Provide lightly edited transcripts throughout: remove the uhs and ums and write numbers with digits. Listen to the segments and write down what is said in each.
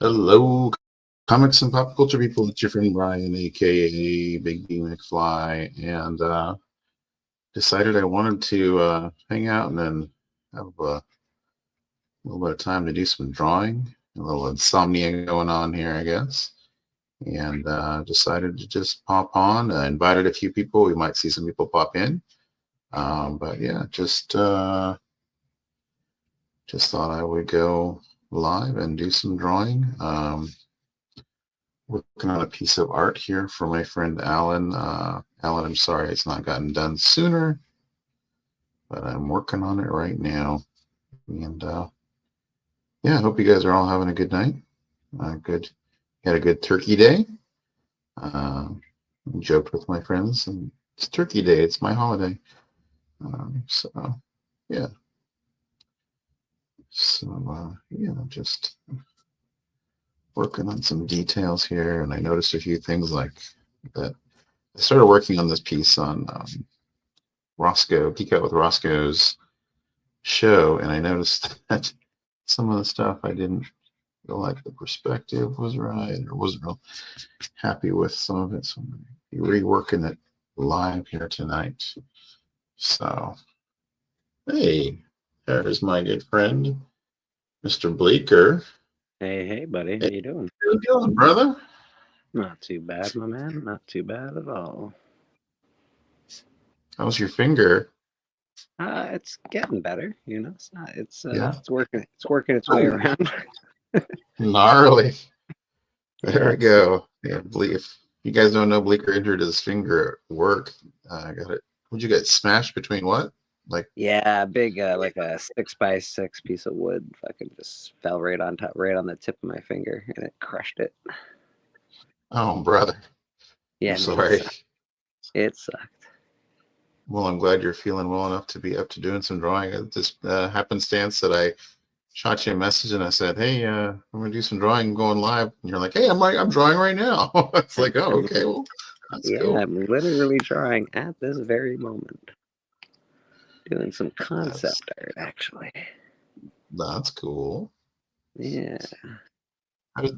Hello, comics and pop culture people. It's your friend Brian, aka Big D McFly, and decided I wanted to hang out and then have a little bit of time to do some drawing. A little insomnia going on here, I guess. And decided to just pop on. I invited a few people. We might see some people pop in. But yeah, just thought I would go live and do some drawing. Working on a piece of art here for my friend Alan. Alan, I'm sorry it's not gotten done sooner, but I'm working on it right now. And yeah, I hope you guys are all having a good night. Good, had a good turkey day. Uh, Joked with my friends, and it's Turkey Day. It's my holiday. So yeah, yeah, just working on some details here, and I noticed a few things like that. I started working on this piece on Roscoe, Geek Out with Roscoe's show, and I noticed that some of the stuff I didn't feel like the perspective was right, or wasn't real happy with some of it. So I'm going to be reworking it live here tonight. So, hey, there's my good friend, Mr. Bleeker. Hey, buddy. How Hey, you doing? how you doing, brother? Not too bad, my man. Not too bad at all. How's your finger? It's getting better. It's not. Yeah. It's working. It's working its way Oh, around. gnarly. There Yeah. we go. Yeah, if you guys don't know, Bleeker injured his finger at work. I got it. Would you get smashed between what? Like, Yeah. Big, like a 6x6 piece of wood. Fucking just fell right on top, right on the tip of my finger, and it crushed it. oh, brother. I'm Yeah, man. It sorry. sucked. It sucked. Well, I'm glad you're feeling well enough to be up to doing some drawing. It just happenstance that I shot you a message and I said, "Hey, I'm gonna do some drawing, I'm going live." And you're like, "Hey, I'm drawing right now." It's like, "Oh, I'm, okay, well, that's yeah, cool. I'm literally trying at this very moment, doing some That's concept art, actually. that's cool." Yeah.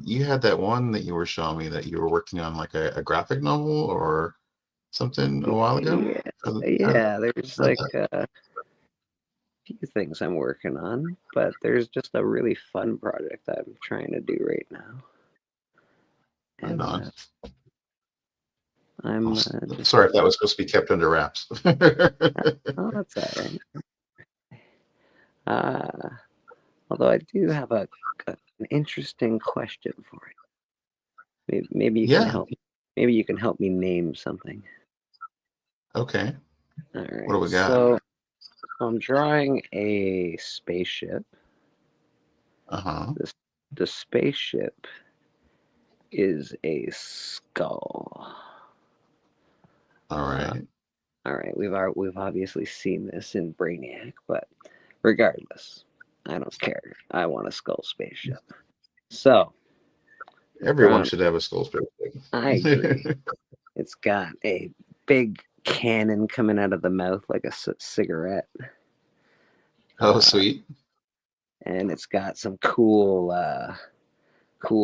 You had that one that you were showing me that you were working on, like a graphic novel or something a while ago. Yeah, How yeah. There's did like that? a few things I'm working on, but there's just a really fun project I'm trying to do right now, Right and on. I'm just Sorry if that was supposed to be kept under wraps. oh, that's all right. Uh, Although I do have an interesting question for you. Maybe you can Yeah. help. Maybe you can help me name something. Okay. All What do right. we got? So I'm drawing a spaceship. Uh-huh. This the spaceship is a skull. All Uh, right. all right, we've obviously seen this in Brainiac, but regardless, I don't care. I want a skull spaceship. So, Everyone from should have a skull I spaceship. agree. It's got a big cannon coming out of the mouth like a cigarette, Oh, uh, sweet. and it's got some cool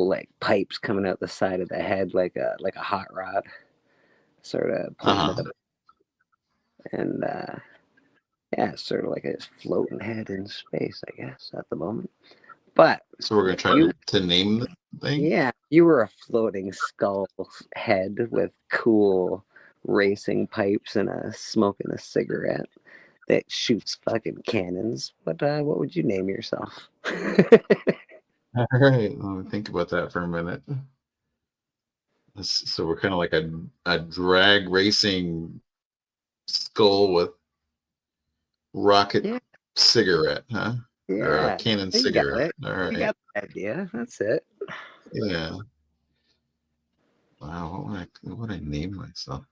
like pipes coming out the side of the head like a hot rod, sort of pointing at Uh-huh. the and yeah, sort of like a floating head in space, I guess, at the moment. But So we're gonna try you, to name the thing. yeah, you were a floating skull head with cool racing pipes and a smoking a cigarette that shoots fucking cannons. What would you name yourself? All right. Let me think about that for a minute. So we're kind of like a drag racing skull with rocket Yeah, cigarette, huh? Or a yeah, cannon you got cigarette. it. All You right. got the idea. That's it. Yeah. Wow. What would I name myself?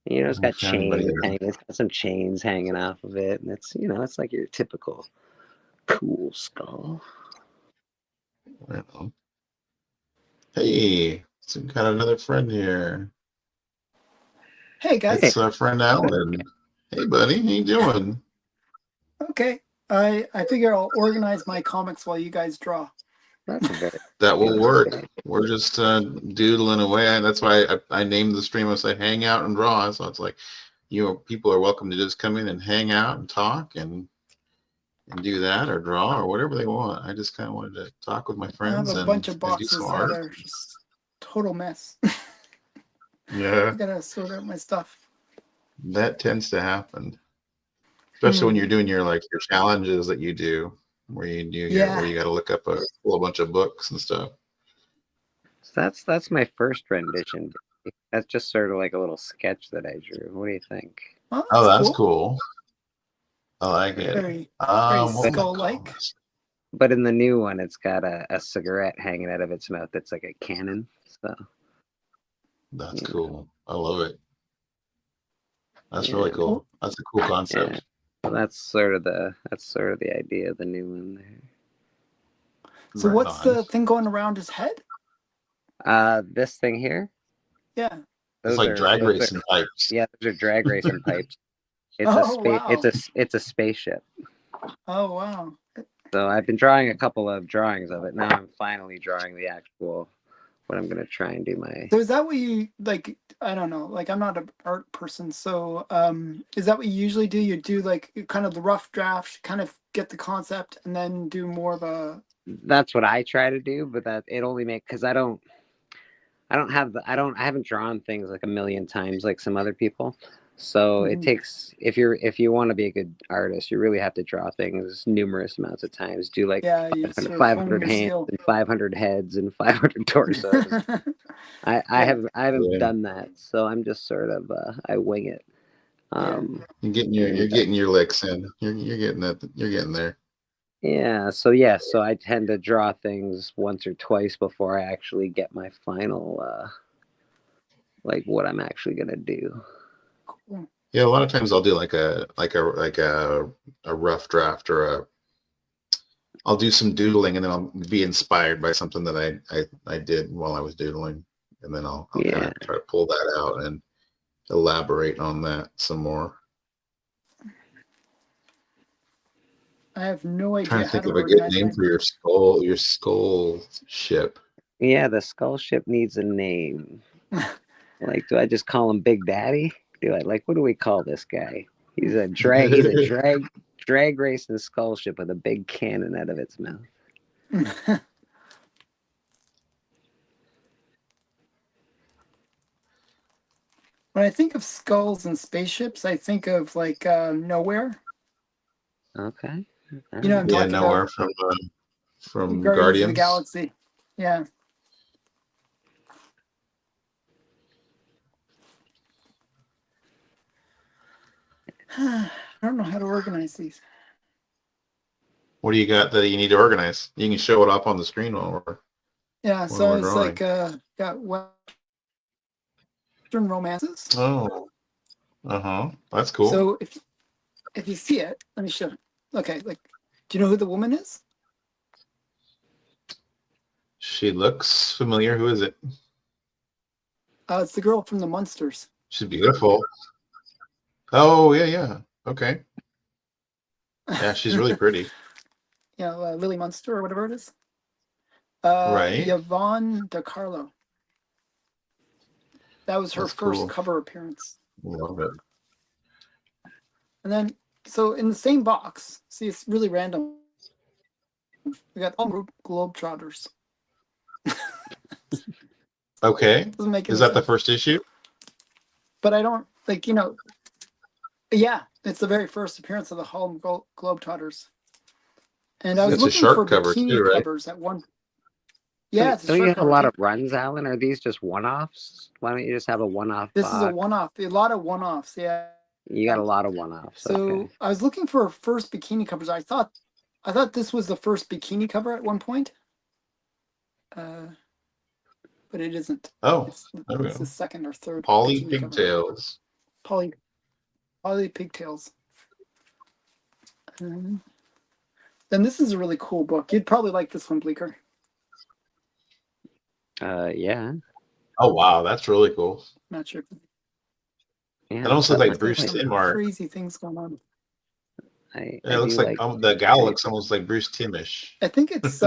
It's Have we got found anybody chains that? hanging. It's got some chains hanging off of it, and it's like your typical cool skull. I don't know. Hey, so we got another friend here. Hey guys. Hey, It's our friend Alan. Hey, buddy. How you doing? Okay. I figure I'll organize my comics while you guys draw. That's a very That will good work. idea. We're just doodling away. That's why I named the stream. I said hang out and draw. So it's like, people are welcome to just come in and hang out and talk and do that or draw or whatever they want. I just kind of wanted to talk with my I have friends a and bunch of do some boxes that art. are just total mess. Yeah, I gotta sort out my stuff. that tends to happen, especially when Hmm. you're doing your challenges that you do, where where you got to look up a whole bunch of books and stuff. So that's my first rendition. That's just sort of like a little sketch that I drew. What do you think? Oh, Oh, that's cool. cool. I like it. Very What am I calling skull-like. this? But in the new one, it's got a cigarette hanging out of its mouth that's like a cannon. So That's yeah. cool. I love it. That's Yeah. really cool. That's a cool concept. Yeah. Well, that's sort of the idea of the new one there. So Right what's on. the thing going around his head? This thing here. Yeah. It's like drag racing pipes. Yeah, those are drag racing pipes. It's Wow. It's a spaceship. Oh wow. So I've been drawing a couple of drawings of it. Now I'm finally drawing the actual what I'm gonna try and do my. So is that what you like? I don't know. Like I'm not an art person, so is that what you usually do? You do like kind of the rough draft, kind of get the concept, and then do more of a. That's what I try to do, but that it only make because I haven't drawn things like a million times like some other people. So it takes if you want to be a good artist, you really have to draw things numerous amounts of times. Do like Yeah, you sort of 500 hands and 500 heads and 500 torsos. I haven't Yeah. done that, so I'm just sort of I wing it. You're getting your licks in. You're getting that. You're getting there. So I tend to draw things once or twice before I actually get my final like what I'm actually gonna do. Cool. Yeah, a lot of times I'll do like a rough draft or I'll do some doodling and then I'll be inspired by something that I did while I was doodling, and then I'll kind of try to pull that out and elaborate on that some more. I have no I'm trying idea to how think to of a good organize name my. for your skull ship. Yeah, the skull ship needs a name. Like, do I just call him Big Daddy? What do we call this guy? He's a drag racing skull ship with a big cannon out of its mouth. When I think of skulls and spaceships, I think of like Nowhere. Okay. You know what I'm Yeah, talking Nowhere about? from Guardians of the Guardians. Galaxy. Yeah. I don't know how to organize these. What do you got that you need to organize? You can show it up on the screen while So we're it's drawing. like got Western romances. Oh, that's cool. So if you see it, let me show it. Okay, like, do you know who the woman is? She looks familiar. Who is it? It's the girl from the Munsters. She's beautiful. Oh, yeah. Okay. Yeah, she's really pretty. Lily Munster or whatever it is. Right. Yvonne DiCarlo. That was her That's first cool. cover appearance. Love it. And then, so in the same box, see, it's really random. We got all Globetrotters. Okay. Doesn't make any Is that sense. the first issue? But I don't, yeah, it's the very first appearance of the Harlem Globetrotters. And I was It's a looking shark for cover bikini too, right? covers at one. Yeah, it's a Don't shark you have cover a lot too. of runs, Alan? Are these just one-offs? Why don't you just have a one-off This box? is a one-off. A lot of one-offs. Yeah. You got a lot of one-offs. So okay. I was looking for first bikini covers. I thought this was the first bikini cover at one point. But it isn't. Oh, it's the second or third. Polly bikini cover. Pigtails. Polly Pigtails. Then this is a really cool book. You'd probably like this one, Bleeker. Yeah. Oh wow, that's really cool. Not sure. Yeah. It almost looks like There's Bruce some Timm art. crazy things going on. I It looks do like like the gal looks almost like Bruce Timmish. I think it's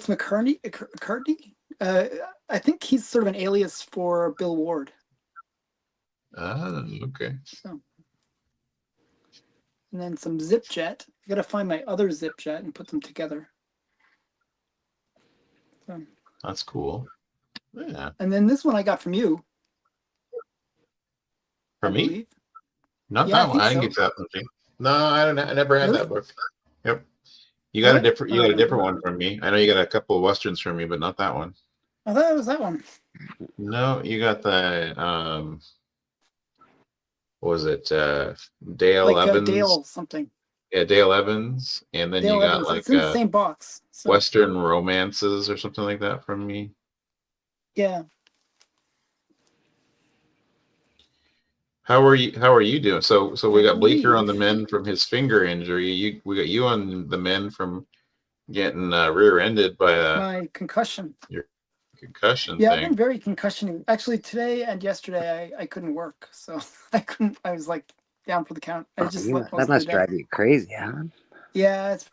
McCartney. I think he's sort of an alias for Bill Ward. Ah, okay. So, and then some zip jet. I gotta find my other zip jet and put them together. So, That's cool. Yeah. and then this one I got from you. For I me? believe. Not Yeah, I that one. think I didn't so. get that one. No, I never had Really? that book. Yep. You got a Really? different. You Oh, got a okay. different one from me. I know you got a couple of westerns from me, but not that one. I thought it was that one. No, you got the what was it Dale Like Evans? Dale something. Yeah, Dale Evans, and then Dale you got Evans. like It's in the same box. So Western romances or something like that from me. yeah. How are you doing? So we I got Bleeker on believe the mend from his finger injury. We got you on the mend from getting rear-ended by My concussion. your concussion Yeah, I've been thing. very concussion. Actually, today and yesterday I couldn't work, so I couldn't. I was like down for the count. I just slept most that of the must day. drive you crazy, Alan. Yeah, it's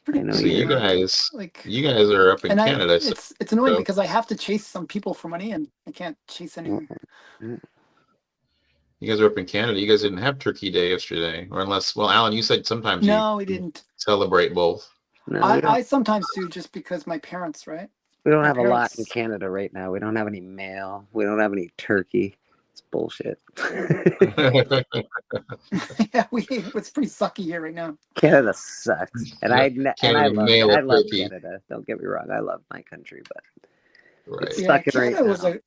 pretty I know So you're you guys are up in and Canada. it's annoying So because I have to chase some people for money and I can't chase anyone. you guys are up in Canada. You guys didn't have Turkey Day yesterday, or unless, well, Alan, you said sometimes No, we you didn't. celebrate both. no, I sometimes do just because my parents, right? we don't My have a lot in parents. Canada right now. We don't have any mail. We don't have any turkey. It's bullshit. Yeah, it's pretty sucky here right now. Canada sucks, and I Canada mail a love turkey. Canada. Don't get me wrong, I love my country, but Right. it's Yeah, sucking right Canada was now. a You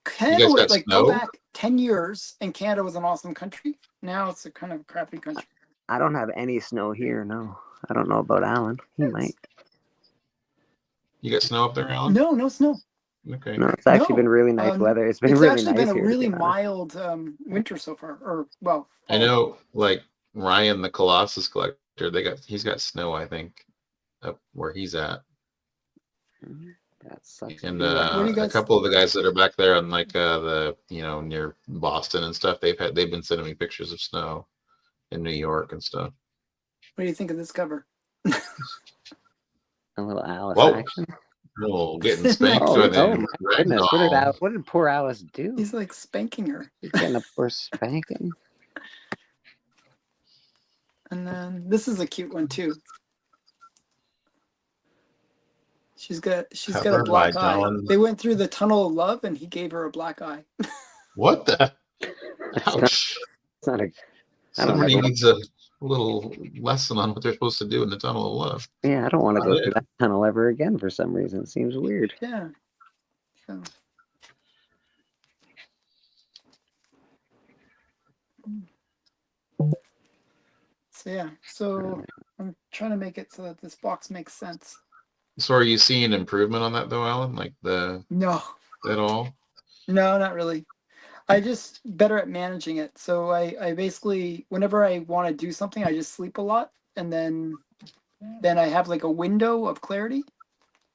Canada guys would got like go snow? back 10 years and Canada was an awesome country. Now it's a kind of crappy country. I don't have any snow here. No, I don't know about Alan. He might. You got snow up there, Alan? No snow. Okay. No, it's actually been No. really nice weather. It's been It's really actually nice been a here, to really be honest. mild winter so far. Or well, I know, like Ryan, the Colossus collector, he's got snow, I think, up where he's at. That sucks. And Where do you a guys? couple of the guys that are back there on like the near Boston and stuff, they've been sending me pictures of snow in New York and stuff. What do you think of this cover? A little Alice Whoa. action. Oh, getting spanked Oh, by oh the my goodness! What did poor Alice do? He's like spanking her. He's getting a poor spanking. And then this is a cute one too. She's got a Covered black by eye. Don. They went through the tunnel of love and he gave her a black eye. What the? It's Ouch. not a. I don't Somebody ever, needs a little lesson on what they're supposed to do in the tunnel of love. yeah, I don't want to Not go it. through that tunnel ever again for some reason. It seems weird. Yeah. So. So yeah, so I'm trying to make it so that this box makes sense. So are you seeing improvement on that though, Alan? Like No, at all? no, not really. I just better at managing it. So I basically whenever I want to do something, I just sleep a lot, and then I have like a window of clarity,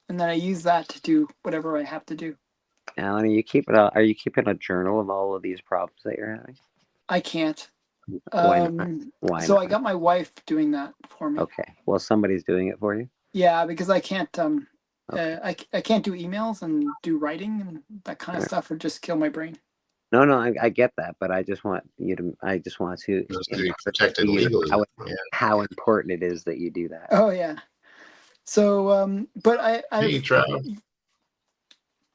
and then I use that to do whatever I have to do. Alan, are you keeping a journal of all of these problems that you're having? I can't. Why not? Why So not? I got my wife doing that for me. Okay. Well, somebody's doing it for you. Yeah, because I can't. Okay. I can't do emails and do writing and that kind of stuff would just kill my brain. No, I get that, but I just want to Just to be impart protected to you legally. Yeah. how important it is that you do that. Oh yeah. So but Hey, Trav.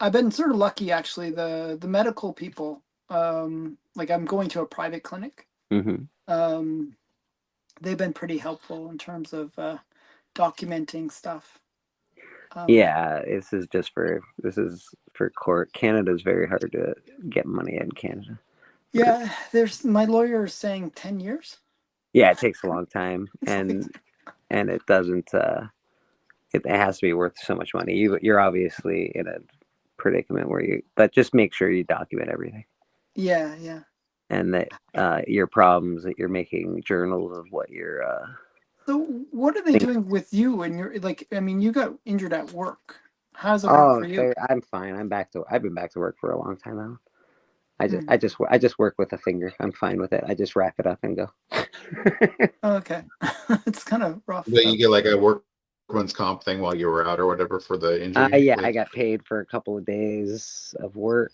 I've been sort of lucky actually. The medical people, like I'm going to a private clinic. Mm-hmm. They've been pretty helpful in terms of documenting stuff. Yeah, this is for court. Canada's very hard to get money in Canada. Yeah, my lawyer is saying 10 years. Yeah, it takes a long time, and it doesn't. It has to be worth so much money. You're obviously in a predicament but just make sure you document everything. Yeah. And that your problems, that you're making journals of what you're. So what are they doing with you? And you're like, I mean, you got injured at work. How does it work for you? I'm fine. I've been back to work for a long time now. I just work with a finger. I'm fine with it. I just wrap it up and go. Oh, okay. It's kind of rough. But you get like a workman's comp thing while you were out or whatever for the injury. Yeah, Like, I got paid for a couple of days of work,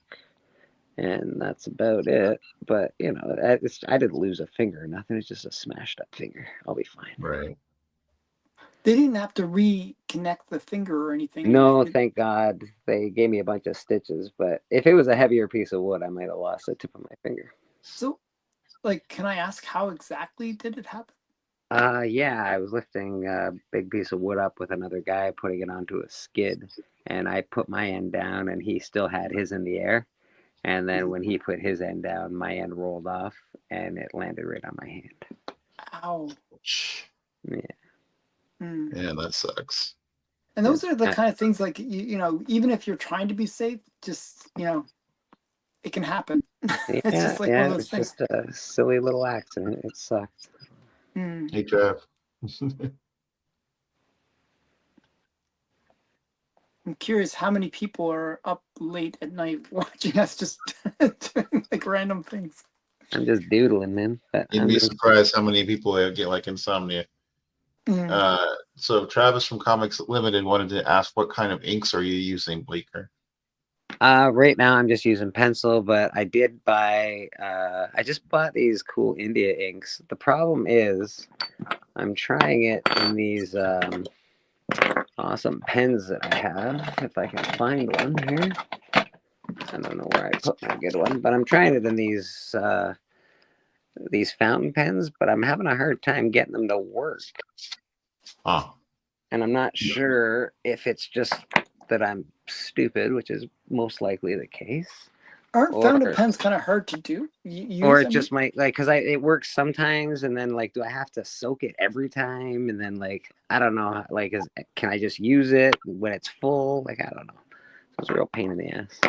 and that's about it. But you know, I didn't lose a finger or nothing. It's just a smashed up finger. I'll be fine. right. They didn't have to reconnect the finger or anything, No, right? thank God. They gave me a bunch of stitches, but if it was a heavier piece of wood, I might have lost the tip of my finger. So, like, can I ask how exactly did it happen? Yeah, I was lifting a big piece of wood up with another guy, putting it onto a skid, and I put my end down, and he still had his in the air. And then when he put his end down, my end rolled off, and it landed right on my hand. Ow. Yeah. Hmm. Yeah, that sucks. And those are the kind of things, like, you know, even if you're trying to be safe, just, you know, it can happen. It's just like one of It those was things. just a silly little accident. It sucked. Hmm. Hey, Jeff. I'm curious how many people are up late at night watching us just doing like random things. I'm just doodling, man. But You'd be surprised how many people get like insomnia. Mm. So Travis from Comics Limited wanted to ask, what kind of inks are you using, Bleeker? Right now I'm just using pencil, but I did buy. I just bought these cool India inks. The problem is, I'm trying it in these awesome pens that I have. If I can find one here, I don't know where I put my good one, but I'm trying it in these fountain pens. But I'm having a hard time getting them to work. Oh. And I'm not sure if it's just that I'm stupid, which is most likely the case. Aren't fountain pens kind of hard to do? Or it just might, like, because it works sometimes, and then, like, do I have to soak it every time? And then, like, I don't know, like, can I just use it when it's full? Like, I don't know. It's a real pain in the ass.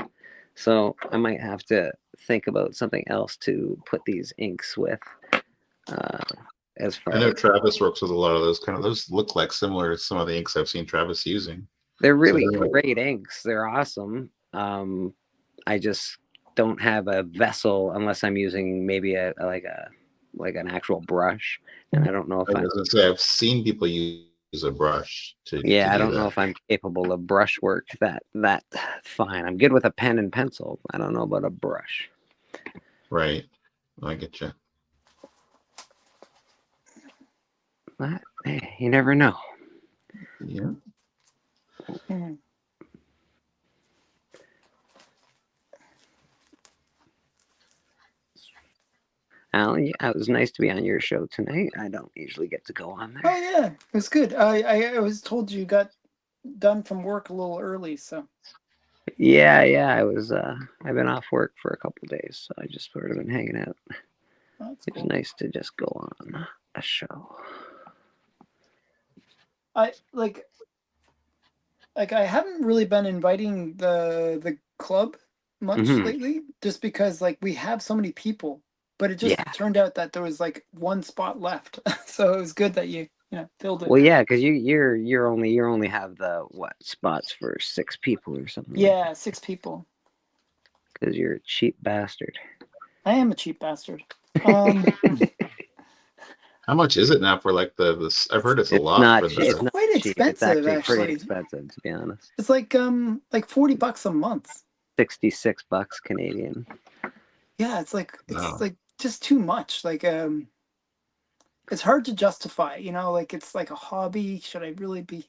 So I might have to think about something else to put these inks with. As far I know as Travis works with a lot of those look like similar to some of the inks I've seen Travis using. they're really great inks. They're awesome. I just don't have a vessel unless I'm using maybe like an actual brush, and I don't know if I was gonna say I've seen people use a brush to I do don't know that. if I'm capable of brush work that fine. I'm good with a pen and pencil. I don't know about a brush. Right, I get you. But hey, you never know. Yeah. Mm. Alan, it was nice to be on your show tonight. I don't usually get to go on there. Oh yeah, it was good. I was told you got done from work a little early, so. Yeah, I was. I've been off work for a couple of days, so I just sort of been hanging out. That's It's cool. nice to just go on a show. I I haven't really been inviting the club much lately, just because like we have so many people, but it just turned out that there was like one spot left, so it was good that you filled it. Well, yeah, because you only have the spots for 6 people or something. Yeah, 6 people. Because you're a cheap bastard. I am a cheap bastard. How much is it now for like this? I've heard it's a lot. Not for cheap. It's not quite cheap. expensive, It's actually pretty actually. expensive, to be honest. It's like $40 a month. $66 Canadian. Yeah, it's like just too much. Like it's hard to justify, like it's like a hobby. Should I really be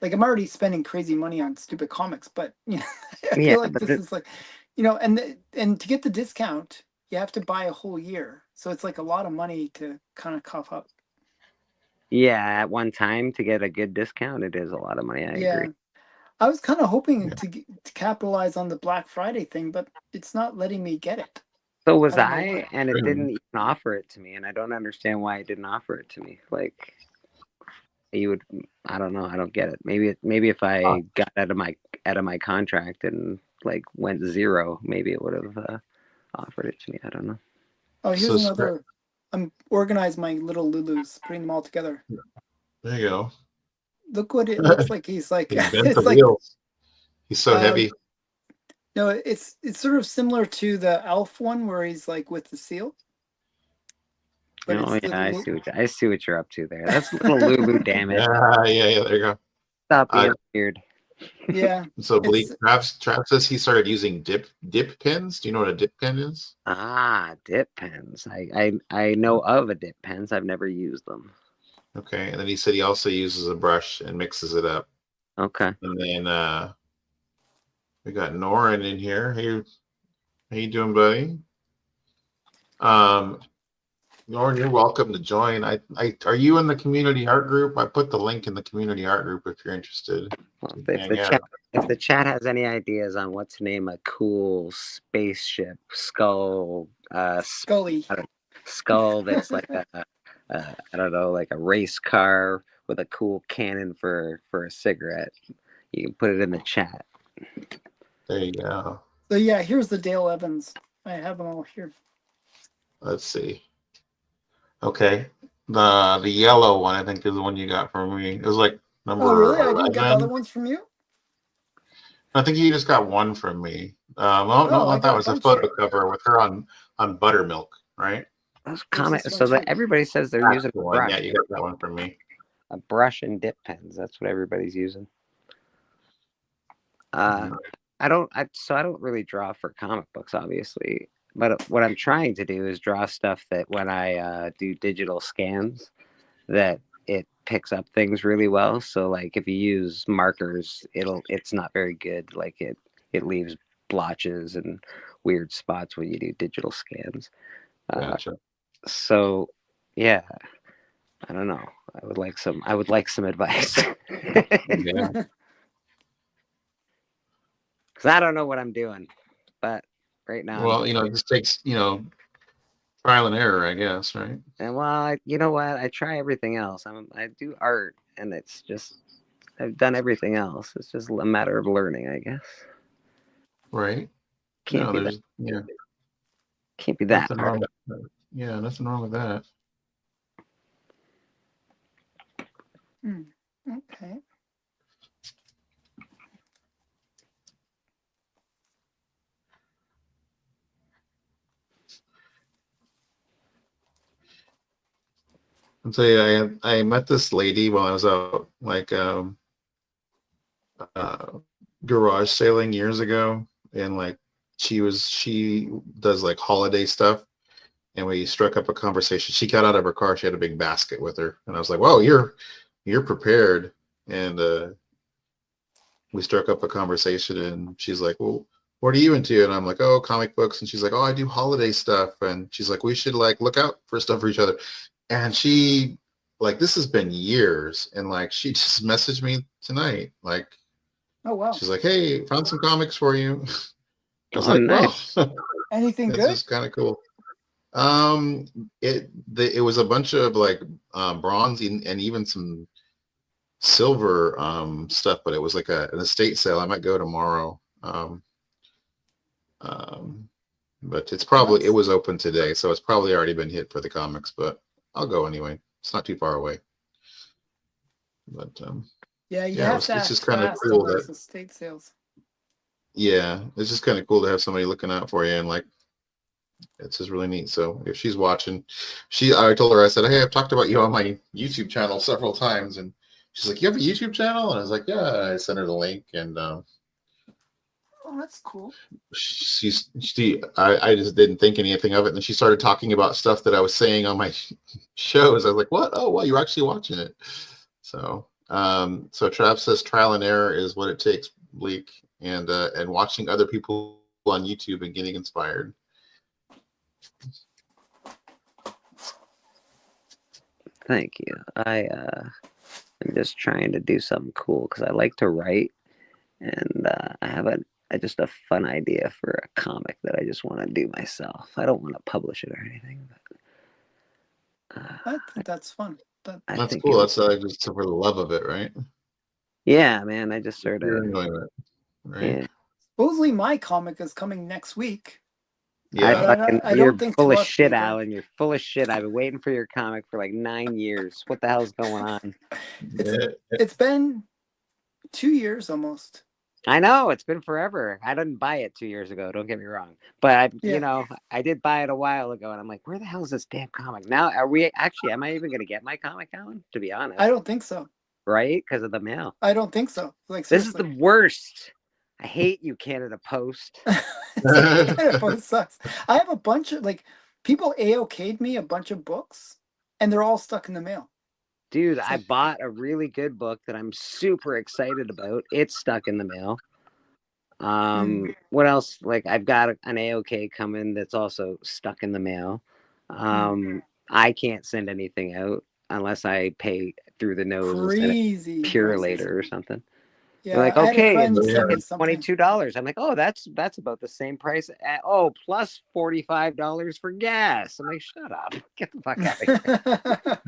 like, I'm already spending crazy money on stupid comics, but I feel like this is like, and to get the discount, you have to buy a whole year. So it's like a lot of money to kind of cough up. Yeah, at one time to get a good discount, it is a lot of money. I agree. I was kind of hoping to capitalize on the Black Friday thing, but it's not letting me get it. So was I, and it didn't even offer it to me, and I don't understand why it didn't offer it to me. Like, you would, I don't know, I don't get it. Maybe if I got out of my contract and like went 0, maybe it would have offered it to me. I don't know. Oh, here's another. I'm organizing my little Lulus, putting them all together. There you go. Look what it looks like. He's like, it's like wheels. He's so heavy. No, it's sort of similar to the Elf one where he's like with the seal. But Oh it's yeah, I the see what you're up to there. That's a little Lulu, damn it. Yeah, there you go. Stop being weird. yeah. So Bleak, It's Trav says he started using dip pins. Do you know what a dip pin is? Ah, dip pens. I know of a dip pens. I've never used them. Okay, and then he said he also uses a brush and mixes it up. Okay. And then we got Norin in here. Hey, how you doing, buddy? Norin, you're welcome to join. Are you in the community art group? I put the link in the community art group if you're interested. Well, Hang out. if the chat has any ideas on what to name a cool spaceship skull, Scully. skull that's like I don't know, like a race car with a cool cannon for a cigarette, you can put it in the chat. There you go. So yeah, here's the Dale Evans. I have them all here. Let's see. Okay. The yellow one, I think, is the one you got from me. It was like number Oh really? I didn't get the 11. other ones from you? I think you just got one from me. No, I not that got a was a bunch photo here. cover with her on buttermilk, right? Those There's comments, this so one that too. everybody says they're That's using the a one. brush, Yeah, you got that one from me. a brush and dip pens. That's what everybody's using. Mhm. I don't really draw for comic books, obviously. But what I'm trying to do is draw stuff that when I do digital scans, that it picks up things really well. So like if you use markers, it's not very good. Like it leaves blotches and weird spots when you do digital scans. Gotcha. So yeah, I don't know. I would like some advice. Yeah. Because I don't know what I'm doing, but right now Well, it just takes, trial and error, I guess, right? you know what? I try everything else. I do art, and it's just I've done everything else. It's just a matter of learning, I guess. Right. Can't No, be that. there's Can't be that nothing hard. wrong with that. Yeah, nothing wrong with that. Okay. I'll tell you, I met this lady while I was out uh, garage sailing years ago, and like she does like holiday stuff, and we struck up a conversation. She got out of her car. She had a big basket with her, and I was like, "Whoa, you're prepared." And we struck up a conversation, and she's like, "Well, what are you into?" And I'm like, "Oh, comic books." And she's like, "Oh, I do holiday stuff." And she's like, "We should like look out for stuff for each other." And she like this has been years, and like she just messaged me tonight, like Oh wow. she's like, "Hey, found some comics for you." I was Oh, like, nice. "Well, Anything this good? is kind of cool." It was a bunch of like bronze and even some silver stuff, but it was like an estate sale. I might go tomorrow. Um, but it Nice. was open today, so it's probably already been hit for the comics, but I'll go anyway. It's not too far away. But Yeah, you yeah, have to it's act just kind of fast on cool that those estate sales. yeah, it's just kind of cool to have somebody looking out for you, and like it's just really neat. So if she's watching, I told her, I said, "Hey, I've talked about you on my YouTube channel several times," and she's like, "You have a YouTube channel?" And I was like, "Yeah." I sent her the link, and Oh, that's cool. I just didn't think anything of it, and then she started talking about stuff that I was saying on my shows. I was like, "What? Oh, wow, you're actually watching it." So so Trav says trial and error is what it takes, Bleak, and watching other people on YouTube and getting inspired. Thank you. I'm just trying to do something cool because I like to write, and I have just a fun idea for a comic that I just want to do myself. I don't want to publish it or anything, but I think that's fun. I That's think cool. That's just for the love of it, right? yeah, man. I just sort You're of enjoying it, right? yeah. Supposedly my comic is coming next week. Yeah. I You're don't think full to of us, shit, Bleak. Alan. You're full of shit. I've been waiting for your comic for like 9 years. What the hell's going on? It's been 2 years almost. I know it's been forever. I didn't buy it 2 years ago. Don't get me wrong, but Yeah. I did buy it a while ago, and I'm like, where the hell is this damn comic now? Are we actually? Am I even going to get my comic, Alan? To be honest, I don't think so. right? Because of the mail. I don't think so. Like This is seriously. the worst. I hate you, Canada Post. Canada Post sucks. I have a bunch of like people AOK'd me a bunch of books, and they're all stuck in the mail. Dude, It's I like, bought a really good book that I'm super excited about. It's stuck in the mail. What else? Like I've got an AOK coming that's also stuck in the mail. I can't send anything out unless I pay through the nose instead of crazy pure prices. later or something. They're Yeah, like, I had a okay, friend it's send me something. $22. I'm like, oh, that's about the same price. Plus $45 for gas. I'm like, shut up, get the fuck out of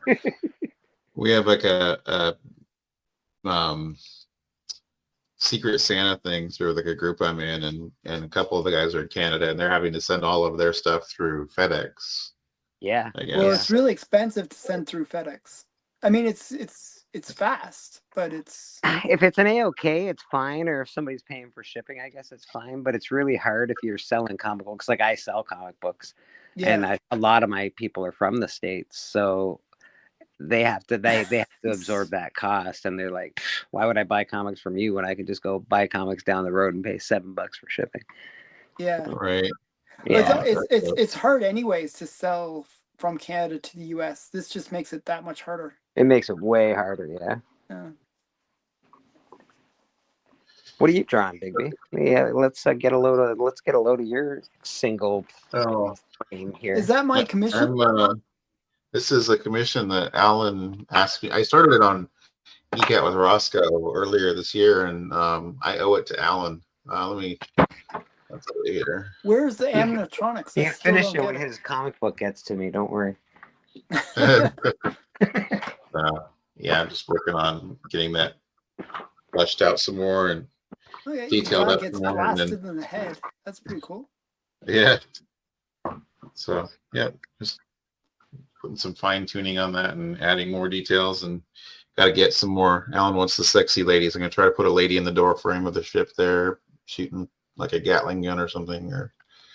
here. We have like a Secret Santa thing through like a group I'm in, and a couple of the guys are in Canada, and they're having to send all of their stuff through FedEx. Yeah. I guess. Well, it's really expensive to send through FedEx. I mean, it's fast, but it's If it's an AOK, it's fine. Or if somebody's paying for shipping, I guess it's fine. But it's really hard if you're selling comic books. Like I sell comic books, and yeah. a lot of my people are from the States, so they have to absorb that cost. And they're like, why would I buy comics from you when I could just go buy comics down the road and pay $7 for shipping? Yeah. Right. Yeah. It's hard anyways to sell from Canada to the US. This just makes it that much harder. It makes it way harder. Yeah. Yeah. What are you drawing, Bigby? Yeah, let's get a load of your single Oh, frame here. Is that my commission? This is a commission that Alan asked me. I started it on Geek Out with Roscoe earlier this year, and I owe it to Alan. Let's see here. Where's the animatronics? You I still finish don't it get when it. his comic book gets to me. Don't worry. Yeah, I'm just working on getting that fleshed out some more and Okay, the detailed guy out gets some more, and then blasted in the head. That's pretty cool. yeah. So yeah, just putting some fine tuning on that and adding more details, and got to get some more. Alan wants the sexy ladies. I'm gonna try to put a lady in the door frame of the ship there, shooting like a Gatling gun or something. Or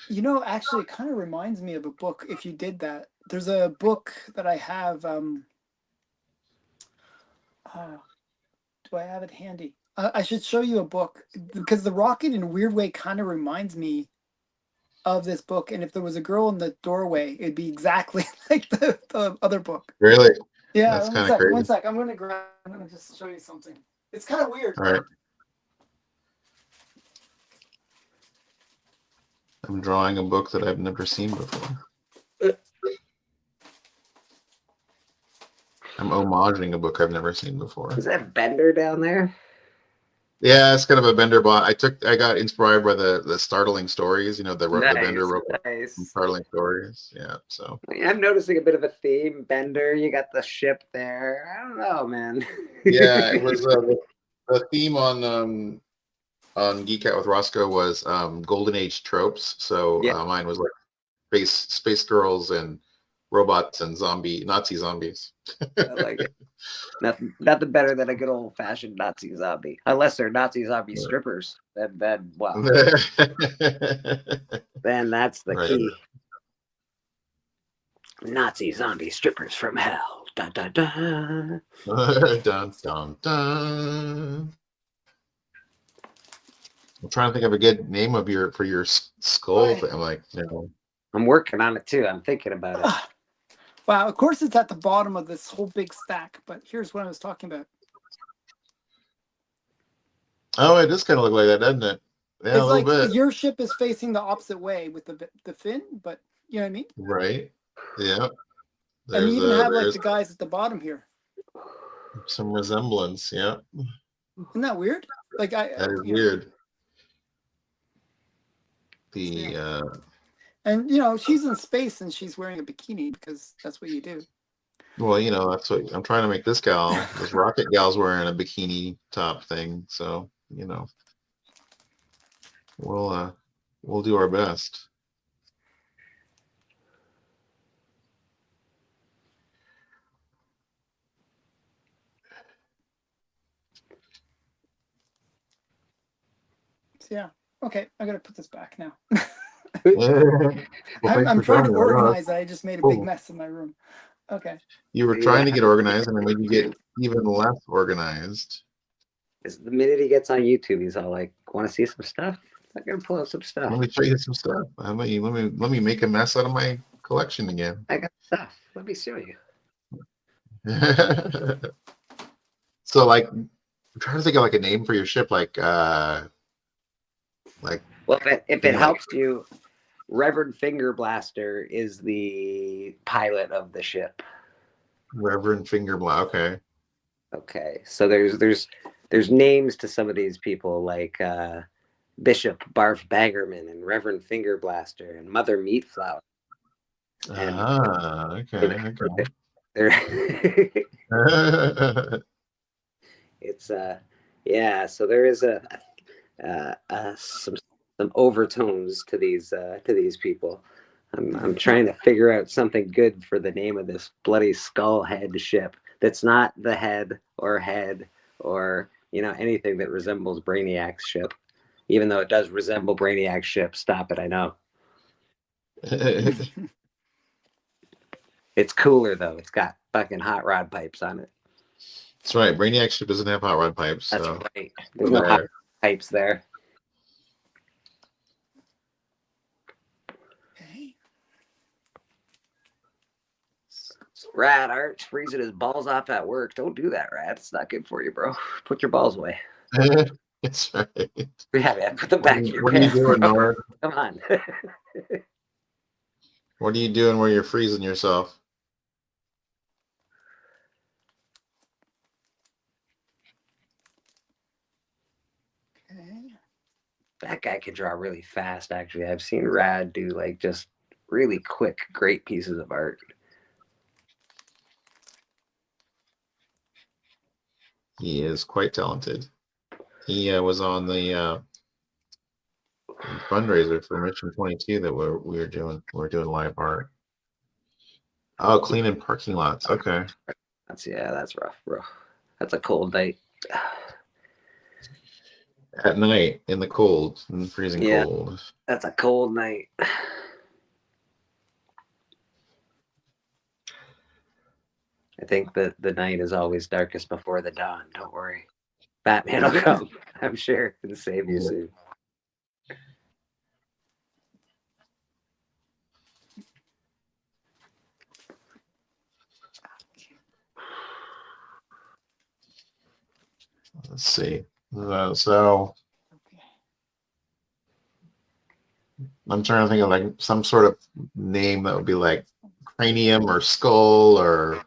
You know, actually, it kind of reminds me of a book. If you did that, there's a book that I have. Do I have it handy? I should show you a book because the rocket, in a weird way, kind of reminds me of this book. And if there was a girl in the doorway, it'd be exactly like the other book. really, Yeah, that's one kind of sec, crazy. one sec. I'm gonna just show you something. It's kind of weird. All right, I'm drawing a book that I've never seen before. I'm homaging a book I've never seen before. Is that Bender down there? Yeah, it's kind of a Bender bot. I got inspired by the startling stories. You know, the Bender wrote some Nice. startling stories. Yeah, so I'm noticing a bit of a theme. Bender, you got the ship there. I don't know, man. yeah, it was the theme on Geek Out with Roscoe was Golden Age tropes. So Yeah. mine was like space girls and robots and Nazi zombies. I like it. Nothing better than a good old fashioned Nazi zombie, unless they're Nazi zombie strippers. Then wow, then that's the Right. key. Nazi zombie strippers from hell. Dun, dun, dun. Dun, dun, dun. I'm trying to think of a good name for your skull. Right. I'm like, you know. I'm working on it too. I'm thinking about it. Wow, of course it's at the bottom of this whole big stack, but here's what I was talking about. Oh, it does kind of look like that, doesn't it? Yeah, It's a little like bit. your ship is facing the opposite way with the fin, but you know what I mean? Right. Yeah. And you even have like There's the guys at the bottom here. some resemblance. Yeah. Isn't that weird? Like That is you know. weird. And you know, she's in space and she's wearing a bikini because that's what you do. Well, you know, that's what I'm trying to make this rocket gal's wearing a bikini top thing. So, you know, we'll do our best. Yeah. Okay, I gotta put this back now. Well, thanks I'm for trying showing to me. organize it. I just made a big Cool. mess in my room. Okay. You were Yeah. trying to get organized, and it made you get even less organized. The minute he gets on YouTube, he's all like, "Want to see some stuff? I'm gonna pull out some stuff. Let me show you some stuff. Let me make a mess out of my collection again. I got stuff. Let me show you." So, like, I'm trying to think of like a name for your ship, like Well, if you it know, helps you, Reverend Finger Blaster is the pilot of the ship. Reverend Fingerblow. Okay. Okay, so there's names to some of these people like Bishop Barf Baggerman and Reverend Finger Blaster and Mother Meatflower. And Okay. they're Okay. it's yeah. So there is some overtones to these people. I'm trying to figure out something good for the name of this bloody skull head ship that's not the head or anything that resembles Brainiac's ship, even though it does resemble Brainiac's ship. Stop it! I know. It's cooler though. It's got fucking hot rod pipes on it. That's right. Brainiac ship doesn't have hot rod pipes. That's So right. There's no hot pipes there. Okay. Rad Art's freezing his balls off at work. Don't do that, Rad. It's not good for you, bro. Put your balls away. That's right. Yeah, man. Put them back in your What are you pants. doing, Nord? Come on. What are you doing where you're freezing yourself? Okay. That guy can draw really fast, actually. I've seen Rad do like just really quick, great pieces of art. He is quite talented. He was on the fundraiser for Mission 22 that we were doing. We're doing live art. Oh, cleaning parking lots. Okay. That's rough, bro. That's a cold night. At night in the cold, in the freezing Yeah. cold. That's a cold night. I think that the night is always darkest before the dawn. Don't worry. Batman will come, I'm sure, and save you soon. Let's see. So Okay. I'm trying to think of like some sort of name that would be like cranium or skull or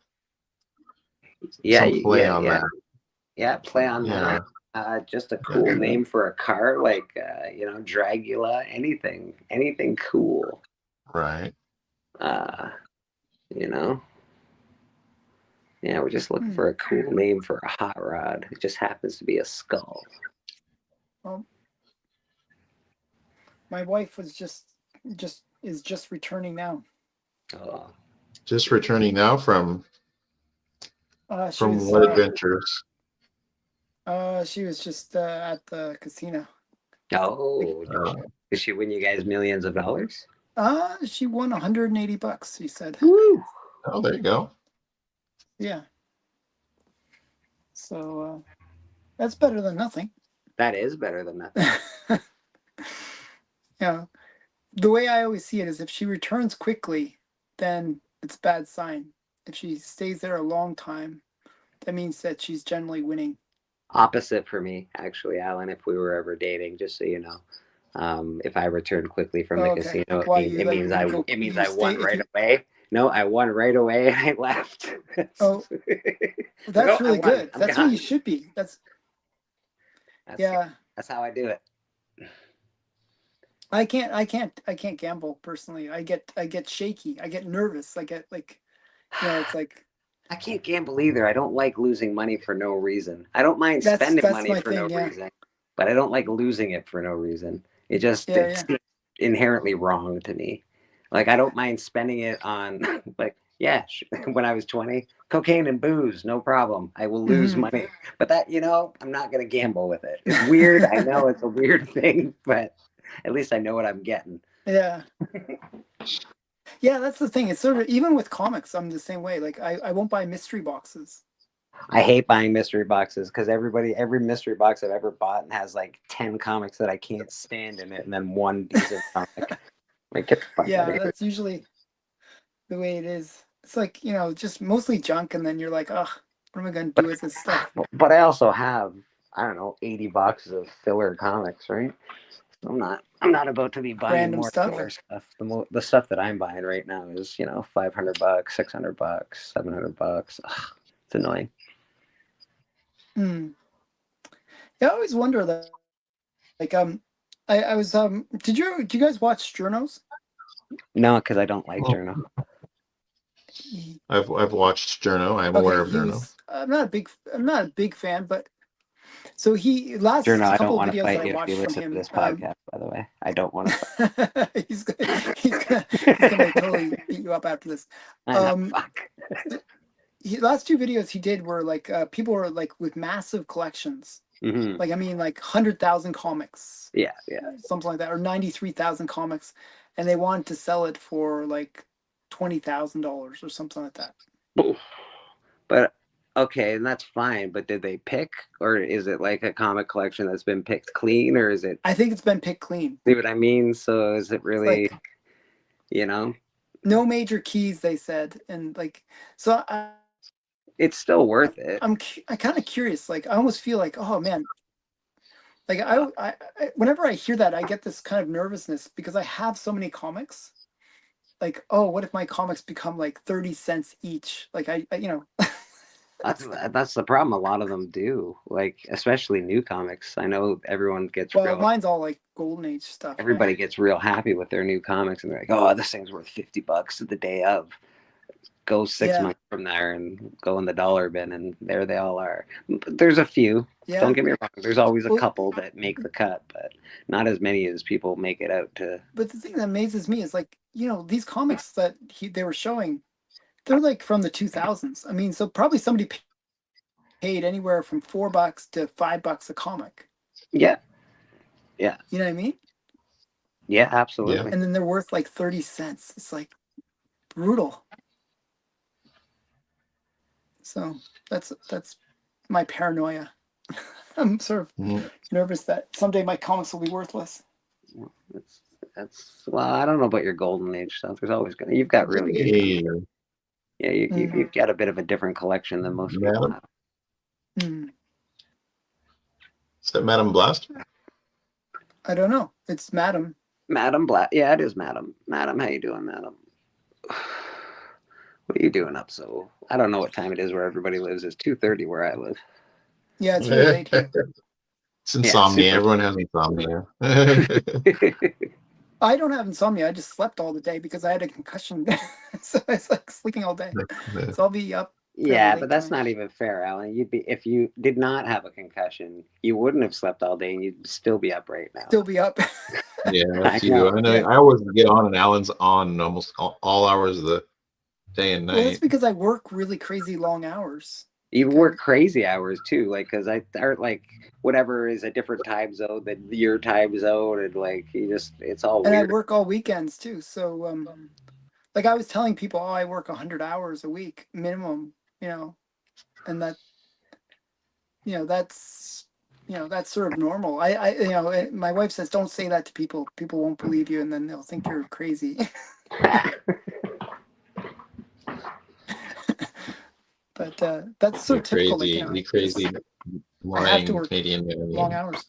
some play on that. Yeah, play on Yeah. that. Just a cool name for a car, like Dragula. Anything cool. Right. You know. Yeah, we're just looking for a cool name for a hot rod. It just happens to be a skull. Well, my wife was just returning now. Oh. Just returning now from She was, what adventures? She was just at the casino. Oh, did she win you guys millions of dollars? She won $180. She said. Woo! Oh, there you go. Yeah. So that's better than nothing. That is better than nothing. Yeah. The way I always see it is if she returns quickly, then it's a bad sign. If she stays there a long time, that means that she's generally winning. Opposite for me, actually, Alan, if we were ever dating, just so you know. If I returned quickly from the casino, it means I won right away. No, I won right away and I left. Oh, that's really good. That's gone. what you should be. That's how I do it. I can't gamble personally. I get shaky. I get nervous. I get it's like I can't gamble either. I don't like losing money for no reason. I don't mind spending money for no reason, but I don't like losing it for no reason. It just it's inherently wrong to me. Like I don't mind spending it on like Yeah, when I was 20, cocaine and booze, no problem. I will lose money. But that, I'm not going to gamble with it. It's weird. I know it's a weird thing, but at least I know what I'm getting. Yeah. Yeah, that's the thing. It's sort of, even with comics, I'm the same way. Like, I won't buy mystery boxes. I hate buying mystery boxes because every mystery box I've ever bought has like 10 comics that I can't stand in it and then one decent comic. Like, get the fuck out of Yeah, here. that's usually the way it is. It's like, just mostly junk, and then you're like, ugh, what am I going to do with this stuff? But I also have, I don't know, 80 boxes of filler comics, right? So I'm not about to be buying Random more stuff. filler stuff. The stuff that I'm buying right now is, $500, $600, $700. Ugh, it's annoying. Yeah, I always wonder that. Like, I was did you guys watch Journos? No, because I don't like journal. I've watched Journo. I'm aware of he Journo. was. I'm not a big fan, but so he last Journal, I don't couple of want to videos that fight I you if you watched from listen to him. this podcast, by the way. I don't want to he's gonna totally beat you up after this. fuck. Last two videos he did were like people were like with massive collections. Mm-hmm. Like, I mean, like 100,000 comics. Yeah. Something like that, or 93,000 comics, and they wanted to sell it for like $20,000 or something like that. But okay, and that's fine. But did they pick, or is it like a comic collection that's been picked clean, or is it? I think it's been picked clean. See what I mean? So is it really, like, no major keys, they said, and like, so it's still worth it. I'm kind of curious. Like, I almost feel like, oh man, like I whenever I hear that, I get this kind of nervousness because I have so many comics. Like, oh, what if my comics become like 30 cents each? Like, I That's the problem. A lot of them do, like, especially new comics. I know everyone gets mine's all like golden age stuff. Everybody gets real happy with their new comics, and they're like, "Oh, this thing's worth $50 the day of." Go 6 months from there and go in the dollar bin, and there they all are. But there's a few. Yeah. Don't get me wrong. There's always a couple that make the cut, but not as many as people make it out to. But the thing that amazes me is, like, these comics that they were showing, they're like from the 2000s. I mean, so probably somebody paid anywhere from $4 to $5 a comic. Yeah. You know what I mean? Yeah, absolutely. And then they're worth like 30 cents. It's like brutal. So that's my paranoia. I'm sort of nervous that someday my comics will be worthless. That's well, I don't know about your golden age stuff. There's always you've got really good comics. Yeah, you've got a bit of a different collection than most people have. Is that Madam Blaster? I don't know. It's Madam. Madam Black. Yeah, it is Madam. Madam, how you doing, Madam? What are you doing up so? I don't know what time it is where everybody lives. It's 2:30 where I live. Yeah, it's really late here. It's insomnia. Yeah, everyone has insomnia. I don't have insomnia. I just slept all the day because I had a concussion. So it's like sleeping all day. So I'll be up. Yeah, but that's not even fair, Alan. You'd be, if you did not have a concussion, you wouldn't have slept all day, and you'd still be up right now. Still be up. Yeah, that's you. I know. I always get on, and Alan's on almost all hours of the day and night. Well, it's because I work really crazy long hours. You work crazy hours too, like, because I start like whatever is a different time zone than your time zone, and like it's all. And weird. I work all weekends too, so like I was telling people, I work 100 hours a week minimum, and that, that's sort of normal. I my wife says, don't say that to people. People won't believe you, and then they'll think you're crazy. But that's so typical. Crazy, like, crazy, I have to work Canadian man. long hours.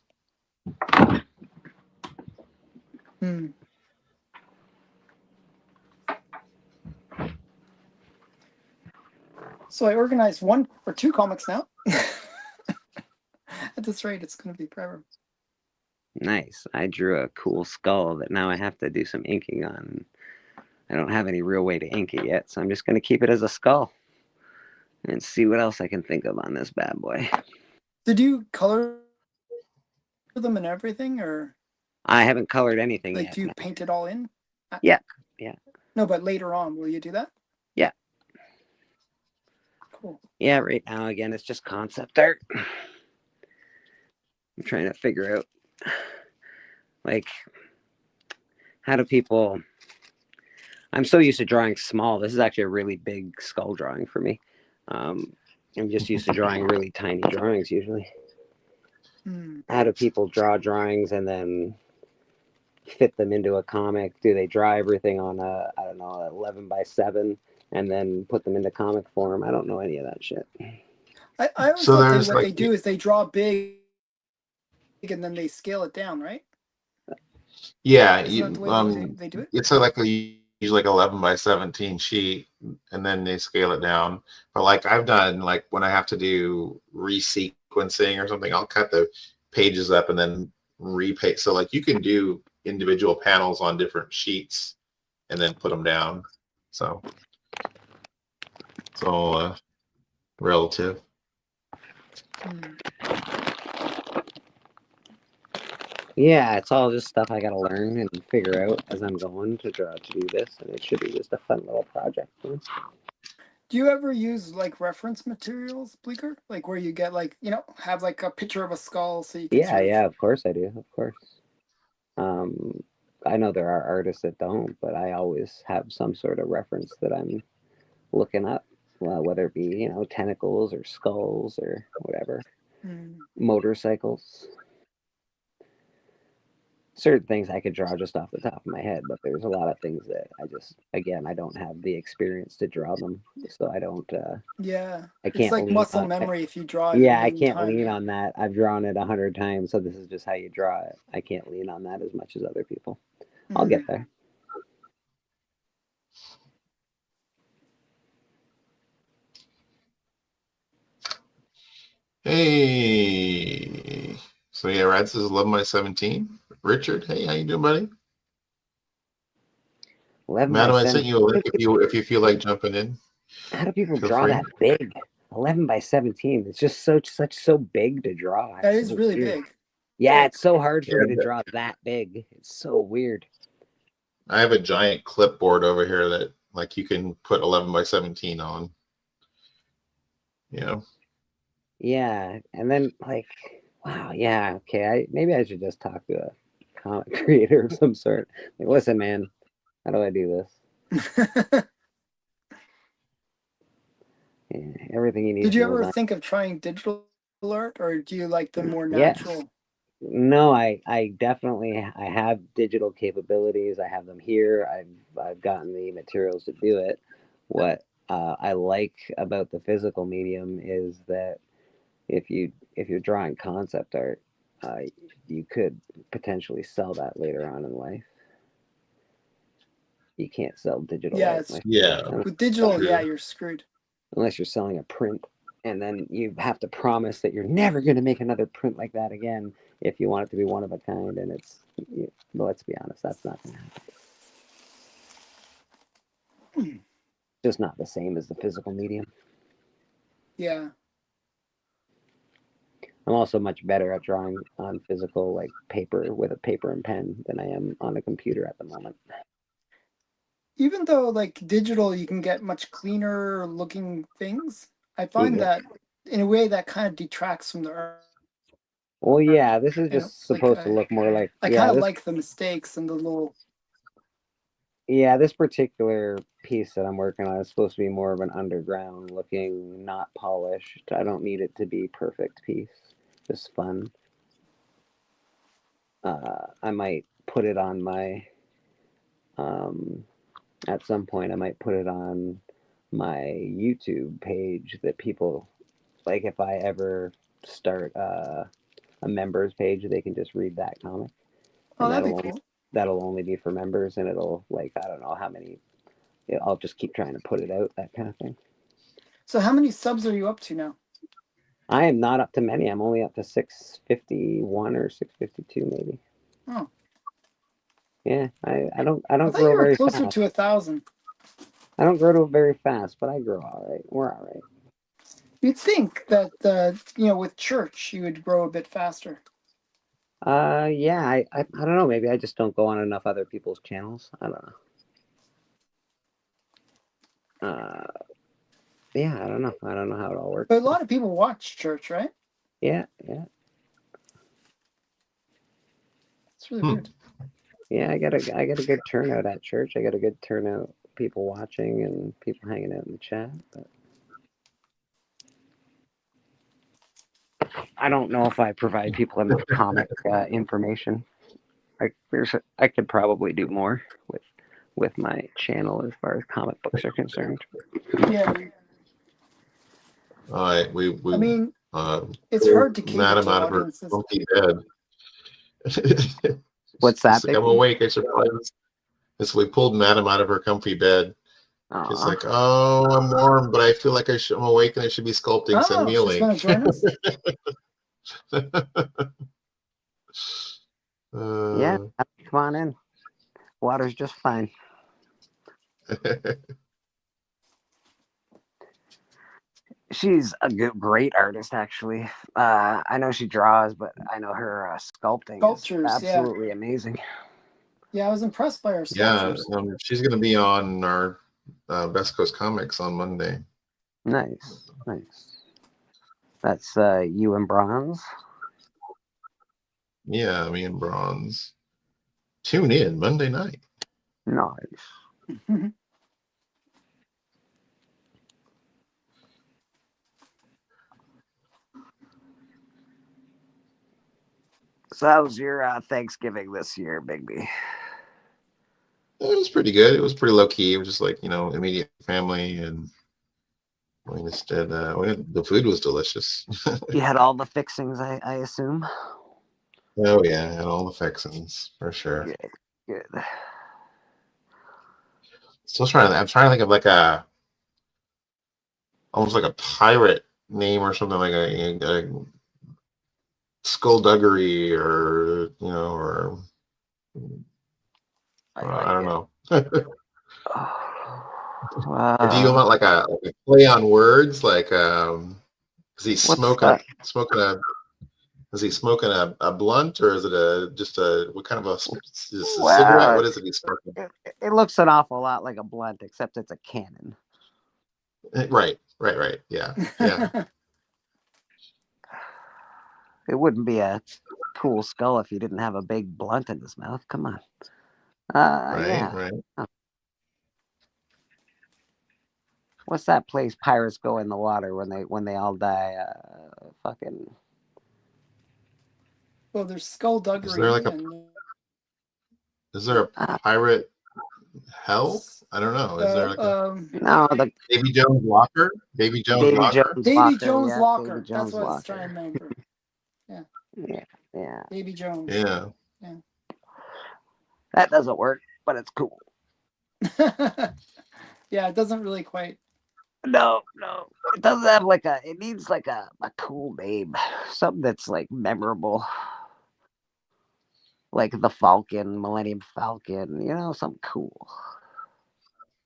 So I organized 1 or 2 comics now. At this rate, it's going to be forever. Nice. I drew a cool skull that now I have to do some inking on. I don't have any real way to ink it yet, so I'm just going to keep it as a skull and see what else I can think of on this bad boy. Did you color them and everything, or? I haven't colored anything yet. Like, do you paint it all in? Yeah. No, but later on, will you do that? Yeah. Cool. Yeah, right now again it's just concept art. I'm trying to figure out like how do people. I'm so used to drawing small. This is actually a really big skull drawing for me. Um, I'm just used to drawing really tiny drawings usually. Hmm. How do people draw drawings and then fit them into a comic? Do they draw everything on a, I don't know, 11 by 7 and then put them into comic form? I don't know any of that shit. I always So thought there's what like, they do is they draw big and then they scale it down, right? yeah, Isn't that the way they do it? it's like usually like 11 by 17 sheet, and then they scale it down. But like I've done, like when I have to do resequencing or something, I'll cut the pages up and then repaste. So like you can do individual panels on different sheets and then put them down. So it's all relative. Hmm. Yeah, it's all just stuff I gotta learn and figure out as I'm going to draw to do this, and it should be just a fun little project. You know? Do you ever use like reference materials, Bleeker? Like where you get like, have like a picture of a skull so you can Yeah, sort of. yeah, of course I do, of course. Um, I know there are artists that don't, but I always have some sort of reference that I'm looking up, whether it be tentacles or skulls or whatever, Hmm. motorcycles. Certain things I could draw just off the top of my head, but there's a lot of things that I don't have the experience to draw them, so I don't. Yeah. I It's can't like lean muscle on. memory if you draw it a Yeah, I million can't times. lean Yeah. on that. I've drawn it 100 times, so this is just how you draw it. I can't lean on that as much as other people. I'll Hmm. get there. Hey, so yeah, Rad says 11 by 17. Richard, hey, how you doing, buddy? 11 by Madam, I 7. sent you a link if you feel like jumping in. How do people Feel draw free. that big? 11 by 17. It's just so big to draw. That It's is so really weird. big. Yeah, it's so hard for me to Yeah. draw that big. It's so weird. I have a giant clipboard over here that like you can put 11 by 17 on. You know. Yeah, and then like, wow, yeah, okay. Maybe I should just talk to a comic creator of some sort. Like, listen, man, how do I do this? Yeah, everything you need Did to you know is ever on. think of trying digital art, or do you like the more Yes. natural? No, I definitely I have digital capabilities. I have them here. I've gotten the materials to do it. What I like about the physical medium is that if you're drawing concept art, uh, you could potentially sell that later on in life. You can't sell digital Yeah, art it's Yeah. with digital. Yeah, True. you're screwed. unless you're selling a print, and then you have to promise that you're never going to make another print like that again if you want it to be one of a kind. And well, let's be honest, that's not going to happen. Just not the same as the physical medium. Yeah. I'm also much better at drawing on physical, like paper with a paper and pen, than I am on a computer at the moment. Even though like digital, you can get much cleaner looking things. I find Yeah. that in a way that kind of detracts from the art. Well, yeah, this is You know, just like supposed to look more like, I kind of like the mistakes and the little. yeah, this particular piece that I'm working on is supposed to be more of an underground looking, not polished. I don't need it to be perfect piece, just fun. I might put it on my at some point I might put it on my YouTube page that people like. If I ever start a members page, they can just read that comic, Oh, and that'd be cool. that'll only be for members, and it'll like I don't know how many. I'll just keep trying to put it out, that kind of thing. So how many subs are you up to now? I am not up to many. I'm only up to 651 or 652 maybe. Oh, Yeah, I don't I thought grow you were very closer fast. to 1,000. I don't grow to very fast, but I grow all right. We're all right. You'd think that with church you would grow a bit faster. Yeah, I don't know. Maybe I just don't go on enough other people's channels. I don't know. Yeah, I don't know. I don't know how it all works. But a lot of people watch church, right? Yeah. It's really weird. Yeah, I got a good turnout at church. I got a good turnout, people watching and people hanging out in the chat. But I don't know if I provide people enough comic information. I could probably do more with my channel as far as comic books are concerned. Yeah. All right, I mean, uh, it's hard to cater Madam to out of her audiences. comfy bed. What's that, She's like, I'm Bigby? awake. I should probably. So we pulled Madam out of her comfy bed. She's Aw. like, oh, I'm warm, but I feel like I'm awake and I should be sculpting. Send me a She's going to link. join us. Yeah, come on in. Water's just fine. She's a great artist, actually. I know she draws, but I know her sculpting Sculptures, is absolutely amazing. Yeah, I was impressed by her Yeah, sculptures. she's going to be on our Best Coast Comics on Monday. Nice. That's you and Bronze. Yeah, me and Bronze. Tune in Monday night. Nice. So how was your Thanksgiving this year, Bigby? It was pretty good. It was pretty low key. It was just like, immediate family, and we just did. The food was delicious. You had all the fixings, I assume. Oh yeah, and all the fixins for sure. Good. I'm trying to think of like almost like a pirate name or something, like a skullduggery, or I don't know. Or do you want like a play on words, like is he smoking a blunt, or is it just what kind of a cigarette? What is it he's smoking? It looks an awful lot like a blunt, except it's a cannon. Right. Yeah. It wouldn't be a cool skull if he didn't have a big blunt in his mouth. Come on. Yeah. Right. Oh. What's that place pirates go in the water when they all die? Fucking. Well, there's skullduggery. Is there a pirate hell? I don't know. Is there like no, the Davy Jones Locker? Davy Jones Locker? Davy Jones Locker. Davy Jones That's what I was Locker. trying to remember. Yeah. Davy Jones. Yeah. That doesn't work, but it's cool. Yeah, it doesn't really quite. No. It doesn't have it needs like a cool name. Something that's like memorable. Like the Falcon, Millennium Falcon, something cool.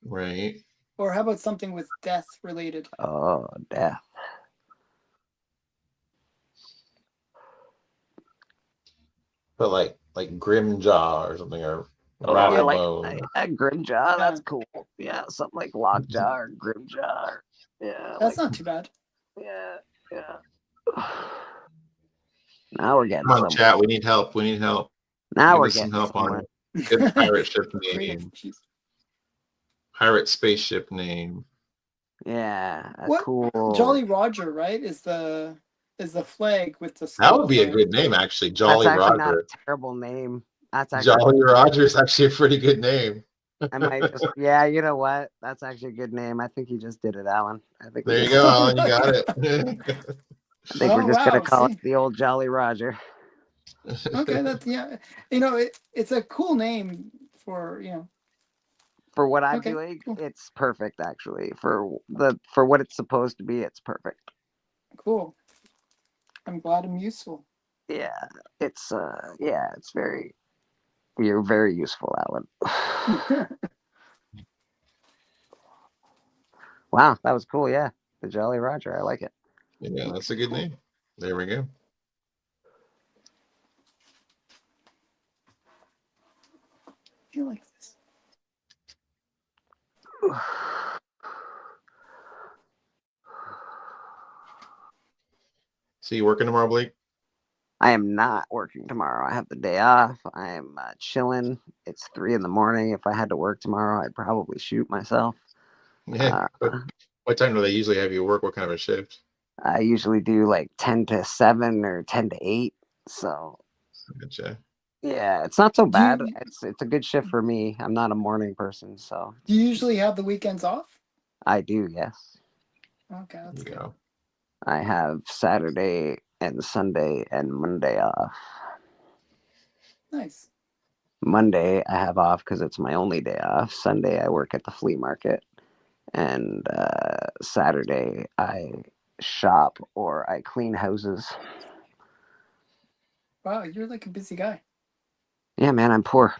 Right. Or how about something with death related? Oh, death. But like Grimjaw or something, or Rattlebone. Grimjaw, that's cool. Yeah, something like Lockjaw or Grimjaw. Yeah. That's not too bad. Yeah. Now we're getting somewhere. Chat, we need help. Now Give we're us getting some help somewhere. on a good pirate ship name. Pirate spaceship name. Yeah, what? Cool. Jolly Roger, right? Is the flag with the skull. That would be a good name, actually. Jolly That's actually Roger. not a terrible name. That's actually Jolly Roger is actually a pretty good name. I might just you know what? That's actually a good name. I think you just did it, Alan. There you go, Alan. You got it. I think we're just gonna call it the old Jolly Roger. Okay, that's it's a cool name for For what I'm doing, cool. It's perfect actually. For what it's supposed to be, it's perfect. Cool. I'm glad I'm useful. Yeah, it's you're very useful, Alan. Wow, that was cool. Yeah, the Jolly Roger. I like it. Yeah, that's a good name. There we go. You like this? So you working tomorrow, Blake? I am not working tomorrow. I have the day off. I am chilling. It's 3 in the morning. If I had to work tomorrow, I'd probably shoot myself. Yeah. What time do they usually have you work? What kind of a shift? I usually do like 10 to 7 or 10 to 8. So Gotcha. yeah, it's not so Do bad. you It's a good shift for me. I'm not a morning person, so do you usually have the weekends off? I do, yes. Okay, There that's you good. go. I have Saturday and Sunday and Monday off. Nice. Monday I have off because it's my only day off. Sunday I work at the flea market, and Saturday I shop or I clean houses. Wow, you're like a busy guy. Yeah, man, I'm poor.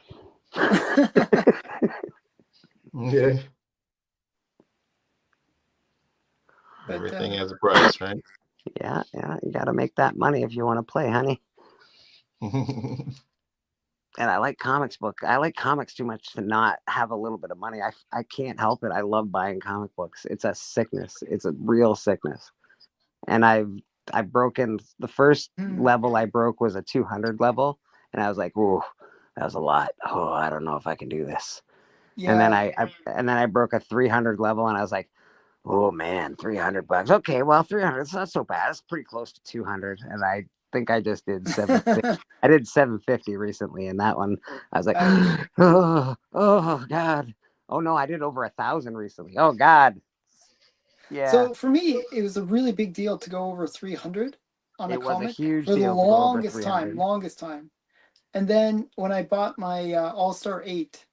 Yeah. But Everything has a price, right? Yeah, you got to make that money if you want to play, honey. And I like I like comics too much to not have a little bit of money. I can't help it. I love buying comic books. It's a sickness. It's a real sickness. And I've broken the first level I broke was a 200 level, and I was like, "Ooh, that was a lot. Oh, I don't know if I can do this." And then yeah. I broke a 300 level, and I was like, "Oh man, $300. Okay, well, 300. It's not so bad. It's pretty close to 200." And I think I just did 750. I did 750 recently, and that one I was like, Ouch. oh God, oh no, I did over 1,000 recently. Oh God, yeah, So for me, it was a really big deal to go over 300 on a it was a comic huge for the deal to go over 300. longest time. And then when I bought my All-Star 8,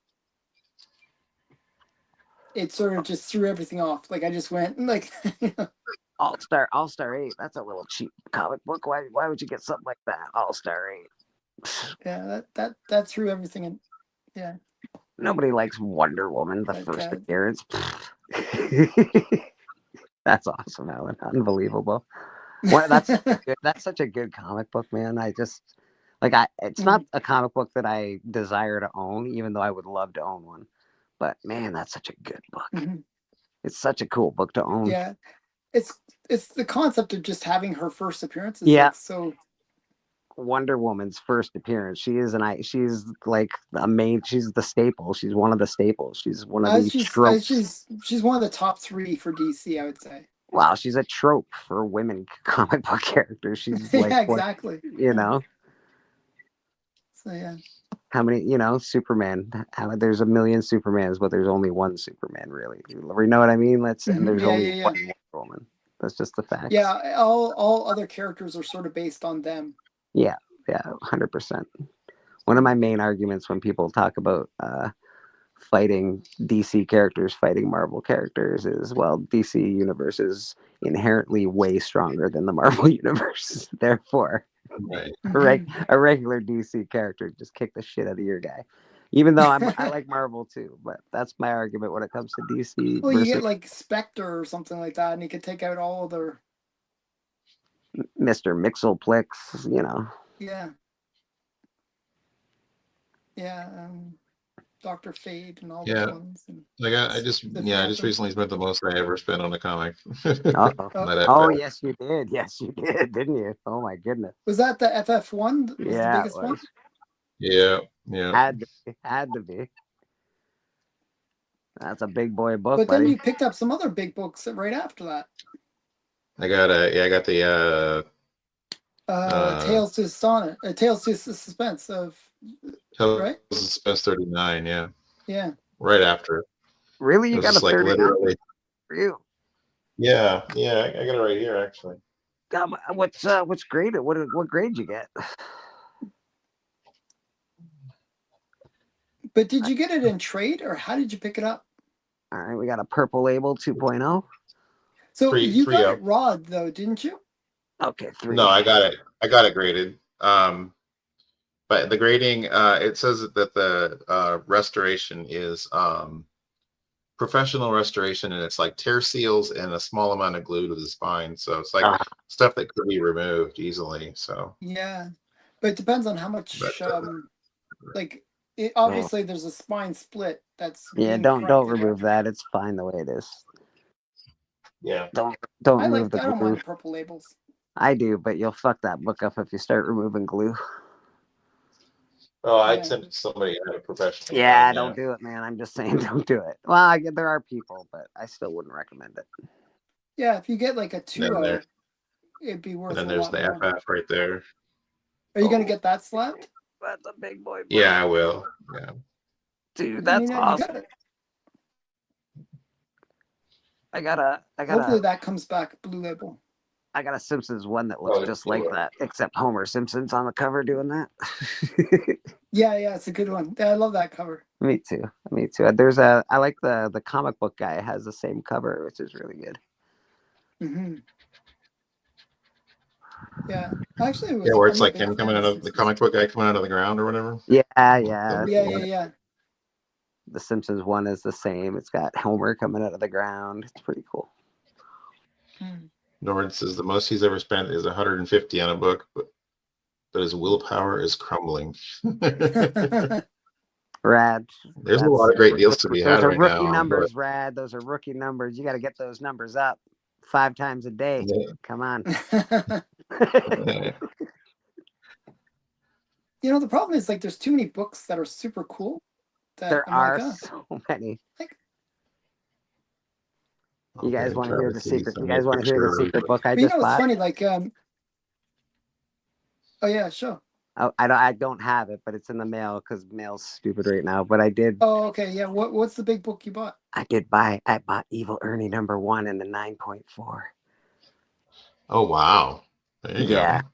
it sort of just threw everything off. Like I just went like, All Star 8. That's a little cheap comic book. Why would you get something like that? All-Star 8. yeah, that threw everything in. Yeah, Nobody likes Wonder Woman, the but first appearance. That's awesome, Alan. Unbelievable. That's such a good comic book, man. I just it's not a comic book that I desire to own, even though I would love to own one. But man, that's such a good book. Mhm. It's such a cool book to own. Yeah, it's the concept of just having her first appearance is Yeah, like so. Wonder Woman's first appearance. She's like she's the staple. She's one of the staples. She's one of the tropes. She's one of the top 3 for DC, I would say. Wow, she's a trope for women comic book characters. She's like Yeah, what, exactly. you know. So yeah. How many, Superman? There's a million Supermans, but there's only one Superman, really. You know what I mean? And there's Yeah, only yeah, one yeah. Wonder Woman. That's just the facts. Yeah, all other characters are sort of based on them. Yeah, 100%. One of my main arguments when people talk about fighting DC characters, fighting Marvel characters, is well, DC universe is inherently way stronger than the Marvel universe. Therefore, Right. a regular DC character just kick the shit out of your guy. Even though I like Marvel too, but that's my argument when it comes to DC Well, you versus get like Spectre or something like that, and you could take out all their. Mr. Mixelplex, Yeah. Yeah. Dr. Fate and all those Yeah. ones. And Like I just the yeah, I just Phantom. recently spent the most I ever spent on a comic. Uh-oh. That Oh, FF. yes, you did. Yes, you did, didn't you? Oh, my goodness. Was that the FF1? Was the Yeah, it biggest one? was. Yeah, yeah. Had to be. That's a big boy book, But then buddy. you picked up some other big books right after that. I got the Tales to Sonnet, Tales to Suspense of, Tales right? of Suspense 39, yeah. Yeah. Right after. Really? It You was got a just like 39 literally. for you? Yeah, I got it right here actually. What's grade? What grade you get? But did you get it in trade, or how did you pick it up? All right, we got a purple label 2.0. So Three you got up. it raw though, didn't you? Okay, 3. No, I got it graded. But the grading, it says that the restoration is professional restoration, and it's like tear seals and a small amount of glue to the spine. So it's like stuff that could be removed easily. So Yeah, but it depends on how much. but, Like, obviously, there's a spine split that's Yeah, being don't corrected. remove that. It's fine the way it is. yeah. Don't I remove the don't glue. mind the purple labels. I do, but you'll fuck that book up if you start removing glue. Oh, I'd Yeah. send it to somebody who had a professional. Yeah, done, don't do it, man. I'm just saying, don't do it. Well, I get there are people, but I still wouldn't recommend it. Yeah, if you get like a And then, 2-0, it'd be worth and then a there's lot the more. FF right there. Are you gonna Oh. get that slapped? That's a big boy. Yeah, I will. Yeah. Dude, I that's mean, you awesome. got it. I got a Hopefully that comes back blue label. I got a Simpsons one that looks Oh, just like that, except Homer Simpson's on the cover doing that. Yeah, it's a good one. Yeah, I love that cover. Me too. I like the comic book guy has the same cover, which is really good. Hmm. Yeah, actually, Yeah, where it's I'm a like big him fan coming out of the Simpsons. comic book guy coming out of the ground or whatever. Yeah. Yeah. The Simpsons one is the same. It's got Homer coming out of the ground. It's pretty cool. Hmm. Nord says the most he's ever spent is 150 on a book, but his willpower is crumbling. Rad. There's a lot of great deals to be Those had are right rookie now. numbers, Rad. Those are rookie numbers. You got to get those numbers up 5 times a day. Yeah. Come on. The problem is like there's too many books that are super cool. That There I'm are like, so many. Like, You guys want to hear the Travis, he secret? sent You me a guys want to hear the picture secret of- book I but just it's bought? funny. Like, oh yeah, sure. Oh, I don't have it, but it's in the mail because mail's stupid right now. But I did. Oh, okay, yeah. What's the big book you bought? I bought Evil Ernie #1 in the 9.4. Oh wow! There you Yeah, go.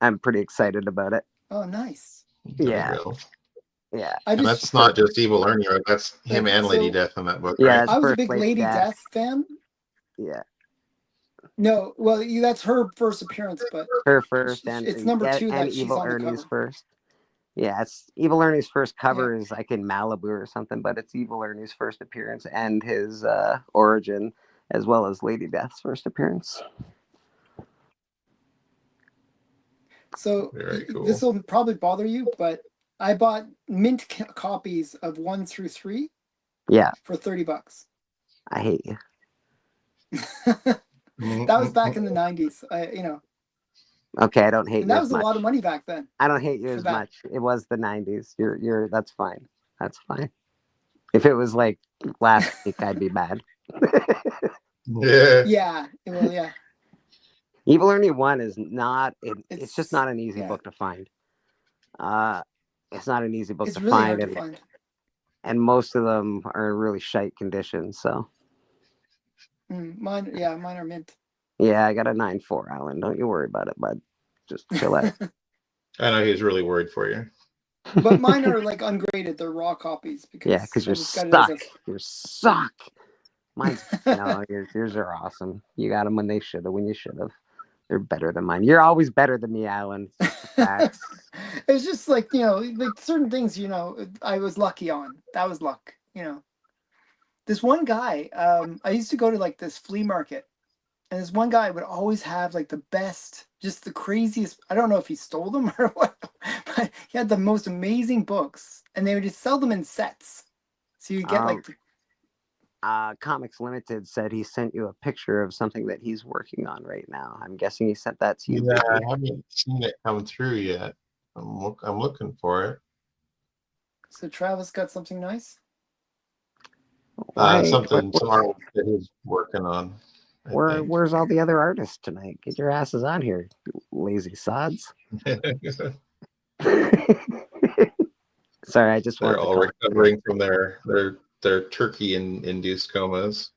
I'm pretty excited about it. Oh, nice. There Yeah. you go. Yeah. I And just that's not just Evil Ernie, right? That's him Like, and Lady so- Death in that book, Yeah, right? that's I was a first big Lady Lady Death fan. Yeah, No, well, that's her first appearance, but her first, it's number 2 and that she's Evil on the Ernie's cover. first. Yeah, it's Evil Ernie's first cover is like in Malibu or something, but it's Evil Ernie's first appearance and his origin, as well as Lady Death's first appearance. So Very cool. this will probably bother you, but I bought mint copies of 1 through 3 Yeah, for $30. I hate you. That was back in the 90s. Okay, I don't hate And you that as was a much. lot of money back then. I don't hate you for as that. much. It was the 90s. You're that's fine. That's fine. If it was like last week, I'd be mad. Yeah. Yeah, well, yeah. Evil Ernie 1 is not. It's just not an easy yeah. book to find. It's not an easy book It's to really find, hard to find. and most of them are in really shite condition. So Mine are mint. yeah, I got a 9.4, Alan. Don't you worry about it, bud. Just chill out. I know he's really worried for you. But mine are like ungraded. They're raw copies because Yeah, because I you're just got it as stuck. You suck. Mine's no, yours are awesome. You got them when they should have. When you should have. They're better than mine. You're always better than me, Alan. It's just like like certain things I was lucky on. That was luck. This one guy, I used to go to like this flea market, and this one guy would always have like the best, just the craziest. I don't know if he stole them or what, but he had the most amazing books, and they would just sell them in sets. So you get like. Comics Limited said he sent you a picture of something that he's working on right now. I'm guessing he sent that to you. Yeah, I haven't seen it come through yet. I'm looking for it. So Travis got something nice. Some art that he's working on. Where's all the other artists tonight? Get your asses on here, you lazy sods. Sorry, I just They're wanted all recovering from their turkey-induced comas.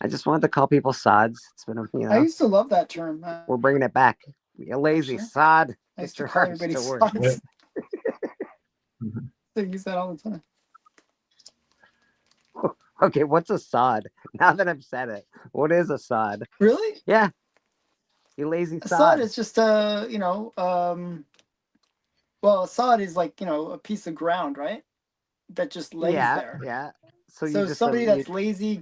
I just wanted to call people sods. It's been I used to love that term. We're bringing it back. You lazy Actually, sod. I used Get your to call hearts everybody to work. sods. I use that all the time. Okay, what's a sod? Now that I've said it, what is a sod? Really? Yeah. You lazy A sod. sod is just well, a sod is like, a piece of ground, right? That just lays there. Yeah. So somebody that's lazy.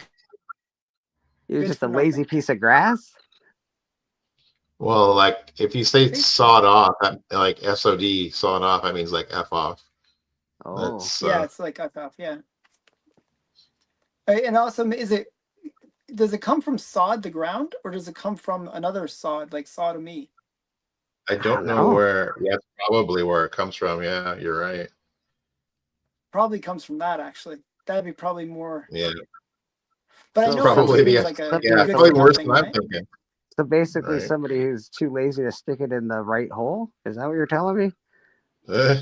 You're good just for a lazy nothing. piece of grass? Well, like if you say sawed off, like SOD, sawed off, that means like F off. Oh. Yeah, it's like F off, yeah. And also, does it come from sod, the ground, or does it come from another sod, like sodomy? I don't know know. where. Yeah, that's probably where it comes from. Yeah, you're right. Probably comes from that actually. That'd be probably more. Yeah, But I So know it probably just somebody, means the like a yeah, good probably for worse nothing, than I'm right? thinking. so basically Right. somebody who's too lazy to stick it in the right hole. Is that what you're telling me? Uh,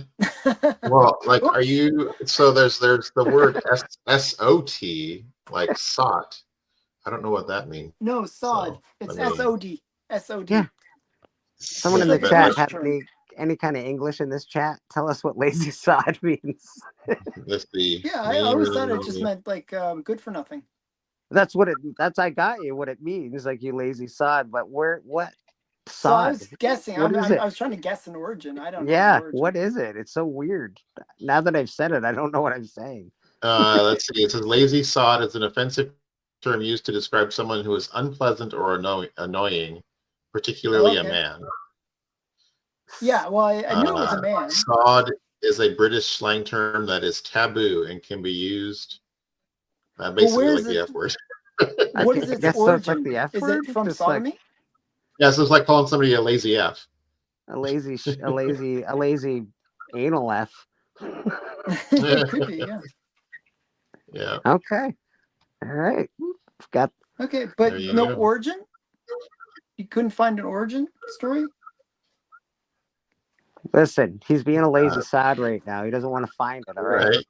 well, like, are Oops. you? So there's the word SOT, like sot. I don't know what that means. No, sod. So I It's mean, SOD. Yeah. SOD. Someone It's in yeah, the like a but chat like British have term. any kind of English in this chat? Tell us what lazy sod means. let's see. Yeah, I always thought it just meant like good for nothing. That's I got you what it means, like you lazy sod, but what So I sod? was guessing. What is I it? was trying to guess an origin. I don't know the Yeah, origin. what is it? It's so weird. Now that I've said it, I don't know what I'm saying. Let's see. It says lazy sod is an offensive term used to describe someone who is unpleasant or annoying, Oh, particularly a okay. man. Yeah. Well, I knew it was a man. Sod is a British slang term that is taboo and can be used Well, where basically is like the it? F word. What is I its guess so. It's like origin? the F Is word, it from just like sodomy? Yeah, so it's like calling somebody a lazy F. a lazy anal F. It could be. Yeah. Yeah, Okay, all right. Got Okay, there but you no go. origin. You couldn't find an origin story. listen. He's being a lazy Uh, sod right now. He doesn't want to find it. All right. right.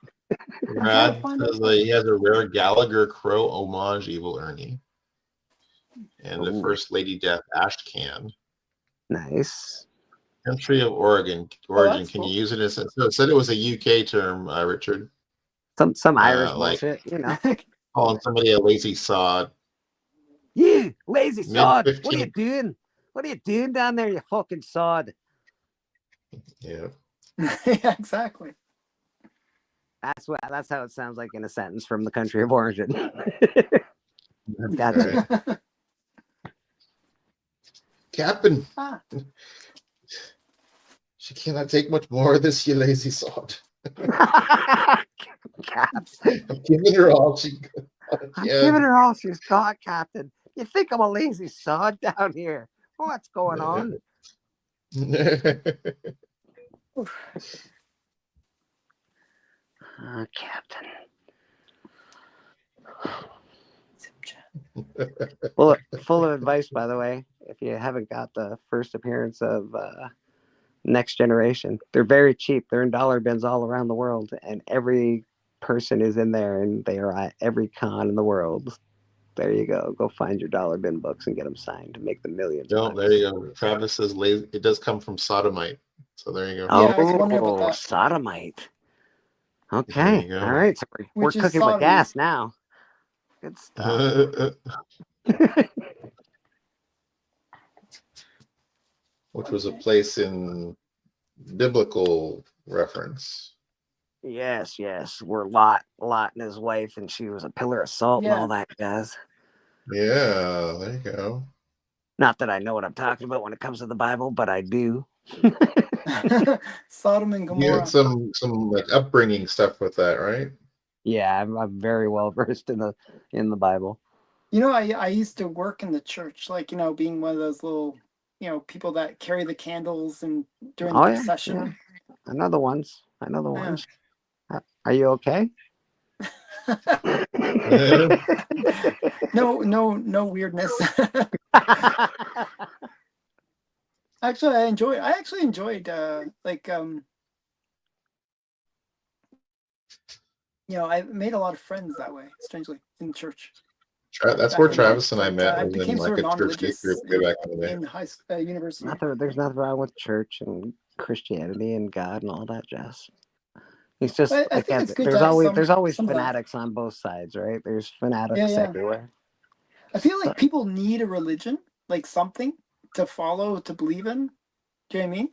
I'm trying to Brad find says it. he has a rare Gallagher Crow homage, Evil Ernie, and the Ooh, First Lady Death Ashcan. nice. Country of Oh, origin. that's Can you cool. use it as? So it said it was a UK term, Richard. Some Irish Like bullshit, you know. calling somebody a lazy sod. You lazy Mid sod. What are you 15th. doing? What are you doing down there, you fucking sod? Yeah. Yeah, exactly. That's how it sounds like in a sentence from the country of origin. Gotcha. Right. Captain, Ah, she cannot take much more of this, you lazy sod. I'm giving her all she I'm can. giving her all she's got, Captain. You think I'm a lazy sod down here? What's going on? Captain. Full of advice, by the way. If you haven't got the first appearance of Next Generation, they're very cheap. They're in dollar bins all around the world, and every person is in there, and they are at every con in the world. There you go. Go find your dollar bin books and get them signed to make the millions of No, there bucks. you go. Travis says lazy. It does come from sodomite. So there you go. yeah, I was wondering about Oh, that. sodomite. There Okay. you All go. right. So we're Which is cooking with sodomy. gas now. Good stuff. Which was a place in biblical reference. Yes, yes. We're Lot and his wife, and she was a pillar of salt and all Yeah. that jazz. Yeah, there you go. Not that I know what I'm talking about when it comes to the Bible, but I do. Sodom and You had Gomorrah. some like upbringing stuff with that, right? Yeah, I'm very well versed in the Bible. You know, I used to work in the church, like, you know, being one of those little, you know, people that carry the candles and during the Oh yeah, procession. I know the ones. I know the Yeah. ones. Are you okay? No weirdness. Actually, I actually enjoyed like you know, I made a lot of friends that way, strangely, in church That's back where in the day. Travis and I But met I was in became like sort a of church youth group non-religious way back in the day. in university. There's nothing wrong with church and Christianity and God and all that jazz. It's just But I think again, it's good to have there's always some of that. fanatics on both sides, right? There's Yeah, fanatics yeah. everywhere. I feel like But people need a religion, like something to follow, to believe in. Do you know what I mean?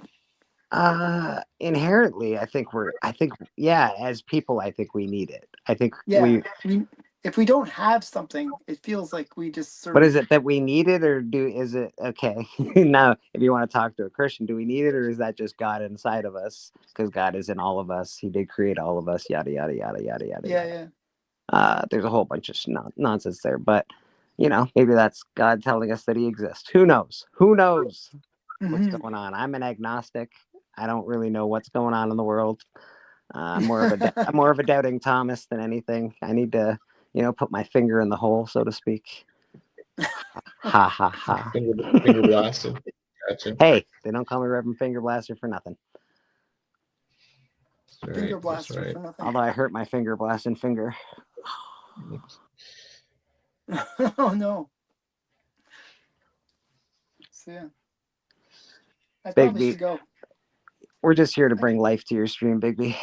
inherently, I think yeah, as people, I think we need it. I think Yeah. If we don't have something, it feels like we just sort But of is it that we need it, or is it okay? Now, if you want to talk to a Christian, do we need it, or is that just God inside of us? Because God is in all of us. He did create all of us. Yada yada yada yada yada yeah, yada. yeah. There's a whole bunch of nonsense there, but maybe that's God telling us that He exists. Who knows? Who knows? what's Mhm. going on. I'm an agnostic. I don't really know what's going on in the world. I'm more of a doubting Thomas than anything. I need to, put my finger in the hole, so to speak. Ha ha ha. Finger blasted. Gotcha. Hey, they don't call me Reverend Finger Blaster for nothing. That's Finger right. That's blaster right. for nothing. Although I hurt my finger blasting finger. Oh no. So yeah. I Big probably B, should go. we're just here to bring life to your stream, Bigby.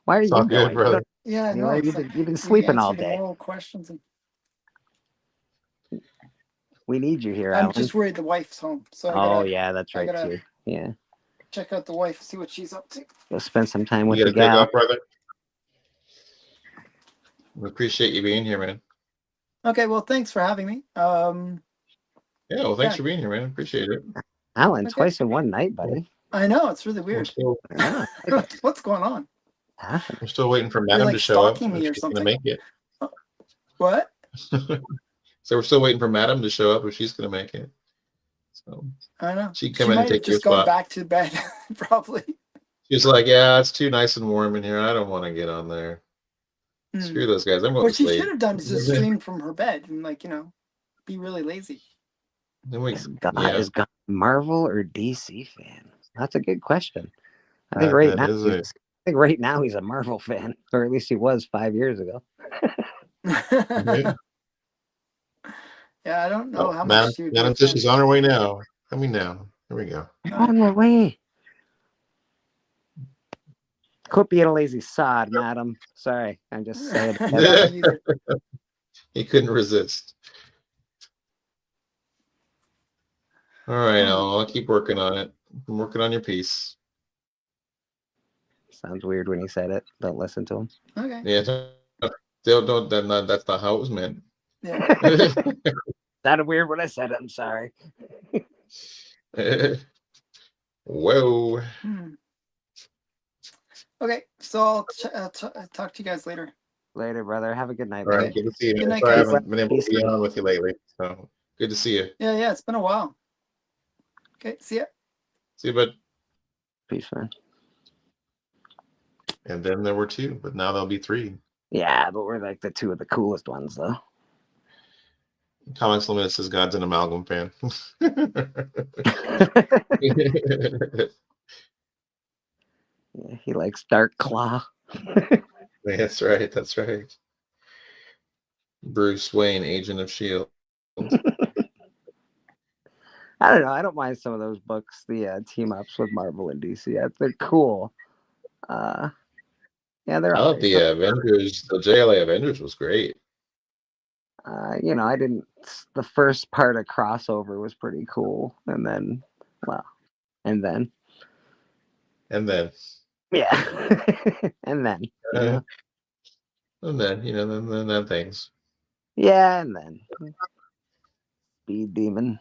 Why are It's you all good, going? brother. Yeah, I Anywhere? know. You've been We sleeping all answered the day. moral questions, and We need you here, I'm Alan. just worried the wife's home, so Oh yeah, that's I right gotta too. Yeah, check out the wife, see what she's up to. go spend some time with You the got to take gal. off, brother. We appreciate you being here, man. Okay, well, thanks for having me. Yeah, well, thanks Yeah. for being here, man. Appreciate it. Alan, Okay. twice in one night, buddy. I know it's really We're weird. still, Yeah, What's going on? we're still waiting for You're Madam like to show up. stalking me If or she's gonna something. make it. What? So we're still waiting for Madam to show up if she's gonna make it. So I don't know. she'd She come in and might have take your just gone spot. back to bed, probably. She's like, yeah, it's too nice and warm in here. I don't want to get on there. Screw those guys. I'm going What to she sleep. should have done is just stream from her bed and, be really lazy. Then we, is God yeah, is God a Marvel or DC fan? That's a good question. I think right that now is he's, it. I think right now he's a Marvel fan, or at least he was 5 years ago. Yeah. Yeah, I don't know Oh, how Madam, much she would be a Madam says fan. she's on her way now. Coming now. Here we go. On my way. Quit being a lazy sod, madam. Sorry, I'm just saying. I love you either. He couldn't resist. All right, I'll keep working on it. I'm working on your piece. Sounds weird when he said it. Don't listen to him. Okay. Yeah, that's not how it was meant. Yeah. Sounded weird when I said it. I'm sorry. Whoa. Okay, so I'll talk to you guys later. Later, brother. Have a good night. All right, Okay. good to see you. Good Man. night, Sorry I guys. haven't been able to be on with you lately. So good to see you. Yeah, it's been a while. Okay, see ya. See you, bud. Peace, man. And then there were two, but now there'll be three. Yeah, but we're like the two of the coolest ones, though. Comics Limited says God's an amalgam fan. Yeah, he likes Dark Claw. That's right. That's right. Bruce Wayne, Agent of S.H.I.E.L.D. I don't know. I don't mind some of those books, the team ups with Marvel and DC. They're cool. Yeah, they're I all love right. the Avengers. The JLA Avengers was great. I didn't. The first part of crossover was pretty cool, and then, And then. yeah, and then, And then things. yeah, and then Speed Demon,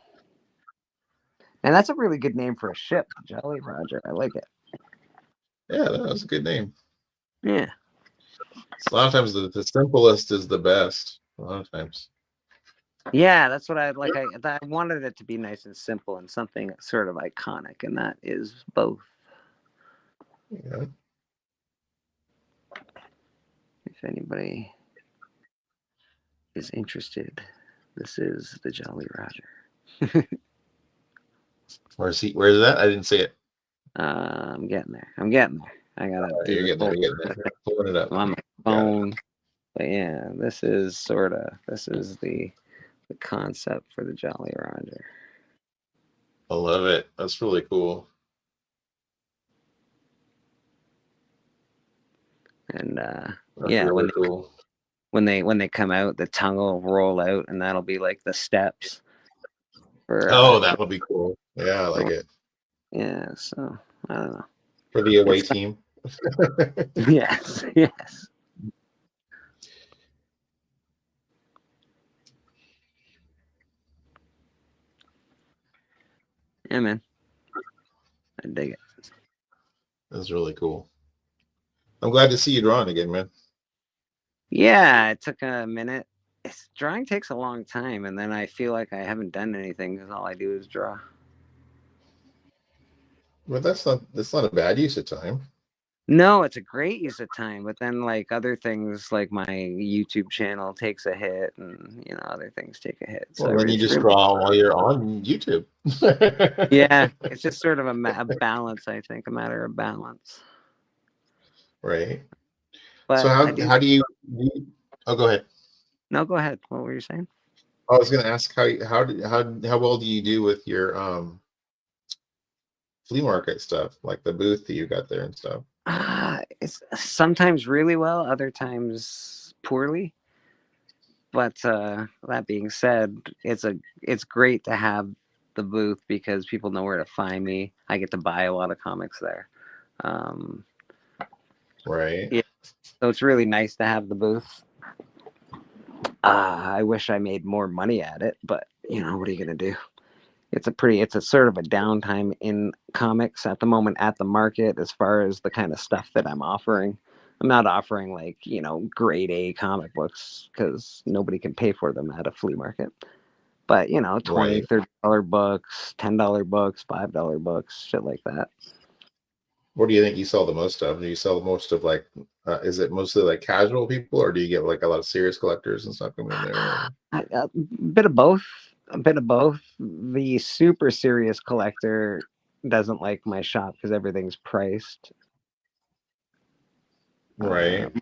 and that's a really good name for a ship, Jolly Roger. I like it. Yeah, that was a good name. Yeah. A lot of times the simplest is the best. A lot of times. Yeah, that's what I like. I wanted it to be nice and simple and something sort of iconic, and that is both. Yeah. If anybody is interested, this is the Jolly Roger. Where's he? Where's that? I didn't see it. I'm getting there. I gotta do You're this getting there. You're pulling it up. on my phone. But yeah, this is the concept for the Jolly Roger. I love it. That's really cool. And That's yeah, really cool. when they come out, the tongue will roll out, and that'll be like the steps. For That would be cool. Yeah, I like it. Yeah, so I don't know. For the away team. Yes. Yeah, man. I dig it. That's really cool. I'm glad to see you drawing again, man. Yeah, it took a minute. Drawing takes a long time, and then I feel like I haven't done anything because all I do is draw. But that's not a bad use of time. No, it's a great use of time, but then like other things like my YouTube channel takes a hit and other things take a hit. So Well, then you it's just really, draw while you're on YouTube. yeah, it's just sort of a balance, I think, a matter of balance. Right. So But I do. how do you? Oh, go ahead. No, go ahead. What were you saying? I was going to ask how well do you do with your flea market stuff, like the booth that you got there and stuff? It's sometimes really well, other times poorly. But that being said, it's great to have the booth because people know where to find me. I get to buy a lot of comics there. Um, Right. yeah, so it's really nice to have the booth. I wish I made more money at it, but what are you gonna do? It's a sort of a downtime in comics at the moment at the market as far as the kind of stuff that I'm offering. I'm not offering like, grade A comic books because nobody can pay for them at a flea market. But, 20, Right. $30 books, $10 books, $5 books, shit like that. What do you think you sell the most of? Do you sell most of like, is it mostly like casual people, or do you get like a lot of serious collectors and stuff coming in there? A bit of both. A bit of both. The super serious collector doesn't like my shop because everything's priced. Right.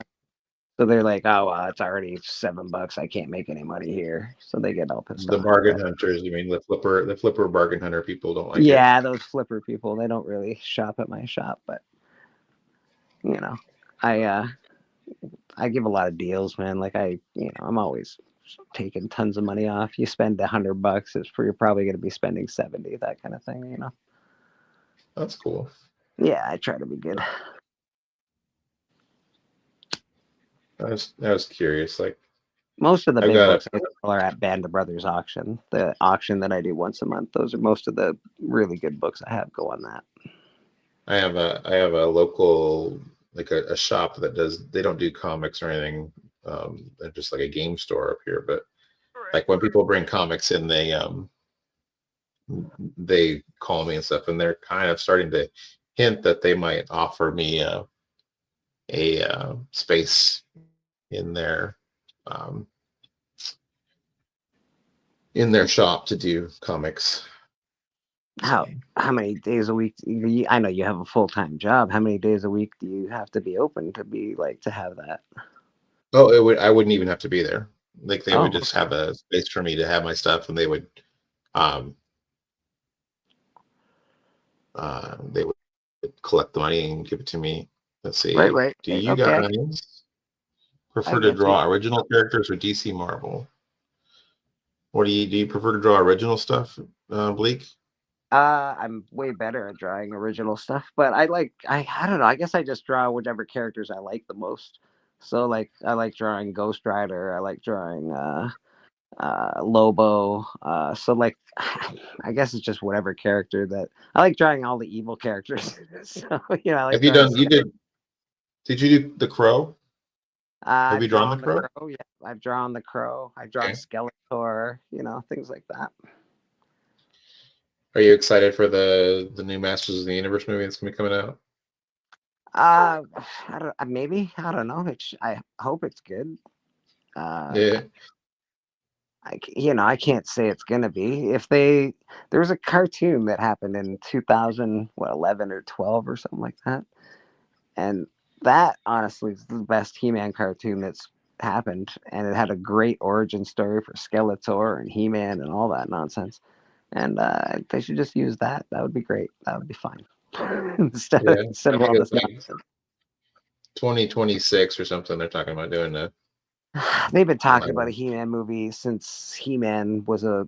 So they're like, oh, it's already $7. I can't make any money here. So they get all pissed The off. bargain But hunters, you mean the flipper bargain hunter people don't like it. yeah, those flipper people, they don't really shop at my shop. But, I I give a lot of deals, man. Like I'm always taking tons of money off. You spend $100, you're probably going to be spending 70, that kind of thing. That's cool. Yeah, I try to be good. I was curious. Like Most of the I've big got books I sell are at Band of Brothers auction, the auction that I do once a month. Those are most of the really good books I have go on that. I have a local, like a shop that they don't do comics or anything. They're just like a game store up here. But like when people bring comics in, they call me and stuff, and they're kind of starting to hint that they might offer me a space in um, their shop to do comics. How many days a week? I know you have a full-time job. How many days a week do you have to be open to be like to have that? Oh, I wouldn't even have to be there. Like they would Oh, just have a space for me to have my stuff, and um they would collect the money and give it to me. Let's see. right. Do you Okay, guys I prefer to get you. draw original characters or DC Marvel? Or do you prefer to draw original stuff, Bleak? I'm way better at drawing original stuff, but I don't know. I guess I just draw whatever characters I like the most. So like I like drawing Ghost Rider. I like drawing Lobo. So like I guess it's just whatever character that I like drawing all the evil characters. So I like Have you drawing. done? Did you do the Crow? Have you I've drawn the drawn the Crow? Crow. Yeah, I've drawn the Crow. I've drawn Okay. Skeletor. Things like that. Are you excited for the new Masters of the Universe movie that's gonna be coming out? Uh, I don't. Maybe I don't know. I hope it's good. Uh, Yeah. I can't say it's gonna be. There was a cartoon that happened in 2011 or 12 or something like that, and that honestly is the best He-Man cartoon that's happened, and it had a great origin story for Skeletor and He-Man and all that nonsense. And they should just use that. That would be great. That would be fine Yeah. instead I of think all it's this like nonsense. 2026 or something. They're talking about doing that. They've been talking about a He-Man movie since He-Man was a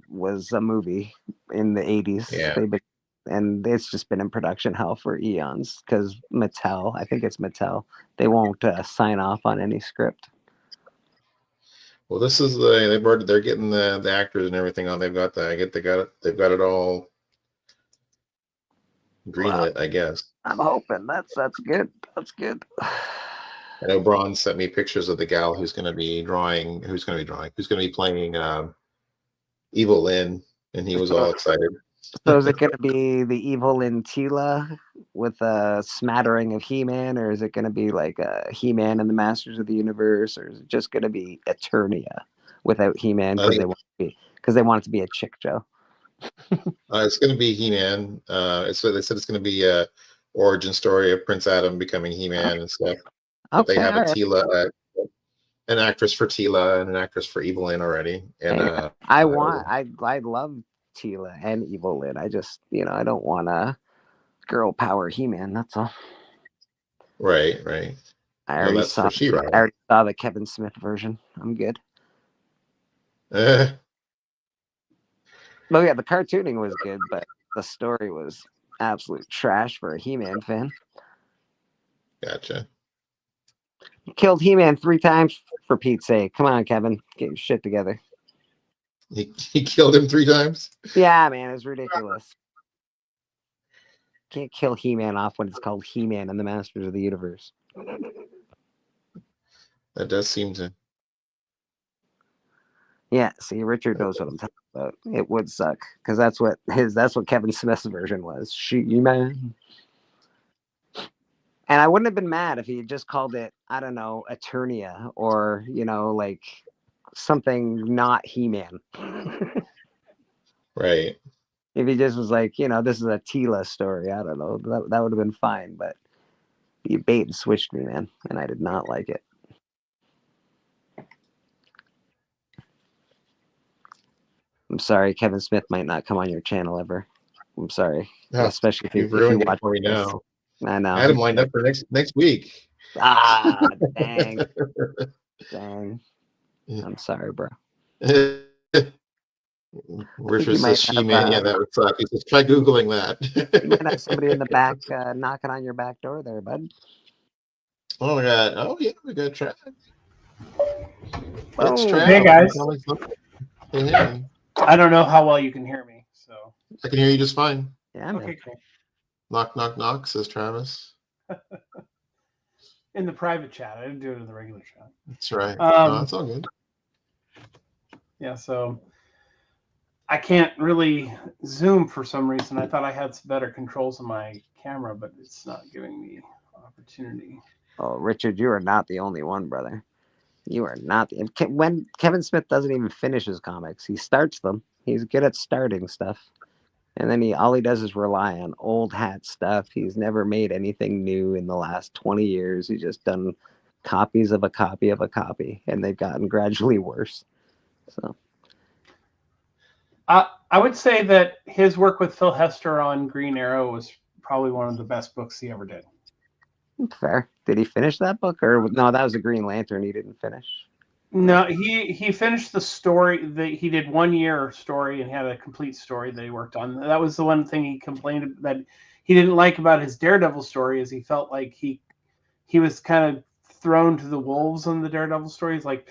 movie in the 80s. Yeah. And it's just been in production hell for eons because Mattel, I think it's Mattel, they won't sign off on any script. Well, this is they're getting the actors and everything on. They've got it all Well, greenlit, I guess. I'm hoping that's good. That's good. I know Braun sent me pictures of the gal who's going to be playing Evil Lynn, and he was all excited. So is it going to be the evil in Tila with a smattering of He-Man, or is it going to be like He-Man and the Masters of the Universe, or is it just going to be Eternia without He-Man I because think they want it to be a chick show? it's going to be He-Man. So they said it's going to be a origin story of Prince Adam becoming He-Man and stuff. But they Okay, have all a right. Tila, an actress for Tila and an actress for Evelyn already. And Hey, I love Tila and Evil Lyn. I just, I don't want a girl power He-Man. That's all. right. I No, already that's for saw. She-Ra. I already saw the Kevin Smith version. I'm good. Eh, Well, yeah, the cartooning was good, but the story was absolute trash for a He-Man fan. gotcha. You killed He-Man 3 times for Pete's sake. Come on, Kevin, get your shit together. He killed him 3 times. Yeah, man, it's ridiculous. Can't kill He-Man off when it's called He-Man and the Masters of the Universe. That does seem to. Yeah, see, Richard knows what I'm talking about. It would suck because that's what Kevin Smith's version was. She-Man. And I wouldn't have been mad if he had just called it, I don't know, Eternia or, like something not He-Man. Right. If he just was like, this is a Tila story, I don't know, that would have been fine. But you bait and switched me, man, and I did not like it. I'm sorry, Kevin Smith might not come on your channel ever. I'm sorry, Oh, especially you've if you ruined it watch for me this. now. I know. I had him lined up for next week. Ah, dang. I'm sorry, bro. Richard You might says have She-Man. Yeah, that would suck. He says, try Googling that. you might have somebody in the back knocking on your back door there, bud. Oh my God. Oh yeah, we got Trav. It's Boom. Trav. Hey guys, Hey. I don't know how well you can hear me, so I can hear you just fine. Yeah, man. okay, cool. Knock, knock, knock, says Travis. In the private chat, I didn't do it in the regular chat. That's right. No, that's all good. Yeah, so I can't really zoom for some reason. I thought I had some better controls on my camera, but it's not giving me opportunity. Oh, Richard, you are not the only one, brother. You are not. When Kevin Smith doesn't even finish his comics, he starts them. He's good at starting stuff, and then all he does is rely on old hat stuff. He's never made anything new in the last 20 years. He's just done copies of a copy of a copy, and they've gotten gradually worse. So I would say that his work with Phil Hester on Green Arrow was probably one of the best books he ever did. fair. Did he finish that book, or no? That was a Green Lantern. He didn't finish. No, he finished the story. He did 1 year story and had a complete story that he worked on. That was the one thing he complained that he didn't like about his Daredevil story, is he felt like he was kind of thrown to the wolves on the Daredevil story. He's like,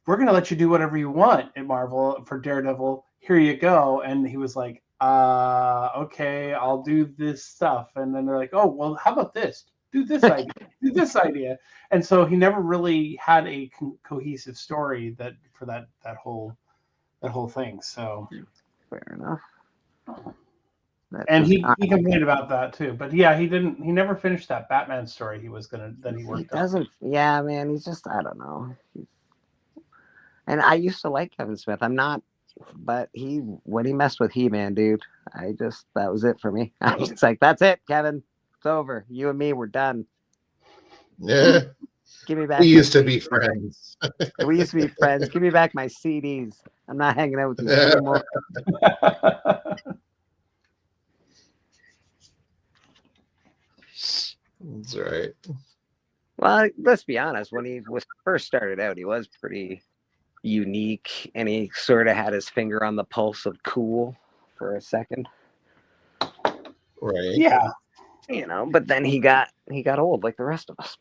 we're going to let you do whatever you want at Marvel for Daredevil. Here you go. And he was like, okay, I'll do this stuff. And then they're like, oh, well, how about this? Do this idea. Do this idea. And so he never really had a cohesive story for that whole thing. So Fair enough. and he complained about that too. But yeah, he never finished that Batman story he worked on. Doesn't. Yeah, man. He's just. I don't know. And I used to like Kevin Smith. I'm not, but when he messed with He-Man, dude, that was it for me. I was like, that's it, Kevin. It's over. You and me, we're done. Yeah. Give me back. We used to be friends. We used to be friends. Give me back my CDs. I'm not hanging out with you anymore. That's right. Well, let's be honest. When he was first started out, he was pretty unique, and he sort of had his finger on the pulse of cool for a second. Right. Yeah. But then he got old like the rest of us.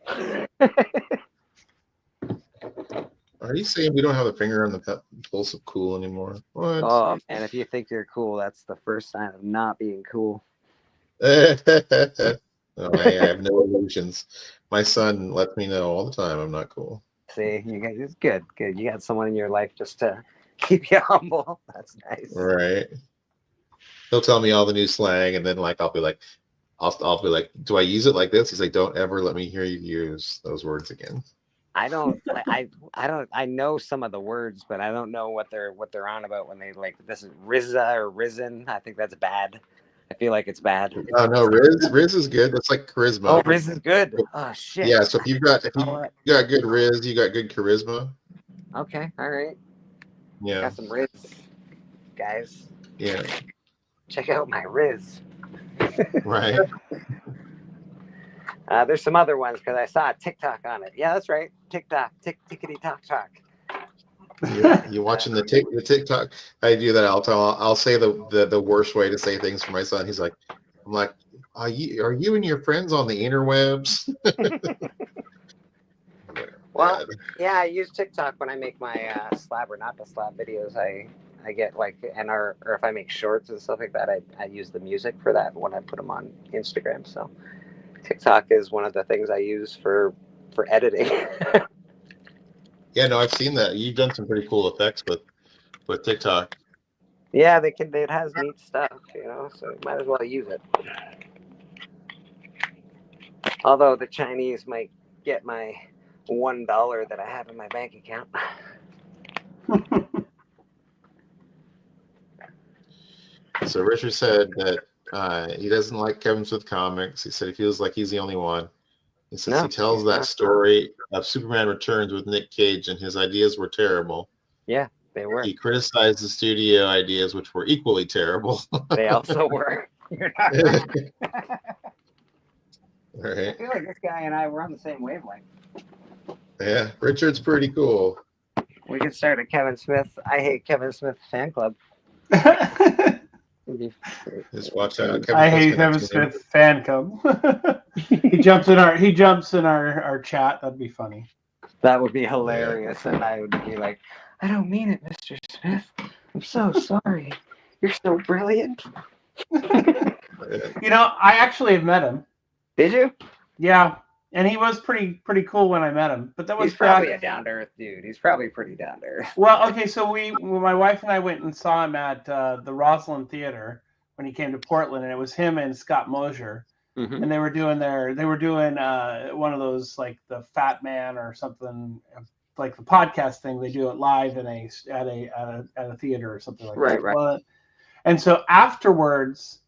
Are you saying we don't have a finger on the pulse of cool anymore? What? Oh, and if you think you're cool, that's the first sign of not being cool. No, I have no illusions. My son lets me know all the time I'm not cool. See, it's good. You got someone in your life just to keep you humble. That's nice. Right. he'll tell me all the new slang, and then like I'll be like, do I use it like this? He's like, don't ever let me hear you use those words again. I don't like I know some of the words, but I don't know what they're on about when they like this is Rizza or Risen. I think that's bad. I feel like it's bad. Oh no, Riz is good. That's like charisma. Oh, Riz is good. Oh shit. Yeah, so if you got Oh, good Riz, you got good charisma. okay, all right. Yeah. Got some Riz, guys. Yeah. Check out my Riz. Right. There's some other ones because I saw a TikTok on it. Yeah, that's right. TikTok, tickety talk talk. You watching the TikTok? I do that. I'll say the worst way to say things for my son. He's like, I'm like, are you and your friends on the interwebs? Well, yeah, I use TikTok when I make my slab or not the slab videos. I get like or if I make shorts and stuff like that, I use the music for that when I put them on Instagram. So TikTok is one of the things I use for editing. Yeah, no, I've seen that. You've done some pretty cool effects with TikTok. Yeah, it has neat stuff, so you might as well use it. Although the Chinese might get my $1 that I have in my bank account. So Richard said that he doesn't like Kevin Smith comics. He said he feels like he's the only one. He says he tells that story of Superman Returns with Nick Cage, and his ideas were terrible. Yeah, they were. He criticized the studio ideas, which were equally terrible. They also were. Right. I feel like this guy and I were on the same wavelength. Yeah, Richard's pretty cool. We could start a Kevin Smith. I hate Kevin Smith fan club. Just watch out. I hate Kevin Smith fan club. He jumps in our chat. That'd be funny. That would be hilarious, yeah. And I would be like, I don't mean it, Mr. Smith. I'm so sorry. You're so brilliant. I actually have met him. Did you? Yeah, and he was pretty cool when I met him. But that was he's probably a down to earth dude. He's probably pretty down to earth. Well, okay, so my wife and I went and saw him at the Roslyn Theater when he came to Portland, and it was him and Scott Mosier, and they were doing one of those like the Fat Man or something, like the podcast thing. They do it live at a theater or something like that. Right. Well, and so afterwards.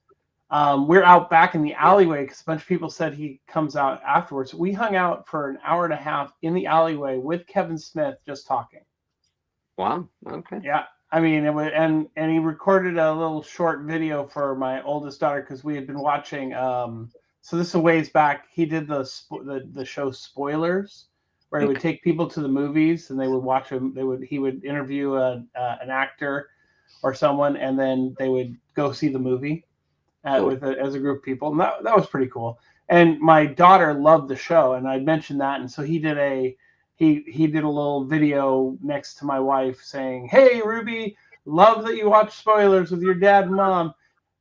We're out back in the alleyway because a bunch of people said he comes out afterwards. We hung out for an hour and a half in the alleyway with Kevin Smith just talking. Wow. Okay. Yeah. I mean, it was, and he recorded a little short video for my oldest daughter because we had been watching. So this is a ways back. He did the show Spoilers, where he would take people to the movies and they would watch him. He would interview an actor or someone, and then they would go see the movie. As a group of people, and that was pretty cool. And my daughter loved the show, and I mentioned that, and so he did a little video next to my wife saying, "Hey, Ruby, love that you watch Spoilers with your dad and mom."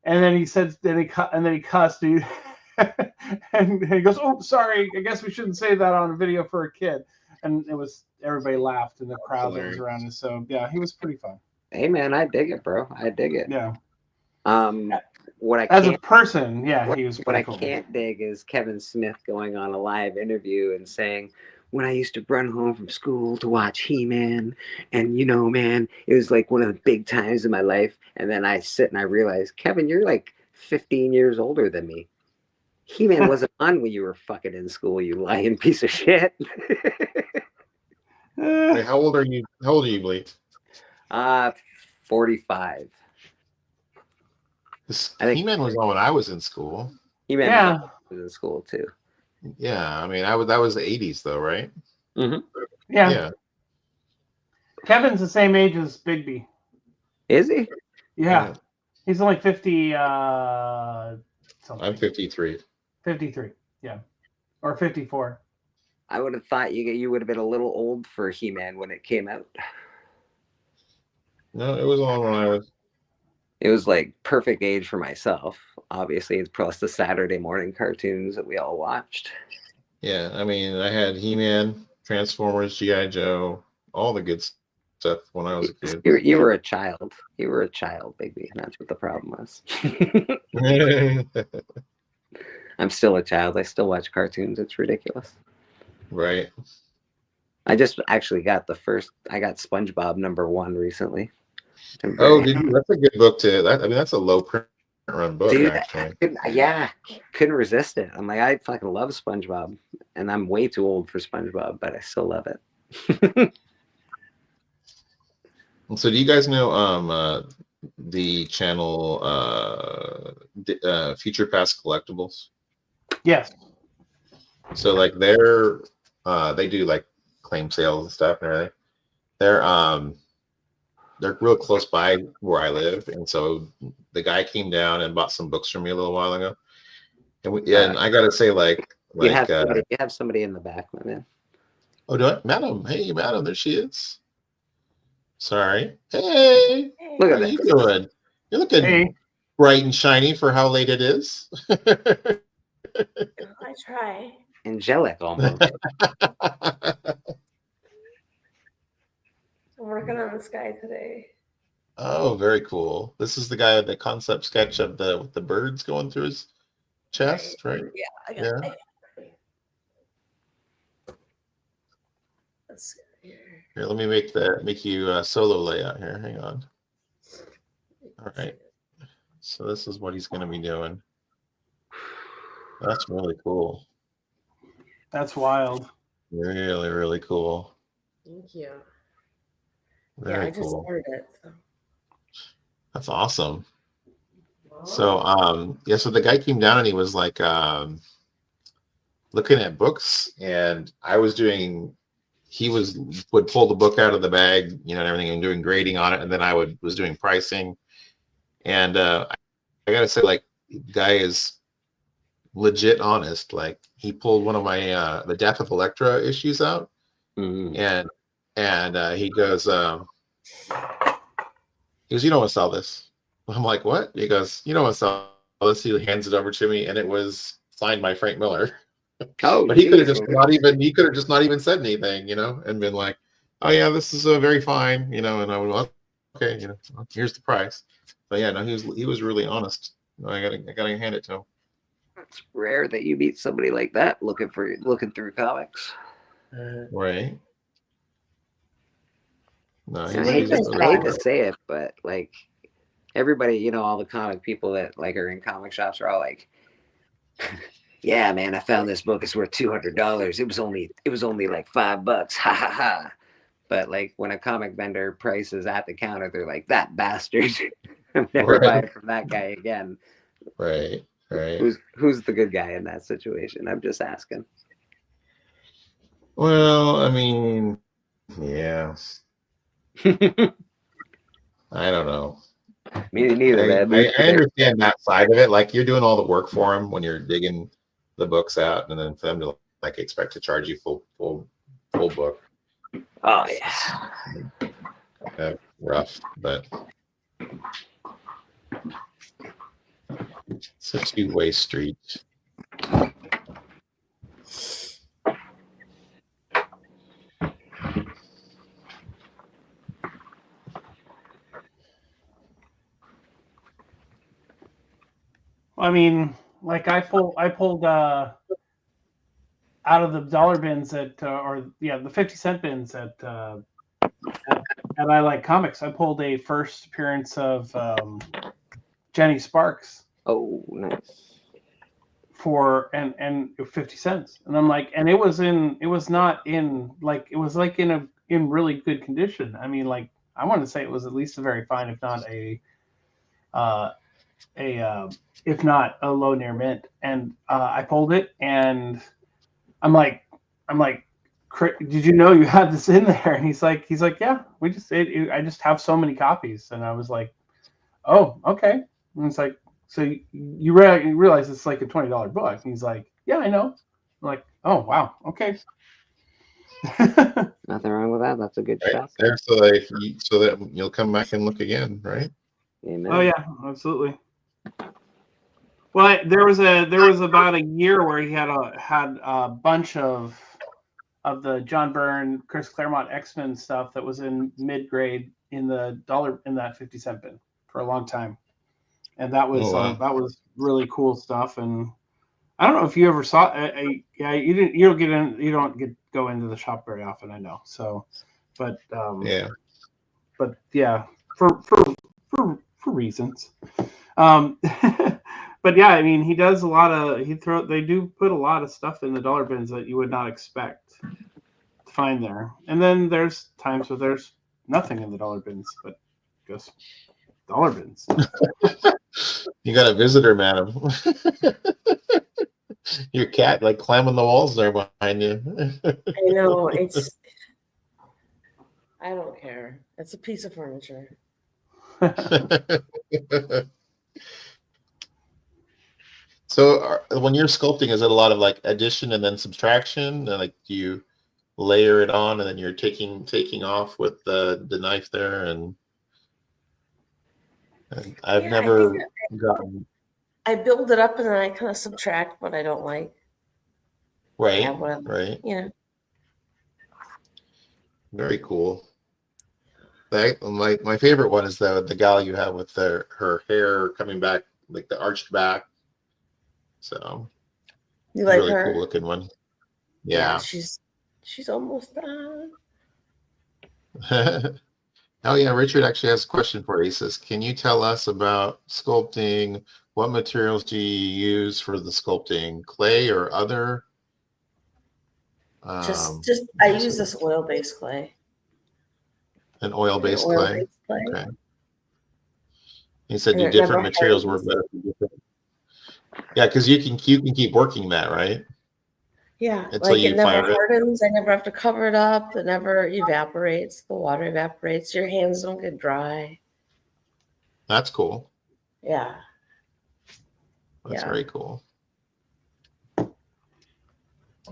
And then he said, then he cussed, and he goes, "Oh, sorry, I guess we shouldn't say that on a video for a kid." And everybody laughed in the crowd that was around us. So yeah, he was pretty fun. Hey man, I dig it, bro. I dig it. Yeah. As a person, yeah, he was what I cool. Can't dig is Kevin Smith going on a live interview and saying, when I used to run home from school to watch He-Man, and man, it was like one of the big times in my life. And then I sit and I realize, Kevin, you're like 15 years older than me. He-Man wasn't on when you were fucking in school, you lying piece of shit. Wait, how old are you? How old are you, Blake? 45. He-Man was on when I was in school. He-Man was in school too. Yeah, I mean, that was the 80s though, right? Mm-hmm. Yeah. Kevin's the same age as Bigby. Is he? Yeah. He's only 50. I'm 53. 53. Yeah, or 54. I would have thought you would have been a little old for He-Man when it came out. No, it was on when I was. It was like perfect age for myself. Obviously, it's plus the Saturday morning cartoons that we all watched. Yeah, I mean, I had He-Man, Transformers, G.I. Joe, all the good stuff when I was a kid. You were a child. You were a child, baby. That's what the problem was. I'm still a child. I still watch cartoons. It's ridiculous. Right. I just actually got I got SpongeBob #1 recently. Oh, did you? That's a good book I mean, that's a low print run book, Dude, actually. yeah, couldn't resist it. I'm like, I fucking love SpongeBob, and I'm way too old for SpongeBob, but I still love it. So, do you guys know the channel Future Past Collectibles? Yes. So, like, they do like claim sales and stuff and everything. They're real close by where I live, and so the guy came down and bought some books from me a little while ago. And I gotta say, you have somebody in the back, my man. Oh, do I? Madam, hey, madam, there she is. Sorry. Hey, Look how at you this. doing? You're looking bright and shiny for how late it is. I try. Angelic almost. I'm working on this guy today. Oh, very cool. This is the guy with the concept sketch of with the birds going through his chest, right? Yeah, I got Yeah. it. Let's see here. Here, let me make you a solo layout here. Hang on. All right. So this is what he's going to be doing. That's really cool. That's wild. Really, really cool. Thank you. Very yeah, I just cool. ordered it. So. That's awesome. So so the guy came down and he was like looking at books, and he would pull the book out of the bag, and everything, and doing grading on it, and then I was doing pricing. And I gotta say, like, the guy is legit honest. Like, he pulled one of my the Death of Electra issues out, and he goes, you don't want to sell this. I'm like, what? He goes, you don't want to sell this. He hands it over to me, and it was signed by Frank Miller. Oh, but he could have just not even said anything, and been like, oh yeah, this is very fine, and I would, well, okay, here's the price. But yeah, no, he was really honest. I gotta hand it to him. It's rare that you meet somebody like that looking through comics. Right. No, I hate to say it, but like everybody, all the comic people that like are in comic shops are all like, yeah, man, I found this book. It's worth $200. It was only like $5. Ha ha ha. But like when a comic vendor prices at the counter, they're like, that bastard. I'm never buying from that guy again. Right. Who's the good guy in that situation? I'm just asking. Well, I mean, yeah. I don't know. Me neither, man. I understand that side of it. Like, you're doing all the work for them when you're digging the books out, and then for them to like expect to charge you full book. Oh yeah. Rough, but it's a two-way street. I mean, like I pulled out of the dollar bins the 50-cent bins at I Like Comics. I pulled a first appearance of Jenny Sparks. Oh, nice. For and 50 cents, and I'm like, and it was not in like, it was like in really good condition. I mean, like, I want to say it was at least a very fine, if not if not a low near mint. And I pulled it, and I'm like, did you know you had this in there? And he's like, yeah, I just have so many copies. And I was like, oh, okay. And it's like, so you realize it's like a $20 book? And he's like, yeah, I know. I'm like, oh wow, okay. Nothing wrong with that. That's a good shot. There, so that you'll come back and look again, right? Amen. Oh yeah, absolutely. Well, there was about a year where he had a bunch of of the John Byrne, Chris Claremont X-Men stuff that was in mid-grade in that 50-cent bin for a long time. And that was that was really cool stuff. And I don't know if you ever saw yeah, you don't go into the shop very often, I know. So but yeah, for reasons. But yeah, I mean, he does a lot of they do put a lot of stuff in the dollar bins that you would not expect to find there. And then there's times where there's nothing in the dollar bins, but just dollar bins. You got a visitor, madam. Your cat like climbing the walls there behind you. I know, I don't care. It's a piece of furniture. So when you're sculpting, is it a lot of like addition and then subtraction? And like do you layer it on and then you're taking off with the knife there? And I've never gotten. I build it up and then I kind of subtract what I don't like. Right, Yeah, right. You know. Very cool. My favorite one is the gal you have with her hair coming back, like the arched back. So You like really her? cool looking one. Yeah. She's almost done. Oh yeah, Richard actually has a question for you. He says, can you tell us about sculpting? What materials do you use for the sculpting? Clay or other? Just I use this oil-based clay. An oil-based clay. Okay. He said, do it different never materials work better for different? Yeah, because you can keep working that, right? Yeah, Until like you it never fire it. hardens. I never have to cover it up. It never evaporates. The water evaporates. Your hands don't get dry. That's cool. Yeah. That's very cool.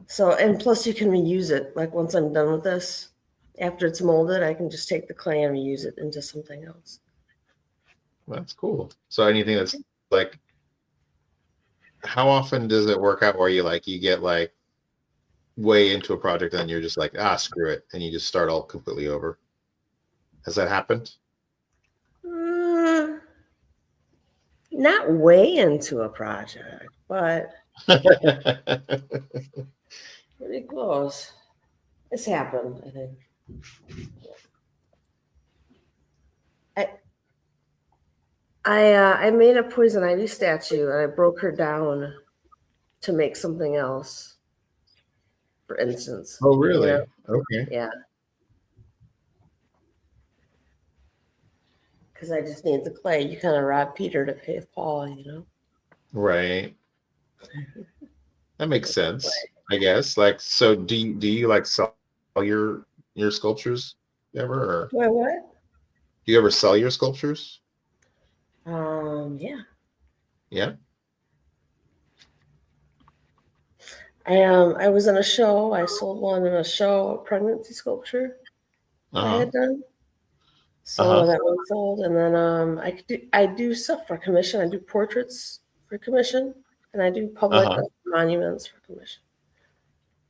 So, and plus you can reuse it. Like once I'm done with this, after it's molded, I can just take the clay and reuse it into something else. That's cool. So anything that's like, how often does it work out where you get like way into a project and you're just like, screw it, and you just start all completely over? Has that happened? Not way into a project, but pretty close. It's happened, I think. I made a poison ivy statue and I broke her down to make something else. For instance. Oh, really? You know? Okay. Yeah. Because I just need the clay. You kind of rob Peter to pay Paul, you know? Right. That makes sense, I guess. Like, so do you like sell your sculptures ever? Or Do I what? do you ever sell your sculptures? Yeah. Yeah. I was in a show. I sold one in a show, a pregnancy sculpture I had done. So that one sold, and then I do stuff for commission. I do portraits for commission, and I do public monuments for commission.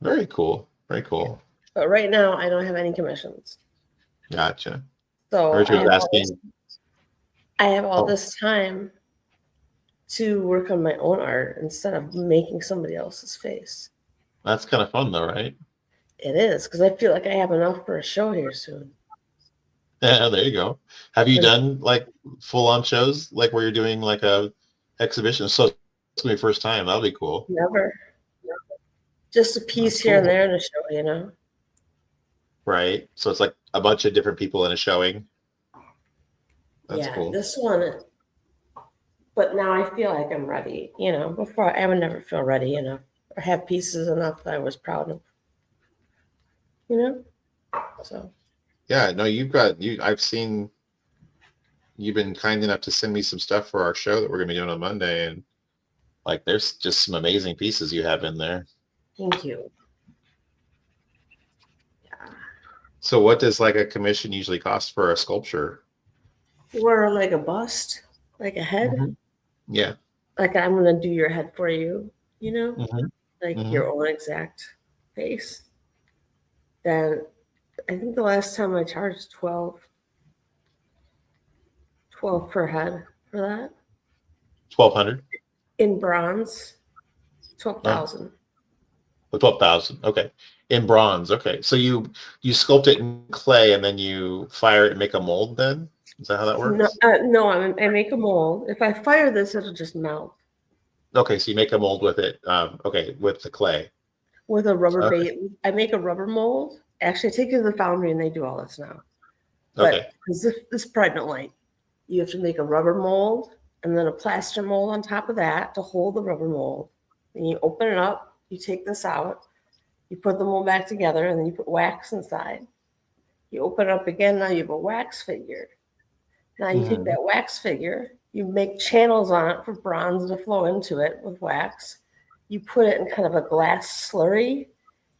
Very cool. Very cool. But right now, I don't have any commissions. Gotcha. So Richard's asking. I have all this time to work on my own art instead of making somebody else's face. That's kind of fun, though, right? It is, because I feel like I have enough for a show here soon. Yeah, there you go. Have you done like full-on shows, like where you're doing like a exhibition? So it's gonna be first time. That'll be cool. Never. Just a piece here and there in a show, you know? Right. So it's like a bunch of different people in a showing. That's cool. This one, but now I feel like I'm ready, you know? Before, I would never feel ready enough or have pieces enough that I was proud of, you know? So. Yeah, no, I've seen you've been kind enough to send me some stuff for our show that we're gonna be doing on Monday, and like there's just some amazing pieces you have in there. Thank you. Yeah. So what does like a commission usually cost for a sculpture? For like a bust, like a head. Mm-hmm. Yeah. Like I'm gonna do your head for you, you know? Like your own exact face. then I think the last time I charged 12 per head for that. 1,200. In bronze, 12,000. 12,000. Okay. In bronze. Okay. So you sculpt it in clay and then you fire it and make a mold then? Is that how that works? No, I make a mold. If I fire this, it'll just melt. Okay, so you make a mold with it. Okay, with the clay. With a rubber Okay. bait. I make a rubber mold. Actually, I take it to the foundry and they do all this now. But Okay. because this pregnant light, you have to make a rubber mold and then a plaster mold on top of that to hold the rubber mold. Then you open it up, you take this out, you put the mold back together, and then you put wax inside. You open it up again, now you have a wax figure. Now you take that wax figure, you make channels on it for bronze to flow into it with wax. You put it in kind of a glass slurry,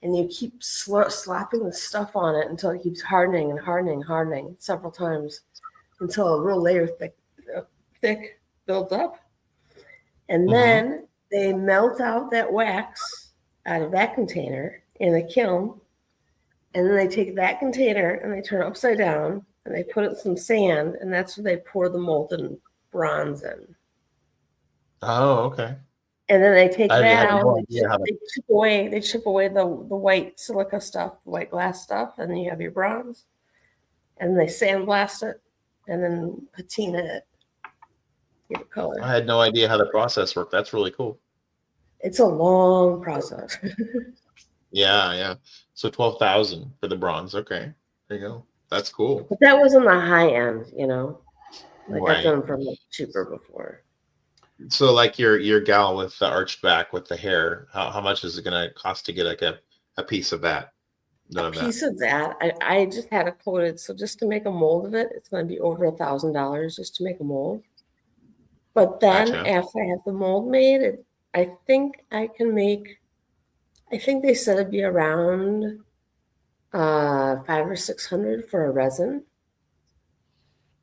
and you keep slapping the stuff on it until it keeps hardening and hardening, hardening several times until a real layer thick builds up. And then they melt out that wax out of that container in a kiln. And then they take that container and they turn it upside down and they put it in some sand, and that's where they pour the molten bronze in. Oh, okay. And then they take I that have out. no They idea how chip away the white silica stuff, the white glass stuff, and then you have your bronze. And they sandblast it and then patina it. Give it color. I had no idea how the process worked. That's really cool. It's a long process. Yeah. So 12,000 for the bronze. Okay. There you go. That's cool. But that was on the high end, you know. Like Right. I've done them for much cheaper before. So like your gal with the arched back with the hair, how much is it gonna cost to get like a piece of that? None A of that. piece of that, I just had it quoted. So just to make a mold of it, it's going to be over $1,000 just to make a mold. But then Gotcha. after I have the mold made, I think I can make. I think they said it'd be around $500 or $600 for a resin.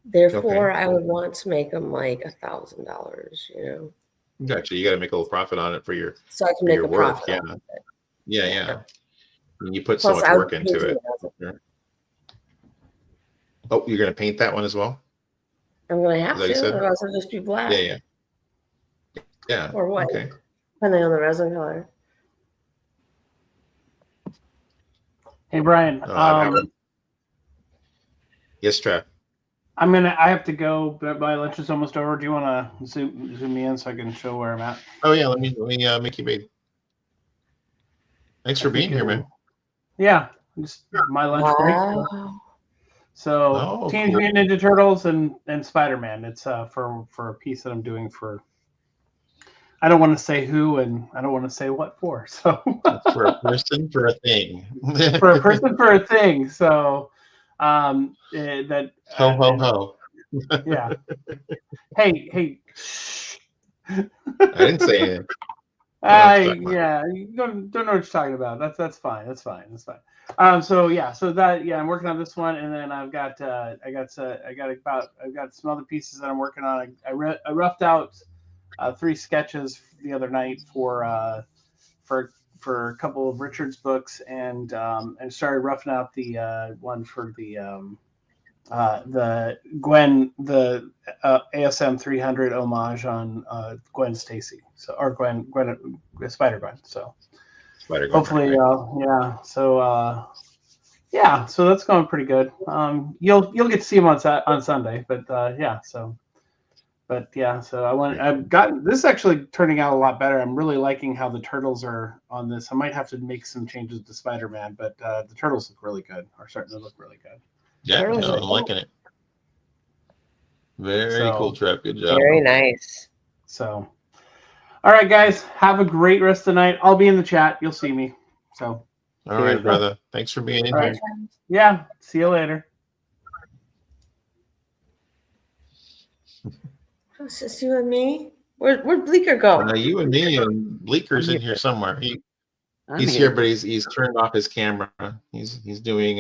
Therefore, Okay. I would want to make them like $1,000. You know, Gotcha. You got to make a little profit on it for your so I can for make your a work. profit. Yeah. off of it. Yeah. And you put so Plus, much I work would into paint it. the resin. Oh, you're gonna paint that one as well? I'm going to have Is that what you to, said? otherwise it'll just be black Yeah. or white, Okay. depending on the resin color. Hey Brian, Yes, Trev. I have to go, but my lunch is almost over. Do you want to zoom me in so I can show where I'm at? Oh yeah, let me make you big. Thanks for being here, man. Yeah, just my lunch break. Wow. So Teenage cool. Mutant Ninja Turtles and Spider-Man. It's for a piece that I'm doing for. I don't want to say who and I don't want to say what for. So For a person, for a thing. for a person, for a thing. So that Ho ho ho. yeah. Hey. I didn't say anything. Yeah, you don't know what you're talking about. That's fine. That's fine. So I'm working on this one, and then I've got some other pieces that I'm working on. I roughed out 3 sketches the other night for a couple of Richard's books, and started roughing out the one for the Gwen, the ASM 300 homage on Gwen Stacy, or Gwen Spider-Gwen. So Spider-Gwen, hopefully, right. so that's going pretty good. You'll get to see him on Sunday, but I've gotten this is actually turning out a lot better. I'm really liking how the turtles are on this. I might have to make some changes to Spider-Man, but the turtles look really good. Are starting to look really good. Yeah, no, I'm liking it. Very cool, Trev. Good job. Very nice. So, all right, guys, have a great rest of the night. I'll be in the chat. You'll see me. So, all right, brother. Thanks for being in here. Right. Yeah. See you later. It's just you and me. Where'd Bleeker go? You and me, and Bleeker's in here somewhere. He's here, but he's turned off his camera. He's doing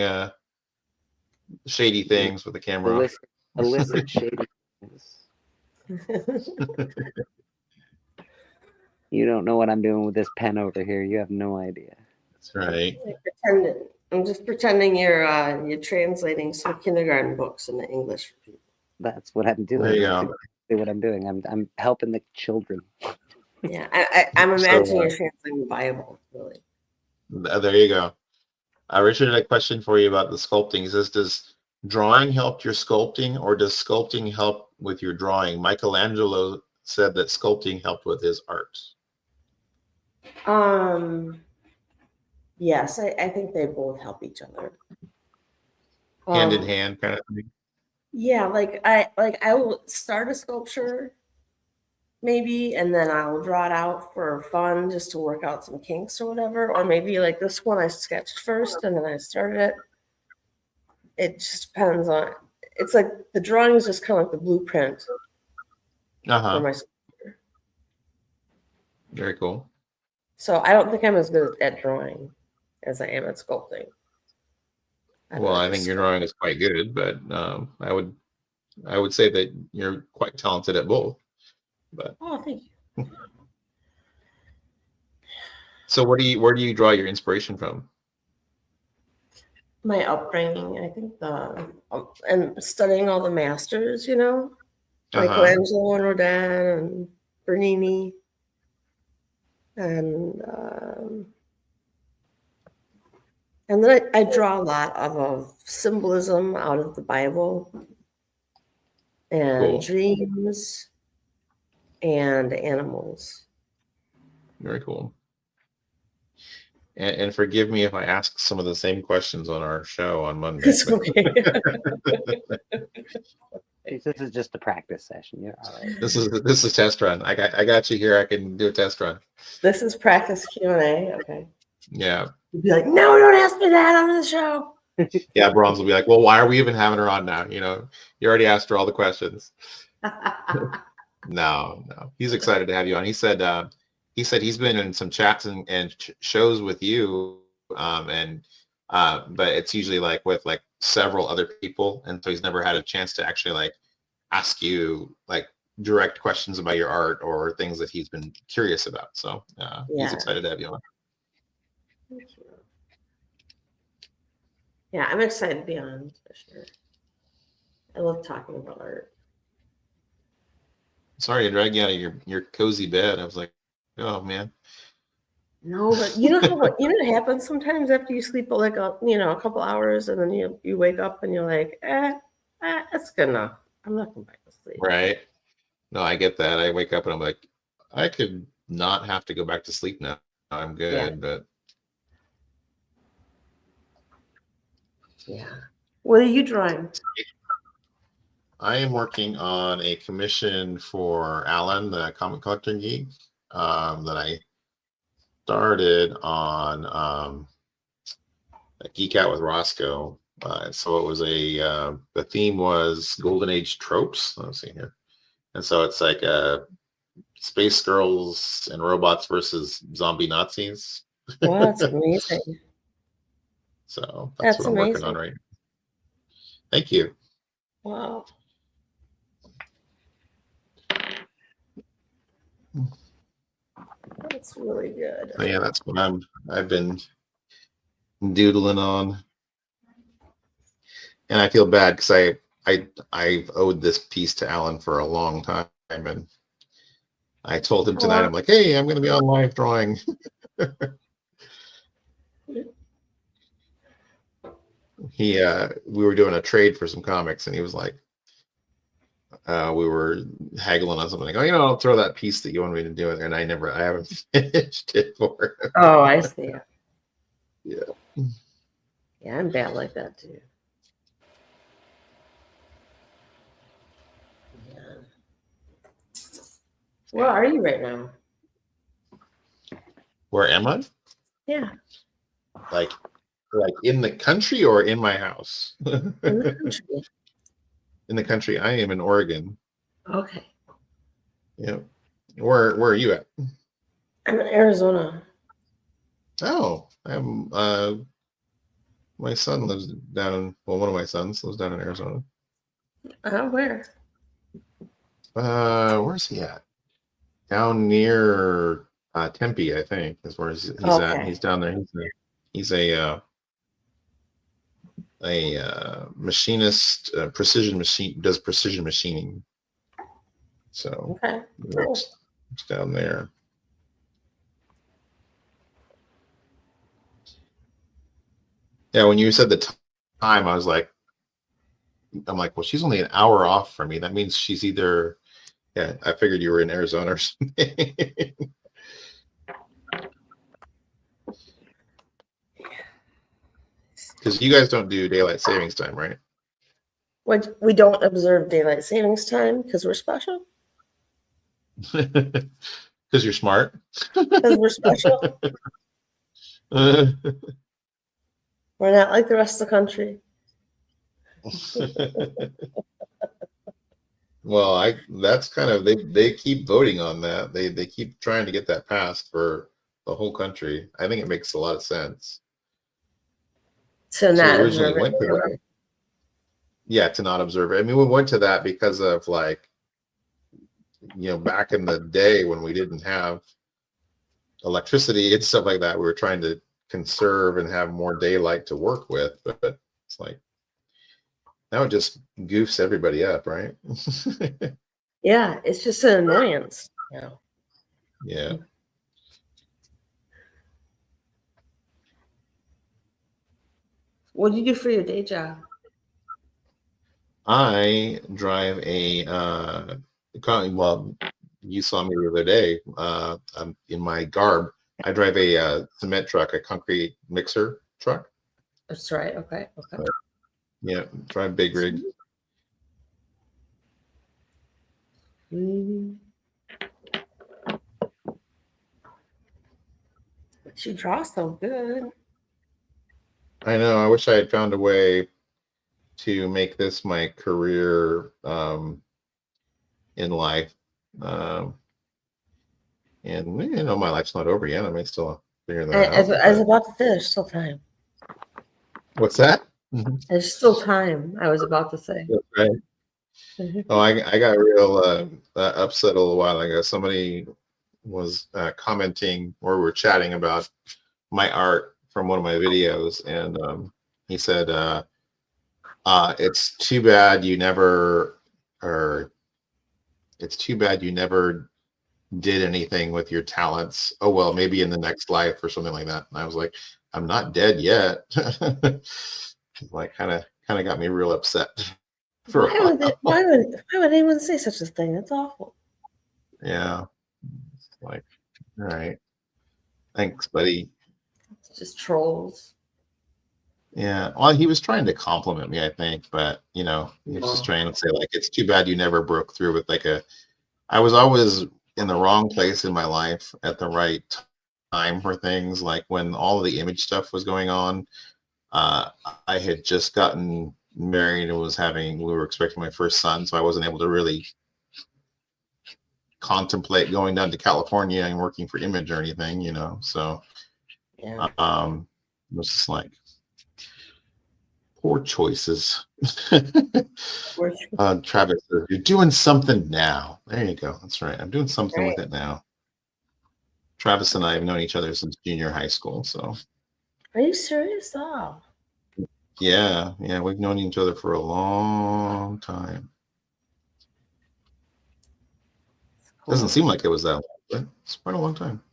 shady things with the camera. Illicit shady things. You don't know what I'm doing with this pen over here. You have no idea. That's right. Pretending. I'm just pretending you're translating some kindergarten books into English for people. That's what I'm doing. There you That's go. exactly what I'm doing. I'm helping the children. Yeah, I'm imagining you're translating the Bible, really. There you go. Richard had a question for you about the sculpting. He says, does drawing help your sculpting, or does sculpting help with your drawing? Michelangelo said that sculpting helped with his art. Yes, I think they both help each other. Hand in hand kind of thing. Yeah, I will start a sculpture maybe, and then I'll draw it out for fun just to work out some kinks or whatever. Or maybe like this one I sketched first and then I started it. It just depends on, it's like the drawing is just kind of like the blueprint for my sculpture. Very cool. So I don't think I'm as good at drawing as I am at sculpting. Well, I think your drawing is quite good, but I would say that you're quite talented at both. But thank you. So where do you draw your inspiration from? My upbringing, I think and studying all the masters, Michelangelo and Rodin and Bernini, and then I draw a lot of symbolism out of the Bible and dreams and animals. Very cool. And forgive me if I ask some of the same questions on our show on Monday. It's okay. This is just a practice session. You're all right. This is test run. I got you here. I can do a test run. This is practice Q&A. Okay. Yeah. You'd be like, no, don't ask me that on the show. Yeah, Bronze will be like, well, why are we even having her on now? You already asked her all the questions. No. He's excited to have you on. He said he's been in some chats and shows with you, but it's usually like with like several other people, and so he's never had a chance to actually like ask you like direct questions about your art or things that he's been curious about. So he's excited to have you on. Thank you. Yeah, I'm excited to be on for sure. I love talking about art. Sorry to drag you out of your cozy bed. I was like, oh man. No, but you know what happens sometimes after you sleep like a couple hours, and then you wake up and you're like, that's good enough. I'm not going back to sleep. Right. No, I get that. I wake up and I'm like, I could not have to go back to sleep now. I'm good, but yeah. What are you drawing? I am working on a commission for Alan, the comic collector geek, that I started on a Geek Out with Roscoe. So it was the theme was Golden Age tropes. Let's see here. And so it's like space girls and robots versus zombie Nazis. Wow, that's amazing. So that's what I'm working on right now. Thank you. Wow. That's really good. So yeah, that's what I've been doodling on. And I feel bad because I've owed this piece to Alan for a long time, and I told him tonight, I'm like, hey, I'm going to be on live drawing. We were doing a trade for some comics, and he was like, we were haggling on something. Like, I'll throw that piece that you want me to do it, and I haven't finished it for him. Oh, I see. Yeah. Yeah, I'm bad like that too. Where are you right now? Where am I? Yeah. Like in the country or in my house? In the country. In the country. I am in Oregon. Okay. Yeah. Where are you at? I'm in Arizona. Oh, I'm my son lives down one of my sons lives down in Arizona. Where? Where's he at? Down near Tempe, I think, is where he's at. He's down there. He's a machinist, precision machining. So Okay. he Cool. works down there. Yeah, when you said the time, I'm like, well, she's only an hour off from me. That means she's either, yeah, I figured you were in Arizona or something. Because you guys don't do daylight savings time, right? We don't observe daylight savings time because we're special. Because you're smart. Because we're special. We're not like the rest of the country. Well, that's kind of they keep voting on that. They keep trying to get that passed for the whole country. I think it makes a lot of sense. So So not we originally observe went to that. Yeah, to not observe it. I mean, we went to that because of like, back in the day when we didn't have electricity and stuff like that, we were trying to conserve and have more daylight to work with. But it's like now it just goofs everybody up, right? Yeah, it's just an annoyance. Yeah. Yeah. What do you do for your day job? I drive well, you saw me the other day. I'm in my garb. I drive a cement truck, a concrete mixer truck. That's right. Okay. Okay. Yeah, drive big rig. But you draw so good. I know. I wish I had found a way to make this my career in life. And my life's not over yet. I may still figure that out. I was about to say there's still time. What's that? There's still time. I was about to say. That's right. Oh, I got real upset a little while ago. Somebody was commenting, or we were chatting about my art from one of my videos, and he said, "It's too bad you never did anything with your talents. Oh well, maybe in the next life or something like that." And I was like, "I'm not dead yet." Like, kind of got me real upset. Why would anyone say such a thing? That's awful. Yeah. Like, all right. Thanks, buddy. It's just trolls. Yeah. Well, he was trying to compliment me, I think, but he was just trying to say, like, it's too bad you never broke through with I was always in the wrong place in my life at the right time for things. Like when all the image stuff was going on, I had just gotten married and we were expecting my first son, so I wasn't able to really contemplate going down to California and working for Image or anything, so Yeah. it was just like poor choices. Travis says, "You're doing something now." There you go. That's right. I'm doing something with it now. Travis and I have known each other since junior high school, so. Are you serious? Oh. Yeah, we've known each other for a long time. Cool. Doesn't seem like it was that long, but it's quite a long time.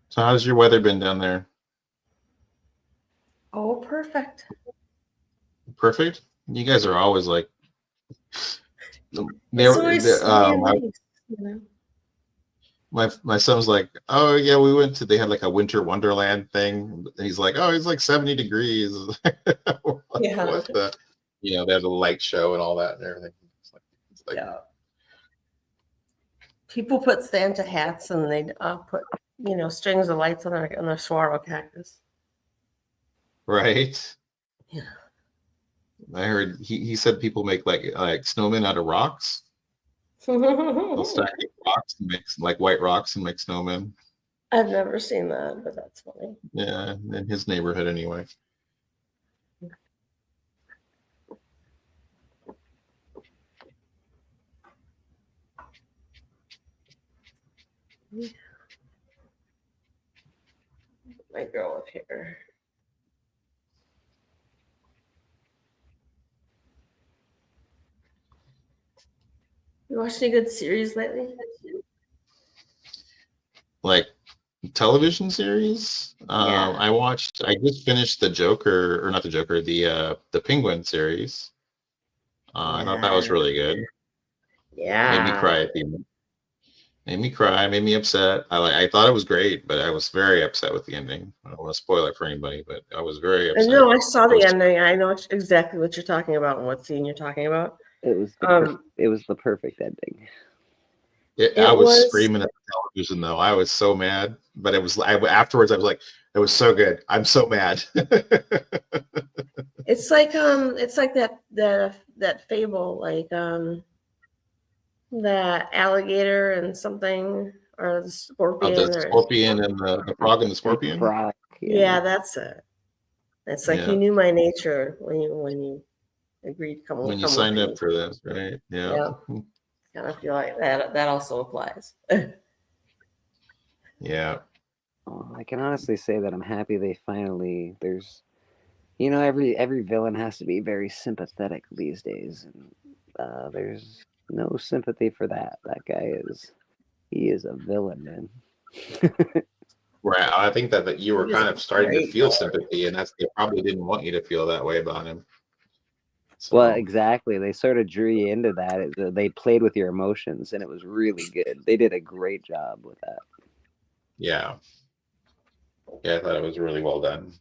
So how's your weather been down there? Oh, perfect. Perfect? You guys are always like my son's like, "Oh yeah, we went to," they had like a winter wonderland thing. And he's like, "Oh, it's like 70 degrees." Yeah. What the, they had a light show and all that and everything. It's like Yeah. People put Santa hats and they put strings of lights on their saguaro cactus. Right. Yeah. I heard he said people make like snowmen out of rocks. They'll stack rocks and make like white rocks and make snowmen. I've never seen that, but that's funny. Yeah, in his neighborhood anyway. My girl up here. You watched any good series lately? Like television series. Yeah. I just finished the Joker, or not the Joker, the Penguin series. I thought that was really good. Made me cry Yeah. at the end. Made me cry, made me upset. I thought it was great, but I was very upset with the ending. I don't want to spoil it for anybody, but I was very upset. No, I saw I the was- ending. I know exactly what you're talking about and what scene you're talking about. It was the perfect ending. I was was- screaming at the television though. I was so mad, but afterwards I was like, it was so good. I'm so mad. It's like that fable, like the alligator and something, or the scorpion, The scorpion and the frog and the scorpion. Frog, yeah, that's it. It's like Yeah. you knew my nature when you agreed to come When you come signed with up me. for this, right? Yeah. Kind of feel like that also applies. Yeah. Oh, I can honestly say that I'm happy they finally there's every villain has to be very sympathetic these days, and there's no sympathy for that. That guy he is a villain, man. Right. I think that you were He kind was of starting to great, feel though. sympathy, and they probably didn't want you to feel that way about him. So, Well, exactly. They sort of drew you into that. They played with your emotions, and it was really good. They did a great job with that. yeah. Yeah, I thought it was really well done.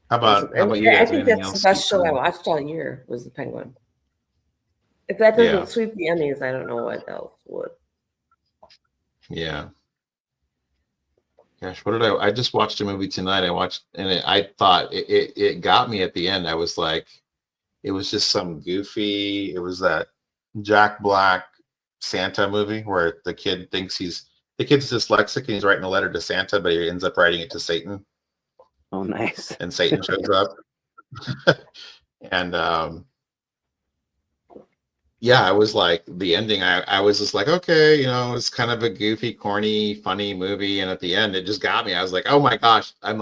How about you I guys? think Anything that's the else? best show I watched all year was The Penguin. If that doesn't Yeah. sweep the Emmys, I don't know what else would. Yeah. Gosh, what did I just watched a movie tonight. I thought it got me at the end. I was like, it was just some goofy, it was that Jack Black Santa movie where the kid's dyslexic and he's writing a letter to Santa, but he ends up writing it to Satan, Oh, nice. and Satan shows up. And yeah, I was like, the ending, I was just like, okay, it's kind of a goofy, corny, funny movie, and at the end it just got me. I was like, oh my gosh, I'm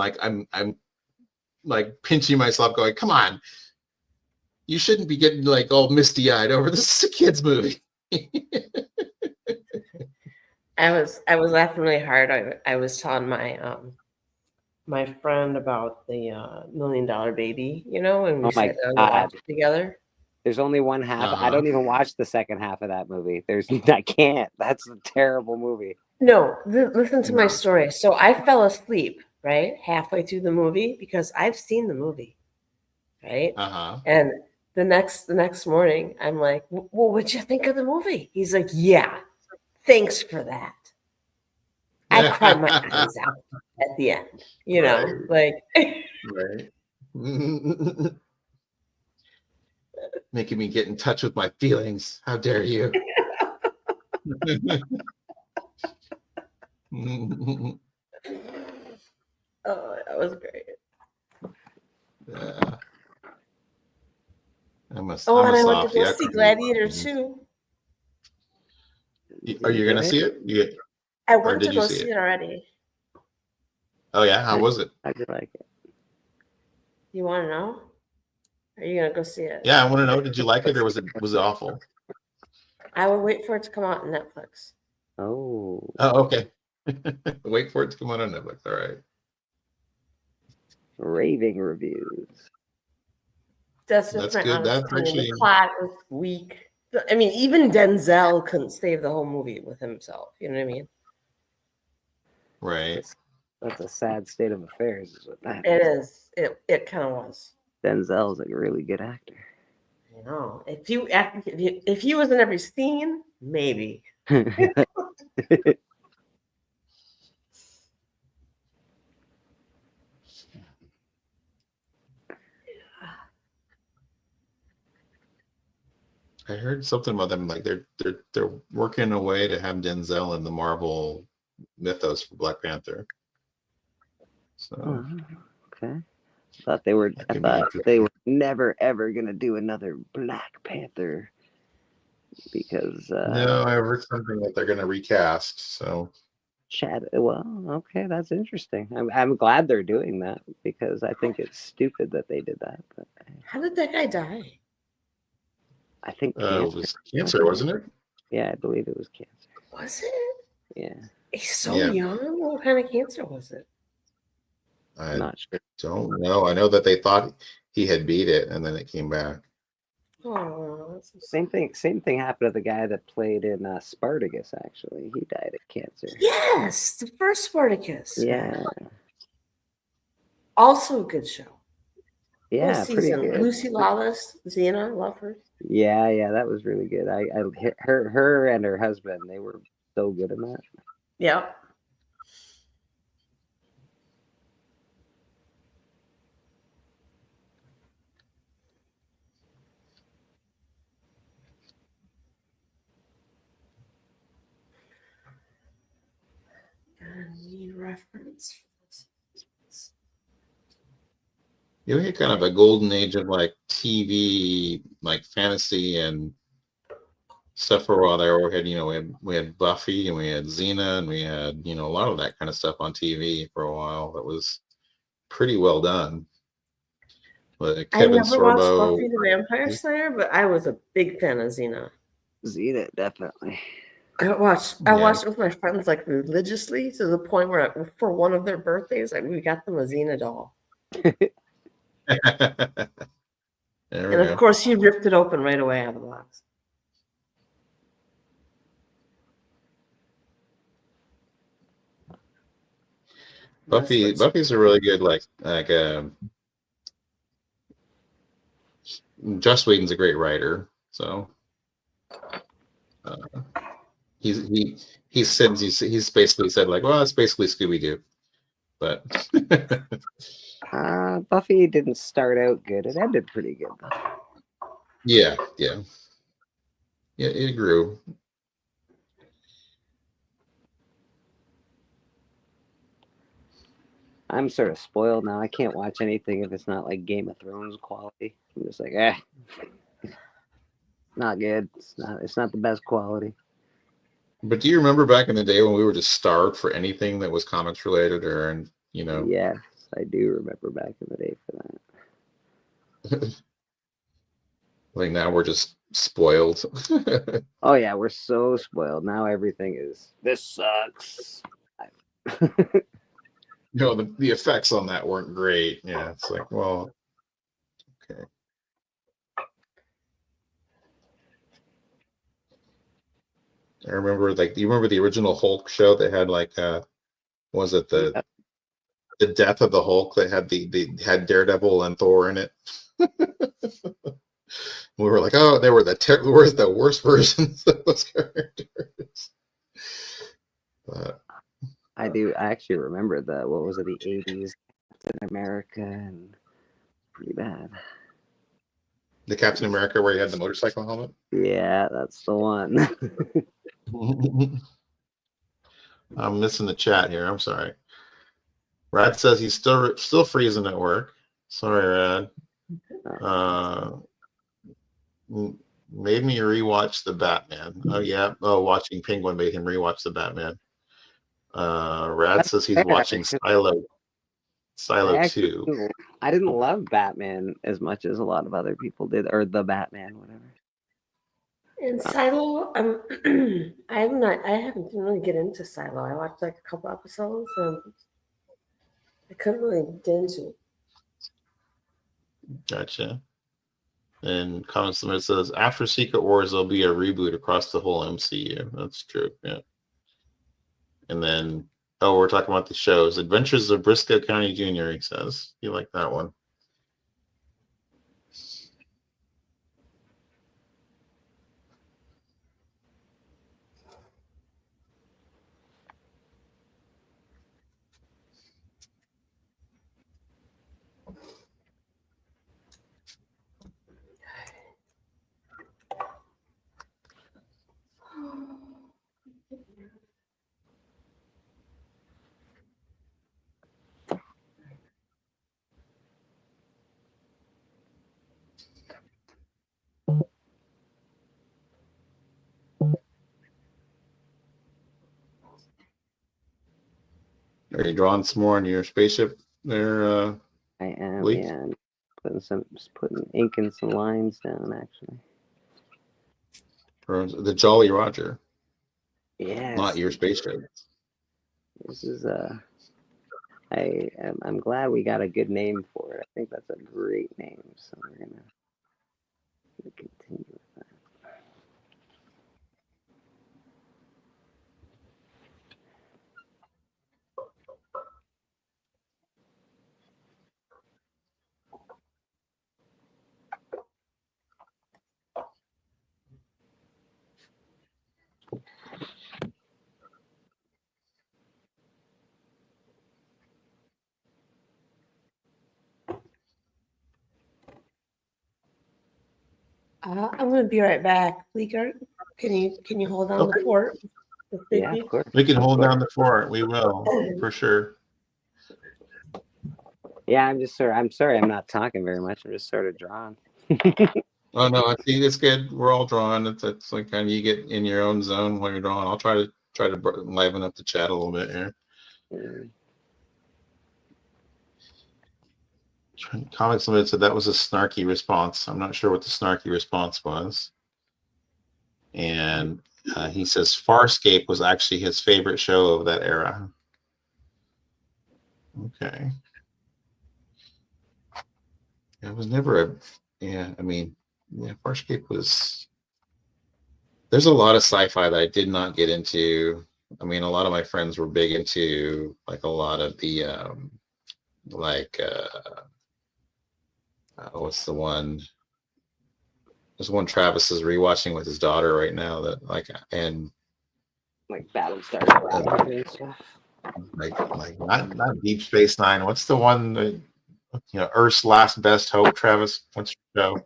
like pinching myself going, come on, you shouldn't be getting like all misty-eyed over this. Is a kid's movie. I was laughing really hard. I was telling my friend about the $1 Million Baby, and we Oh my sat down to God. watch it together. There's only one half. I Uh-huh. don't even watch the second half of that movie. I can't. That's a terrible movie. No, listen to my No. story. So I fell asleep, right, halfway through the movie because I've seen the movie, right? Uh-huh. And the next morning, I'm like, "Well, what'd you think of the movie?" He's like, "Yeah, thanks for that." I cried my eyes out at the end, Right. like. Right. Making me get in touch with my feelings. How dare you? Oh, that was great. Yeah. And I went to go see Gladiator too. 2. Are you gonna see it? I went did to you go see see it? it already. Oh yeah, how was it? I did like it. You want to know? Are you gonna go see it? Yeah, I want to know. Did you like it, or was it awful? I will wait for it to come out on Netflix. Oh, Oh, okay. Wait for it to come out on Netflix. All right. raving reviews. That's That's my good. honest That's opinion. actually The plot was weak. I mean, even Denzel couldn't save the whole movie with himself. You know what I mean? right. That's a sad state of affairs. Is what that It is. is. It kind of was. Denzel's a really good actor. You know, if he was in every scene, maybe. I heard something about them, like they're working a way to have Denzel in the Marvel mythos for Black Panther. So Oh, okay. I thought they were interesting. never ever gonna do another Black Panther because No, I heard something that they're going to recast. So Chad. Well, okay, that's interesting. I'm glad they're doing that because I think it's stupid that they did that. But How did that guy die? I think it cancer. was cancer, wasn't it? Yeah, I believe it was cancer. Was it? Yeah, He's so Yeah. young. What kind of cancer was it? I not sure. don't know. I know that they thought he had beat it, and then it came back. Oh, that's so Same thing. Same thing happened to the guy that played in Spartacus. Actually, he died of cancer. Yes, the first Spartacus. Yeah, Also a good show. yeah, Whole pretty season. good. Lucy Lawless, Xena, love her. Yeah, that was really good. I her and her husband, they were so good in that. Yep. I need reference for this. You had kind of a golden age of like TV, like fantasy and stuff for a while there. We had Buffy and we had Xena and we had a lot of that kind of stuff on TV for a while. That was pretty well done. Like I Kevin never watched Sorbo. Buffy the Vampire Slayer, but I was a big fan of Xena. Xena, definitely. I watched Yeah. it with my friends like religiously to the point where for one of their birthdays, like, we got them a Xena doll. There we And of go. course, he ripped it open right away out of the box. Buffy's a really good Joss Whedon's a great writer, so he's basically said like, well, it's basically Scooby Doo, but Buffy didn't start out good. It ended pretty good though. yeah, it grew. I'm sort of spoiled now. I can't watch anything if it's not like Game of Thrones quality. I'm just like, not good. It's not the best quality. But do you remember back in the day when we were just starved for anything that was comics related, or Yes, I do remember back in the day for that. like now we're just spoiled. Oh yeah, we're so spoiled now. Everything is this sucks. The effects on that weren't great. Yeah, it's like, well, okay. I remember, like, do you remember the original Hulk show that had was it the death of the Hulk that had Daredevil and Thor in it? We were like, oh, they were the worst versions of those characters. But I actually remember what was it, the 80s Captain America, and pretty bad. the Captain America where he had the motorcycle helmet? Yeah, that's the one. I'm missing the chat here. I'm sorry. Rad says he's still freezing at work. Sorry, Rad. Made me rewatch the Batman. Oh yeah. Oh, watching Penguin made him rewatch the Batman. Rad says he's watching Silo 2. I didn't love Batman as much as a lot of other people did, or the Batman, whatever. And Silo, I haven't really get into Silo. I watched like a couple episodes and I couldn't really get into it. Gotcha. And Comic Summit says after Secret Wars there'll be a reboot across the whole MCU. That's true. Yeah. And then we're talking about the shows. Adventures of Briscoe County Jr., he says. You like that one? Are you drawing some more on your spaceship there, I am, Lee? yeah. Just putting ink and some lines down, actually. For the Jolly Roger, Yes. not your spaceship. This is I'm glad we got a good name for it. I think that's a great name. So we're gonna continue with that. I'm gonna be right back. Bleeker, can you hold down the fort? with Yeah, Bigby? of course. We can hold down the fort. We will, for sure. Yeah, I'm sorry I'm not talking very much. I'm just sort of drawing. Oh no, I see. It's good. We're all drawing. It's like kind of you get in your own zone while you're drawing. I'll try to liven up the chat a little bit here. Comics Limited said that was a snarky response. I'm not sure what the snarky response was. And he says Farscape was actually his favorite show of that era. Okay. It was never a, yeah, I mean, yeah, Farscape was, there's a lot of sci-fi that I did not get into. I mean, a lot of my friends were big into like a lot of the, what's the one? There's one Travis is rewatching with his daughter right now that and like Battlestar Galactica and stuff. like not Deep Space Nine. What's the one that, Earth's Last Best Hope, Travis? What's your show?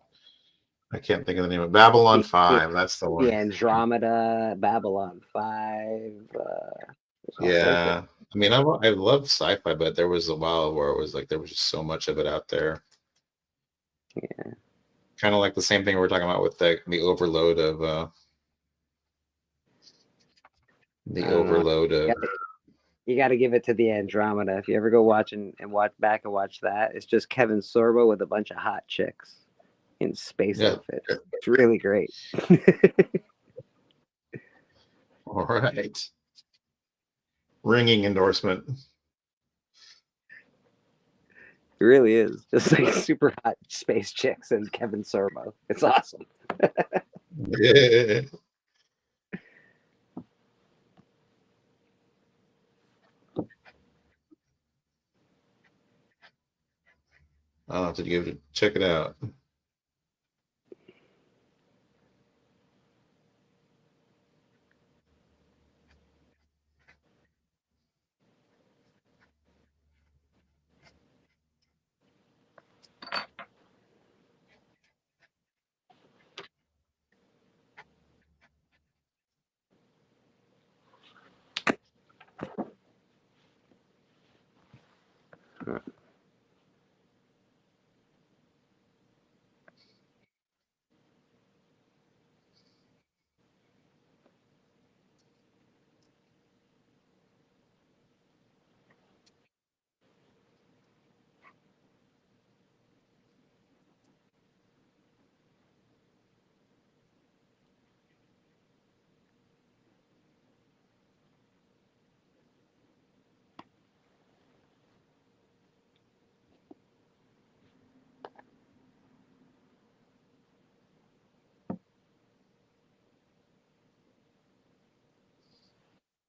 I can't think of the name of Babylon 5. That's the one. Yeah, Andromeda, Babylon 5. Yeah. I mean, I loved sci-fi, but there was a while where it was like there was just so much of it out there. Yeah. Kind of like the same thing we're talking about with the overload of You got to give it to the Andromeda. If you ever go watch that, it's just Kevin Sorbo with a bunch of hot chicks in space outfits. It's really great. All right. Ringing endorsement. It really is. Just like super hot space chicks and Kevin Sorbo. It's awesome. Yeah. I'll have to give it check it out.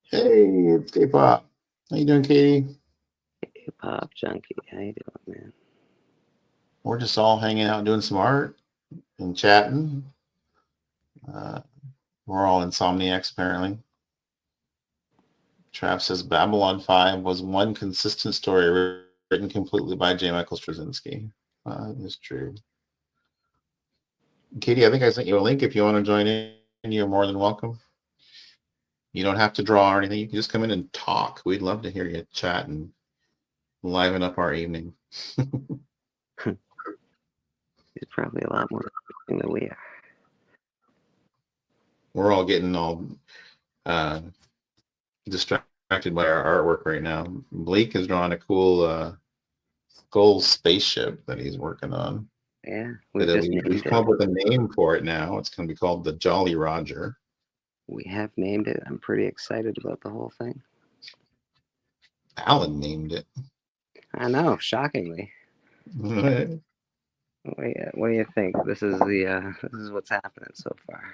Hey, it's K-pop. How you doing, Katie? K-pop junkie. How you doing, man? We're just all hanging out doing some art and chatting. We're all insomniacs, apparently. Trav says Babylon 5 was one consistent story written completely by J. Michael Straczynski. That's true. Katie, I think I sent you a link. If you want to join in, you're more than welcome. You don't have to draw or anything. You can just come in and talk. We'd love to hear you chat and liven up our evening. He's probably a lot more than we are. We're all getting all distracted distracted by our artwork right now. Blake has drawn a cool skull spaceship that he's working on. Yeah, we've That just named we've it. come up with a name for it now. It's going to be called the Jolly Roger. We have named it. I'm pretty excited about the whole thing. Alan named it. I know, shockingly. What do you think? This is what's happening so far.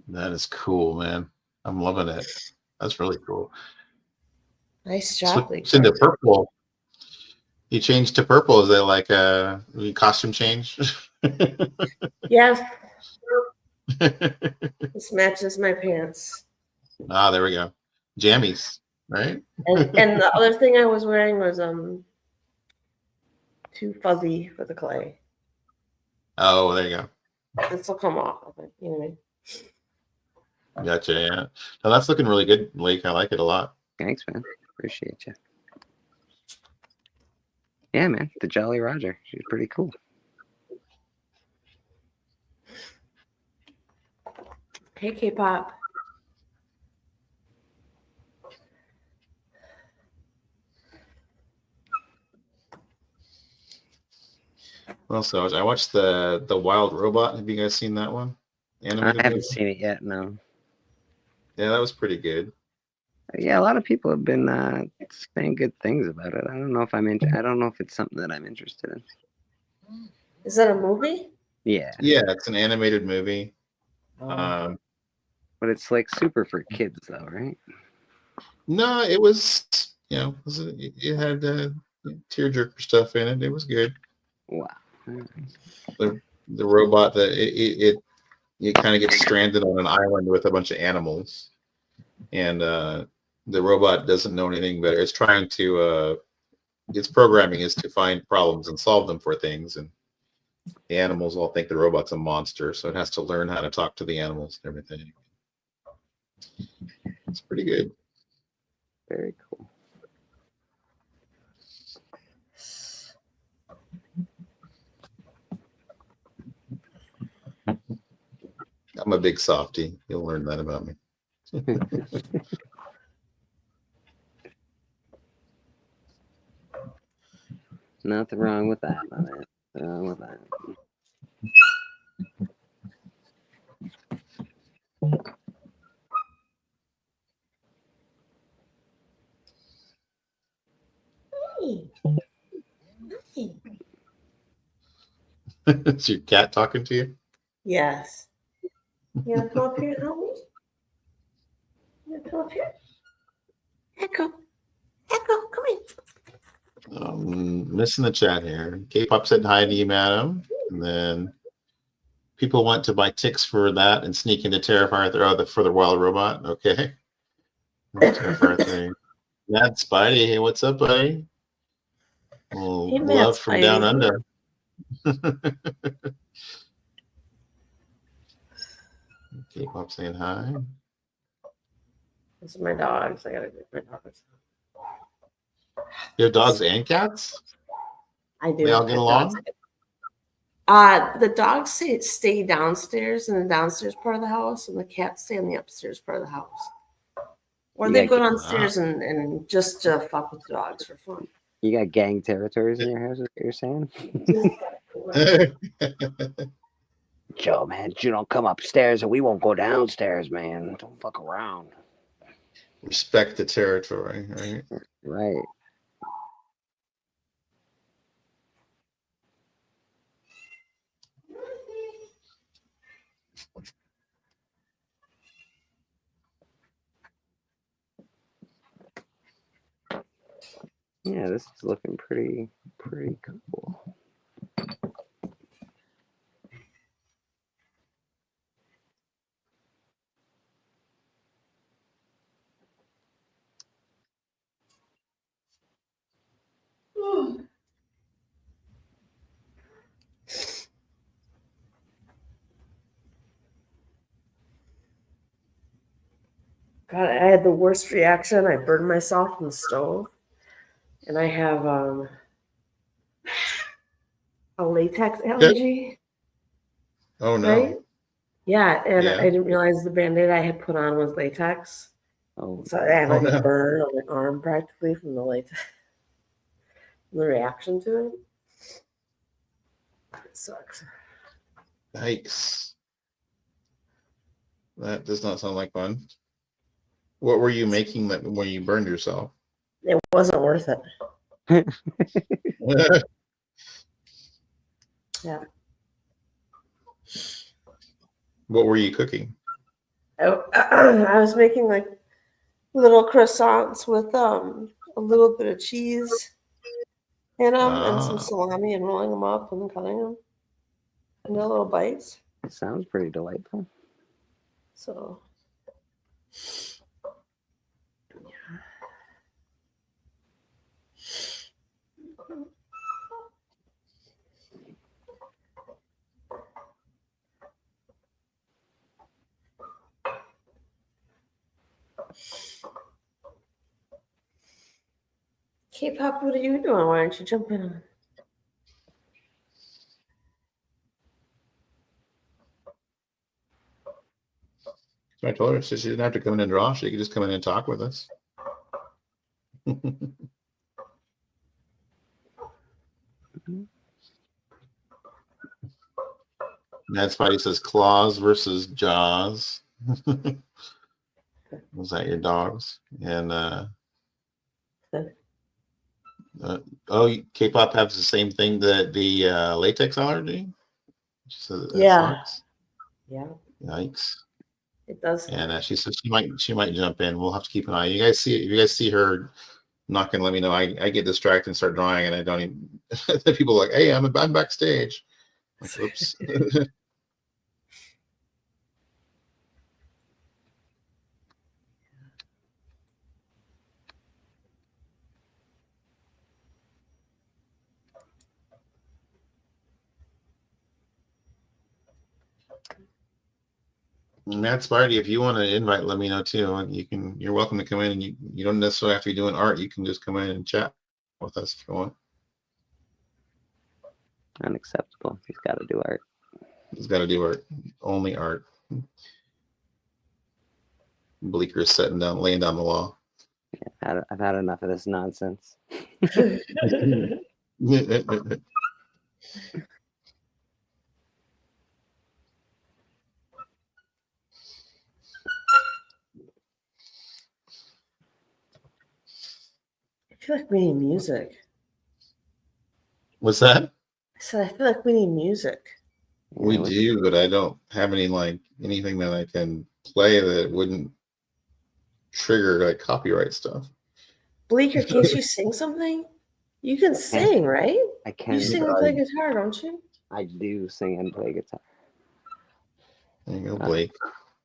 That is cool, man. I'm loving it. That's really cool. Nice job, Blake. Switch into purple. You changed to purple. Is it like a costume change? Yeah. This matches my pants. Ah, there we go. Jammies, right? And the other thing I was wearing was too fuzzy for the clay. Oh, there you go. This will come off of it. You know what I mean? Gotcha. Yeah. No, that's looking really good, Blake. I like it a lot. Thanks, man. Appreciate you. Yeah, man. The Jolly Roger. She's pretty cool. Hey, K-pop. Well, so I watched the Wild Robot. Have you guys seen that one? Animated I haven't movie? seen it yet. No. Yeah, that was pretty good. Yeah, a lot of people have been saying good things about it. I don't know if I don't know if it's something that I'm interested in. Is that a movie? Yeah. Yeah, it's an animated movie. Oh. But it's like super for kids, though, right? No, it was, it had tearjerker stuff in it. It was good. Wow. The robot that it kind of gets stranded on an island with a bunch of animals, and the robot doesn't know anything better. It's trying to its programming is to find problems and solve them for things, and the animals all think the robot's a monster, so it has to learn how to talk to the animals and everything. It's pretty good. Very cool. I'm a big softie. You'll learn that about me. Nothing wrong with that, my man. Nothing wrong with that. Is your cat talking to you? Yes. You want to come up here and help me? You want to come up here? Echo. Echo, come in. Missing the chat here. K-pop said hi to you, madam. And then people want to buy ticks for that and sneak into Terrifier for the Wild Robot. Okay. Terrifier thing. Matt Spidey, hey, what's up, buddy? Well, Hey, Matt love from down Spidey. under. K-pop saying hi. These are my dogs. I gotta get my dogs. You have dogs and cats? I do. They all I get have along? dogs. The dogs stay downstairs in the downstairs part of the house, and the cats stay in the upstairs part of the house. Or You they got go downstairs and just fuck with the dogs for fun. You got gang territories in your house, is what you're saying? Joe, man, you don't come upstairs and we won't go downstairs, man. Don't fuck around. Respect the territory, right? Right. Yeah, this is looking pretty cool. God, I had the worst reaction. I burned myself in the stove, and I have a latex allergy. Oh no. Right? Yeah, and Yeah. I didn't realize the Band-Aid I had put on was latex. Oh, So I had like Oh, a no. burn on my arm practically from the latex, the reaction to it. It sucks. Yikes. That does not sound like fun. What were you making that when you burned yourself? It wasn't worth it. Yeah. What were you cooking? I was making like little croissants with a little bit of cheese in them and some Ah, salami and rolling them up and cutting them into little bites. it sounds pretty delightful. So K-pop, what are you doing? Why aren't you jumping on? I told her so she didn't have to come in and draw. She could just come in and talk with us. Mad Spidey says claws versus jaws. Was that your dogs? And K-pop has the same thing that the latex allergy. So that Yeah. sucks. Yeah, Yikes. it does. And she said she might jump in. We'll have to keep an eye. You guys see if you guys see her not gonna let me know. I get distracted and start drawing, and I don't even. The people are like, hey, I'm backstage. Like, oops. Matt Sparty, if you want to invite, let me know too. You're welcome to come in, and you don't necessarily have to be doing art. You can just come in and chat with us if you want. Unacceptable. He's got to do art. He's got to do art. Only art. Bleeker is laying down the law. Yeah, I've had enough of this nonsense. I feel like we need music. What's that? I said, I feel like we need music. We do, but I don't have anything that I can play that wouldn't trigger like copyright stuff. Bleeker, can't you sing something? You can sing, right? I can. You sing and play guitar, don't you? I do sing and play guitar. There you go, Blake.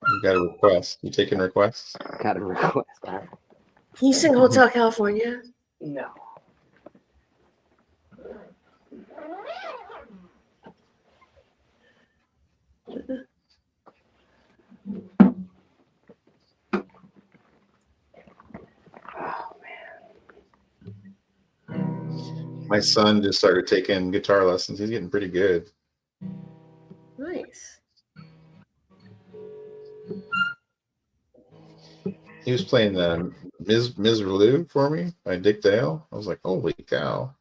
You got a request. You taking requests? Got a request. Can you sing Hotel California? No. My son just started taking guitar lessons. He's getting pretty good. Nice. He was playing Ms. Relu for me by Dick Dale. I was like, holy cow.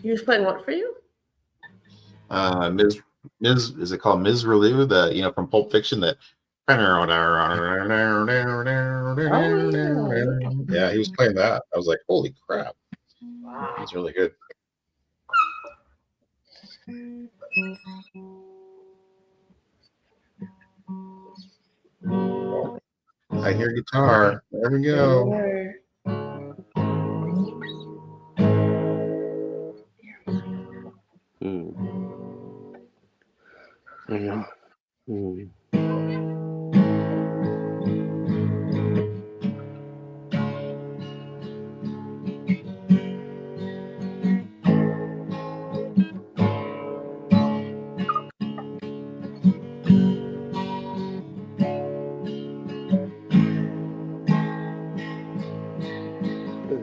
He was playing what for you? Ms. Is it called Ms. Relu? From Pulp Fiction that. Yeah, he was playing that. I was like, holy crap. Wow. He's really good. I hear guitar. There we go.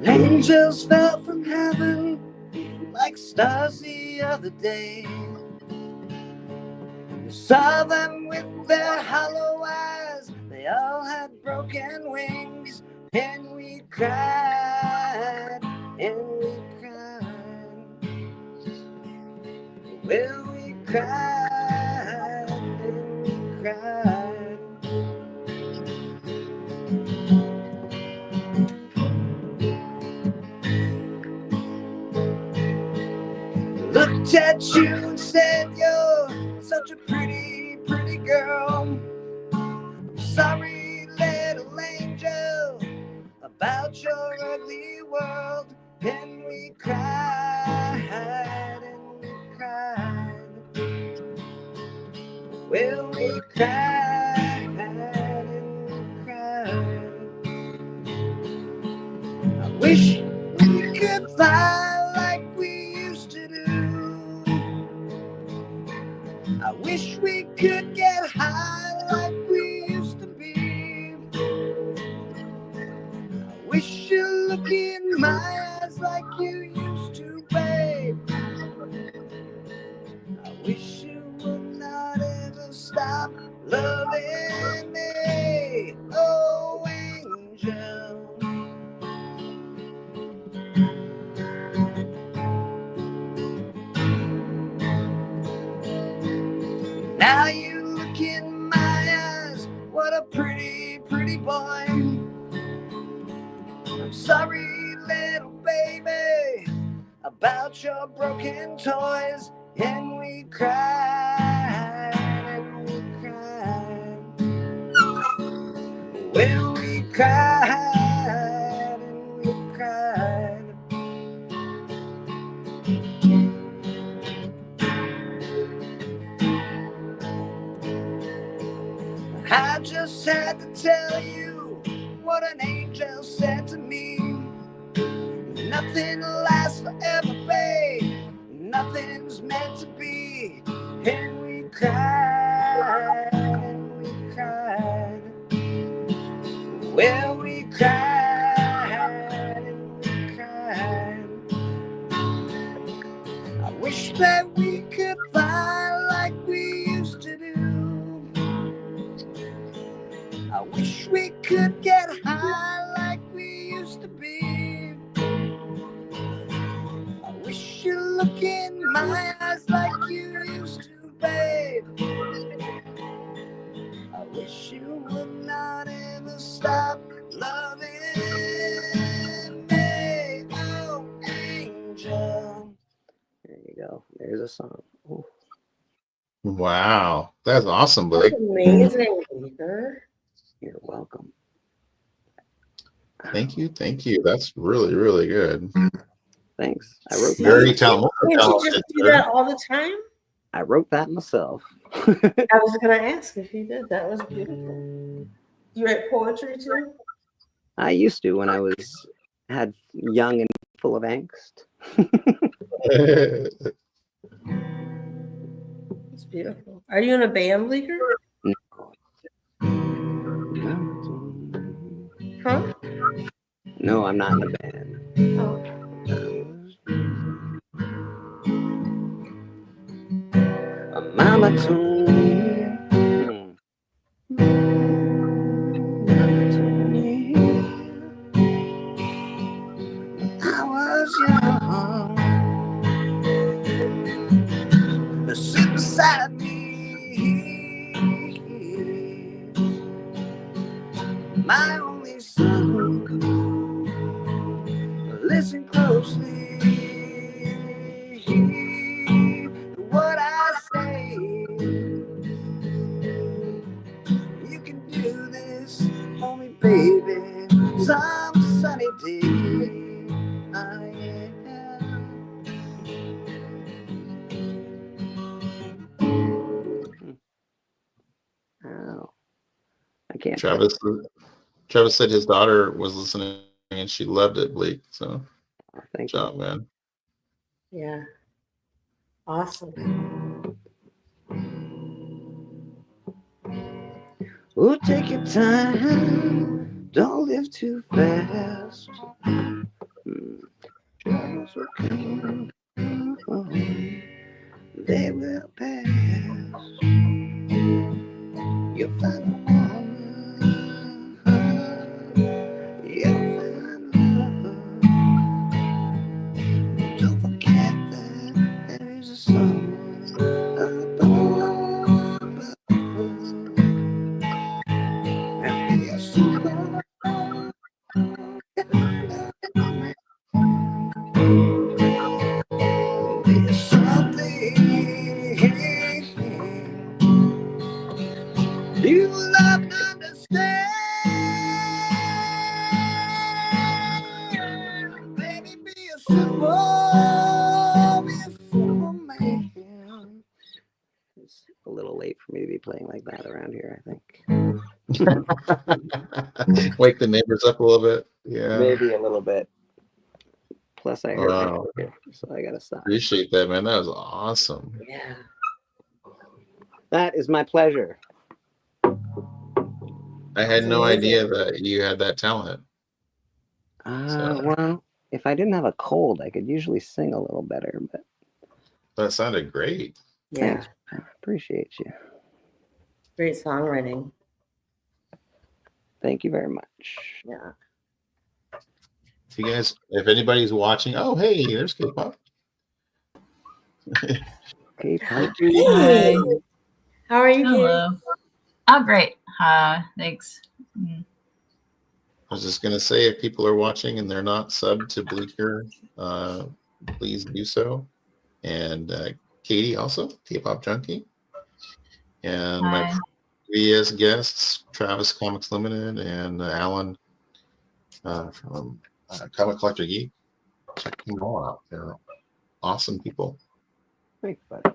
Angels fell from heaven like stars the other day. The Saw them with their hollow eyes, they all had broken wings, and we cried, and we cried. Well, we cried, and we cried. Looked at you and said, you're such a pretty, pretty girl. I'm sorry, little angel, about your ugly world. And we cried, and we cried. Well, we cried, and we cried. I wish we could fly like we used to do. I wish we could get high like we used to be. I wish you look in my eyes like you used to, babe. I wish you would not ever stop loving me, oh angel. Now you look in my eyes, what a pretty, pretty boy. I'm sorry, little baby, about your broken toys. And we cried, and we cried. Well, we cried, and we cried. I just had to tell you what an angel said to me. Nothing lasts forever, babe. Nothing's meant to be. And we cried, and we cried. Well, we cried, and we cried. I wish that we could fly like we used to do. I wish we could get high like we used to be. I wish you look in my eyes like you used to, babe. I wish you would not ever stop loving me, oh angel. There you go. There's a song. Ooh. Wow, that's awesome, Blake. That's amazing, Peter. You're welcome. Thank you, thank you. That's really, really good. Thanks. I wrote Very that. talented. Can't you just do that all the time? I wrote that myself. I was gonna ask if you did. That was beautiful. You write poetry too? I used to when I was young and full of angst. It's beautiful. Are you in a band, Bleeker? Huh? No, I'm not in a band. Oh. Mama told me, I was young, sit beside me, my only son. Listen closely to what I say. You can do this for me, baby, some sunny day. I Oh, I can't. Travis said his daughter was listening and she loved it, Blake. So Thank good job, man. Yeah. Awesome. Oh, take your time, don't live too fast. Troubles will come, they will pass. You'll find love. You'll find love. Don't forget that there is a someone up above. And be a superman. Be something you love and understand. Baby, be a superman. It's a little late for me to be playing like that around here, I think. Wake the neighbors up a little bit. Yeah. Maybe a little bit. Plus, I heard my Wow. neighbor, so I gotta stop. Appreciate that, man. That was awesome. Yeah. That is my pleasure. I had That's no amazing. idea that you had that talent. So Well, if I didn't have a cold, I could usually sing a little better, but that sounded great. Yeah, thanks. I appreciate you. great songwriting. Thank you very much. Yeah. If you guys, if anybody's watching, oh hey, there's K-pop. Okay, Hi, Hey, how are you, Katie? Hello. Oh, great. Thanks. Mm. I was just gonna say, if people are watching and they're not subbed to Bleaker, please do so. And Katie also, K-pop Junkie, and my Hi. previous guests, Travis Comics Limited and Alan from Comic Collector Geek. Check them all out. They're awesome people. Thanks, buddy.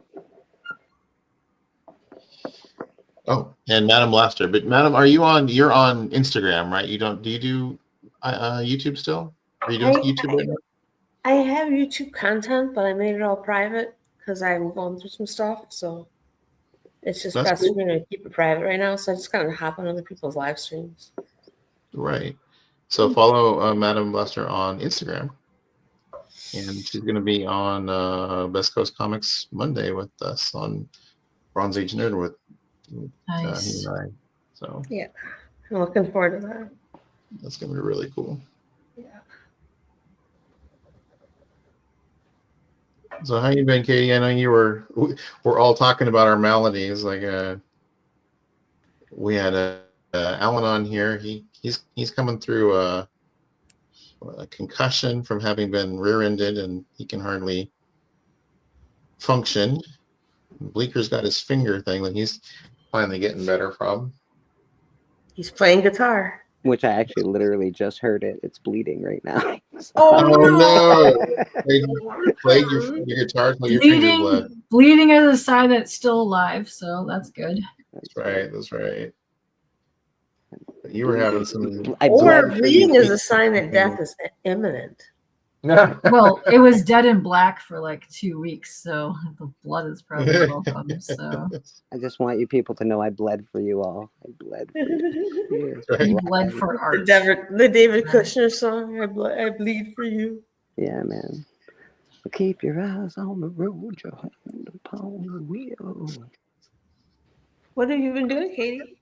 Oh, and Madam Laster. But Madam, are you on? You're on Instagram, right? You don't? Do you do YouTube still? Are you doing YouTube right now? I have YouTube content, but I made it all private because I'm going through some stuff. So it's just That's best cool. for me to keep it private right now. So I just kind of hop on other people's live streams. Right. So follow Madam Laster on Instagram, and she's going to be on Best Coast Comics Monday with us on Bronze Age Nerd with Nice. he and I. So Yeah, I'm looking forward to that. that's going to be really cool. Yeah. So how you been, Katie? I know we're all talking about our maladies. Like we had Alan on here. He's coming through a concussion from having been rear-ended, and he can hardly function. Bleaker's got his finger thing that he's finally getting better from. He's playing guitar. Which I actually literally just heard it. It's bleeding right now. So- Oh no! Played your guitar till your finger bled. Bleeding is a sign that's still alive, so that's good. That's right. That's right. But you were having some. I Or bled for bleeding you. is a sign that death is imminent. Well, it was dead in black for like 2 weeks, so the blood is probably welcome. So I just want you people to know I bled for you all. I bled for you. Here. Right. you bled for art. The David Kushner song, I bleed for you. Yeah, man. But keep your eyes on the road, your hand upon the wheel. What have you been doing, Katie?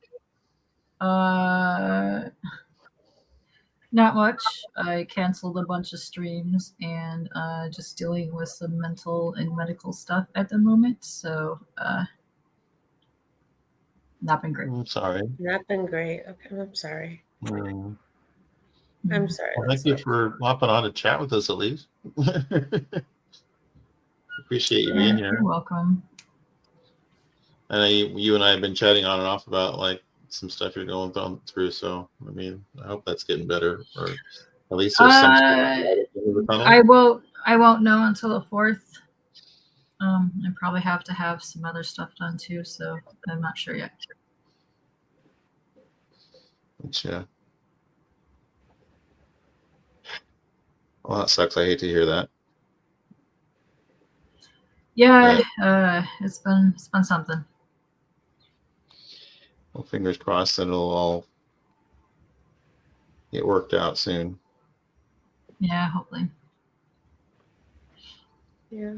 Not much. I canceled a bunch of streams and just dealing with some mental and medical stuff at the moment. So not been great. I'm sorry. Not been great. Okay, I'm sorry. Mm. I'm sorry. Well, that thank you sucks. for hopping on to chat with us at least. Appreciate you being here. You're welcome. And you and I have been chatting on and off about like some stuff you're going through. So I mean, I hope that's getting better, or at least there's some stuff at the end of the tunnel. I won't know until the 4th. I probably have to have some other stuff done too, so I'm not sure yet. Yeah. Well, that sucks. I hate to hear that. Yeah, it's been something. Well, fingers crossed that it'll all get worked out soon. Yeah, hopefully. Yeah.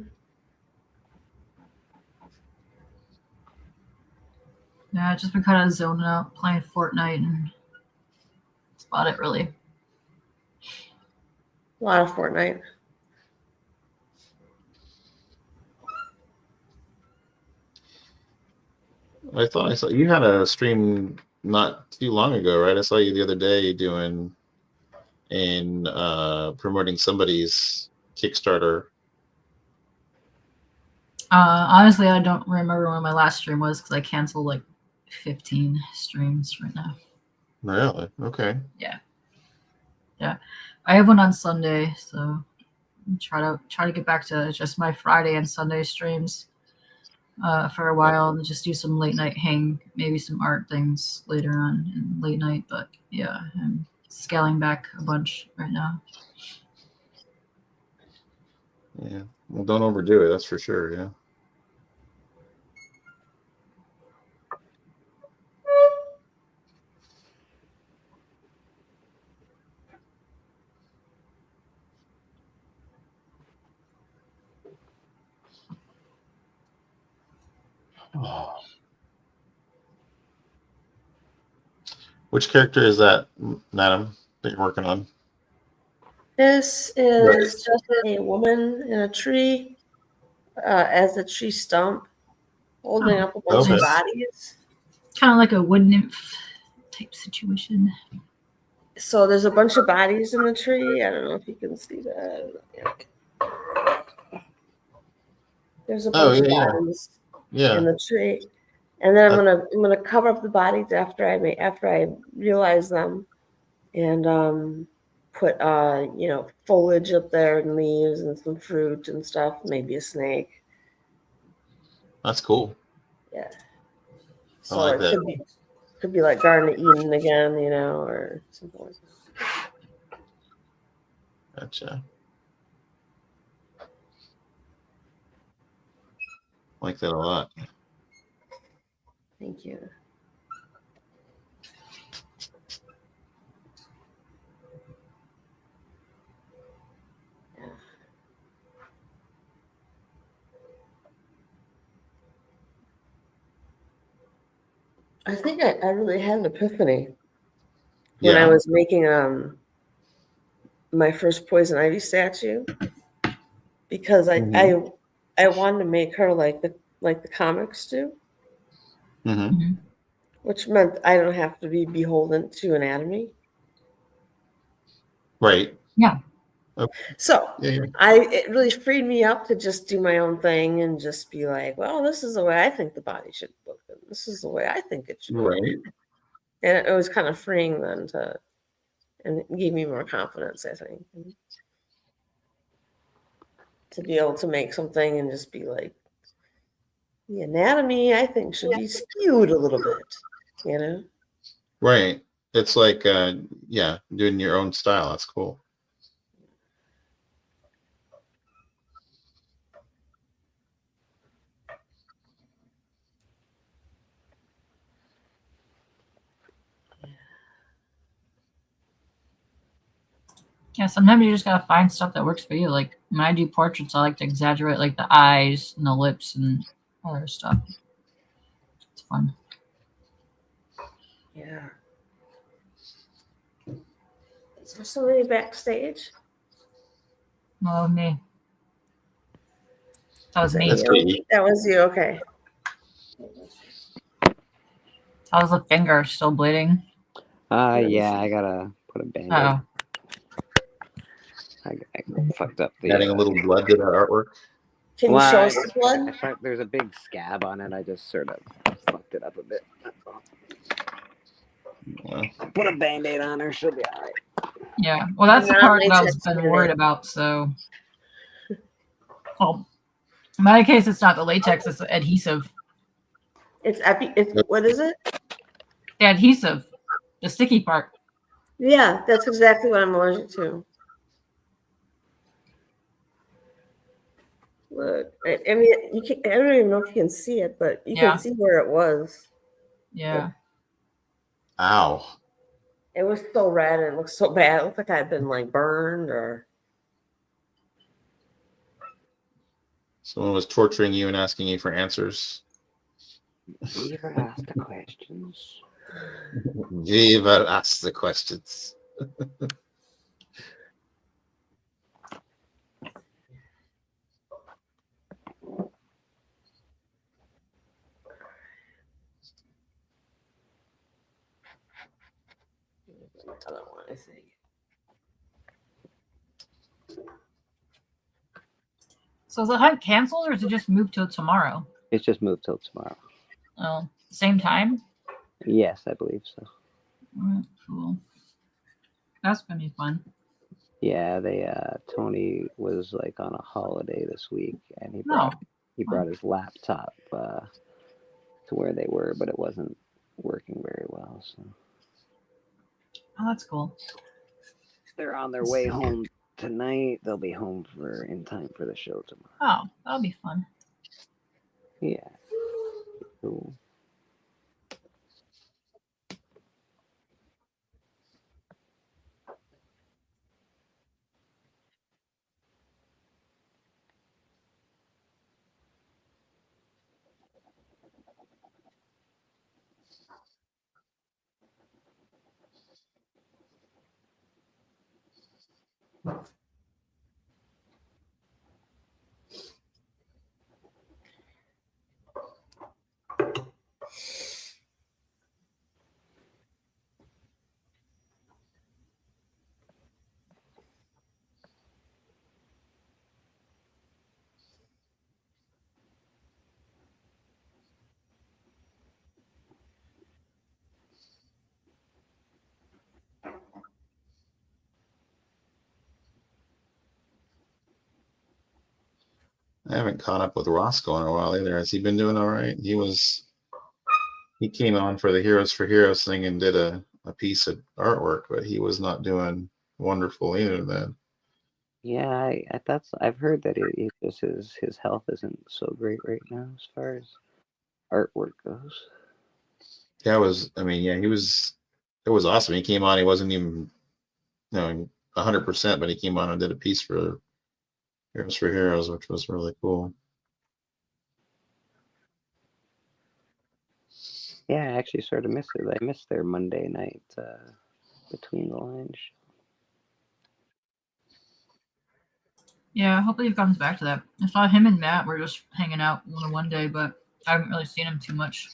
Yeah, just been kind of zoning out, playing Fortnite, and that's about it, really. A lot of Fortnite. I thought I saw you had a stream not too long ago, right? I saw you the other day doing promoting somebody's Kickstarter. Honestly, I don't remember when my last stream was because I canceled like 15 streams right now. Really? Okay. Yeah. I have one on Sunday, so try to get back to just my Friday and Sunday streams for a while, and just do some late night hang, maybe some art things later on in late night. But yeah, I'm scaling back a bunch right now. Yeah. Well, don't overdo it. That's for sure. Yeah. Which character is that, Madam, that you're working on? This is just a woman in a tree as a tree stump holding up a bunch of bodies. Kind of like a wood nymph type situation. So there's a bunch of bodies in the tree. I don't know if you can see that. There's a bunch of bodies in the tree, and then I'm gonna cover up the bodies after I realize them, and put foliage up there and leaves and some fruit and stuff, maybe a snake. That's cool. Yeah. So I like that. Could be like Garden of Eden again, or something like that. Gotcha. I like that a lot. Thank you. Yeah. I think I really had an epiphany when I was making my first poison ivy statue, because I wanted to make her like the comics do, which meant I don't have to be beholden to anatomy. Right. Yeah. Okay. So it really freed me up to just do my own thing and just be like, well, this is the way I think the body should look, and this is the way I think it should look. And it was kind of freeing then and it gave me more confidence, I think, to be able to make something and just be like, the anatomy, I think, should be skewed a little bit, Right. It's like, doing your own style. That's cool. Yeah, sometimes you just gotta find stuff that works for you. Like when I do portraits, I like to exaggerate like the eyes and the lips and other stuff. It's fun. Yeah. Is there somebody backstage? Oh, me. That was me. That was you. Okay. How's the finger? Still bleeding? Yeah, I gotta put a band-aid. Oh. I fucked up the. Adding a little blood to that artwork. Can you show us the blood? There's a big scab on it. I just sort of fucked it up a bit. That's all. Put a band-aid on her. She'll be all right. Yeah. Well, that's the part that I've been worried about. So, well, in my case, it's not the latex; it's the adhesive. It's what is it? The adhesive, the sticky part. Yeah, that's exactly what I'm allergic to. Look, I mean, I don't even know if you can see it, but you can see where it was. Yeah. Ow. It was so red and it looked so bad. It looked like I'd been like burned or. Someone was torturing you and asking you for answers. You ever ask the questions? Jeever asks the questions. I don't want to say. So is the hunt canceled or is it just moved till tomorrow? It's just moved till tomorrow. Oh, same time? Yes, I believe so. Cool. That's gonna be fun. Yeah, Tony was like on a holiday this week, and he No. brought his laptop to where they were, but it wasn't working very well. So Oh, that's cool. they're on their way home tonight. They'll be home in time for the show tomorrow. Oh, that'll be fun. Yeah. Cool. I haven't caught up with Roscoe in a while either. Has he been doing all right? He came on for the Heroes for Heroes thing and did a piece of artwork, but he was not doing wonderful either then. Yeah, I've heard that it just his health isn't so great right now as far as artwork goes. Yeah, it was awesome. He came on, he wasn't even 100%, but he came on and did a piece for Heroes for Heroes, which was really cool. Yeah, I actually sort of missed it. I missed their Monday night between the lines. Yeah, hopefully he comes back to that. I saw him and Matt were just hanging out one day, but I haven't really seen him too much.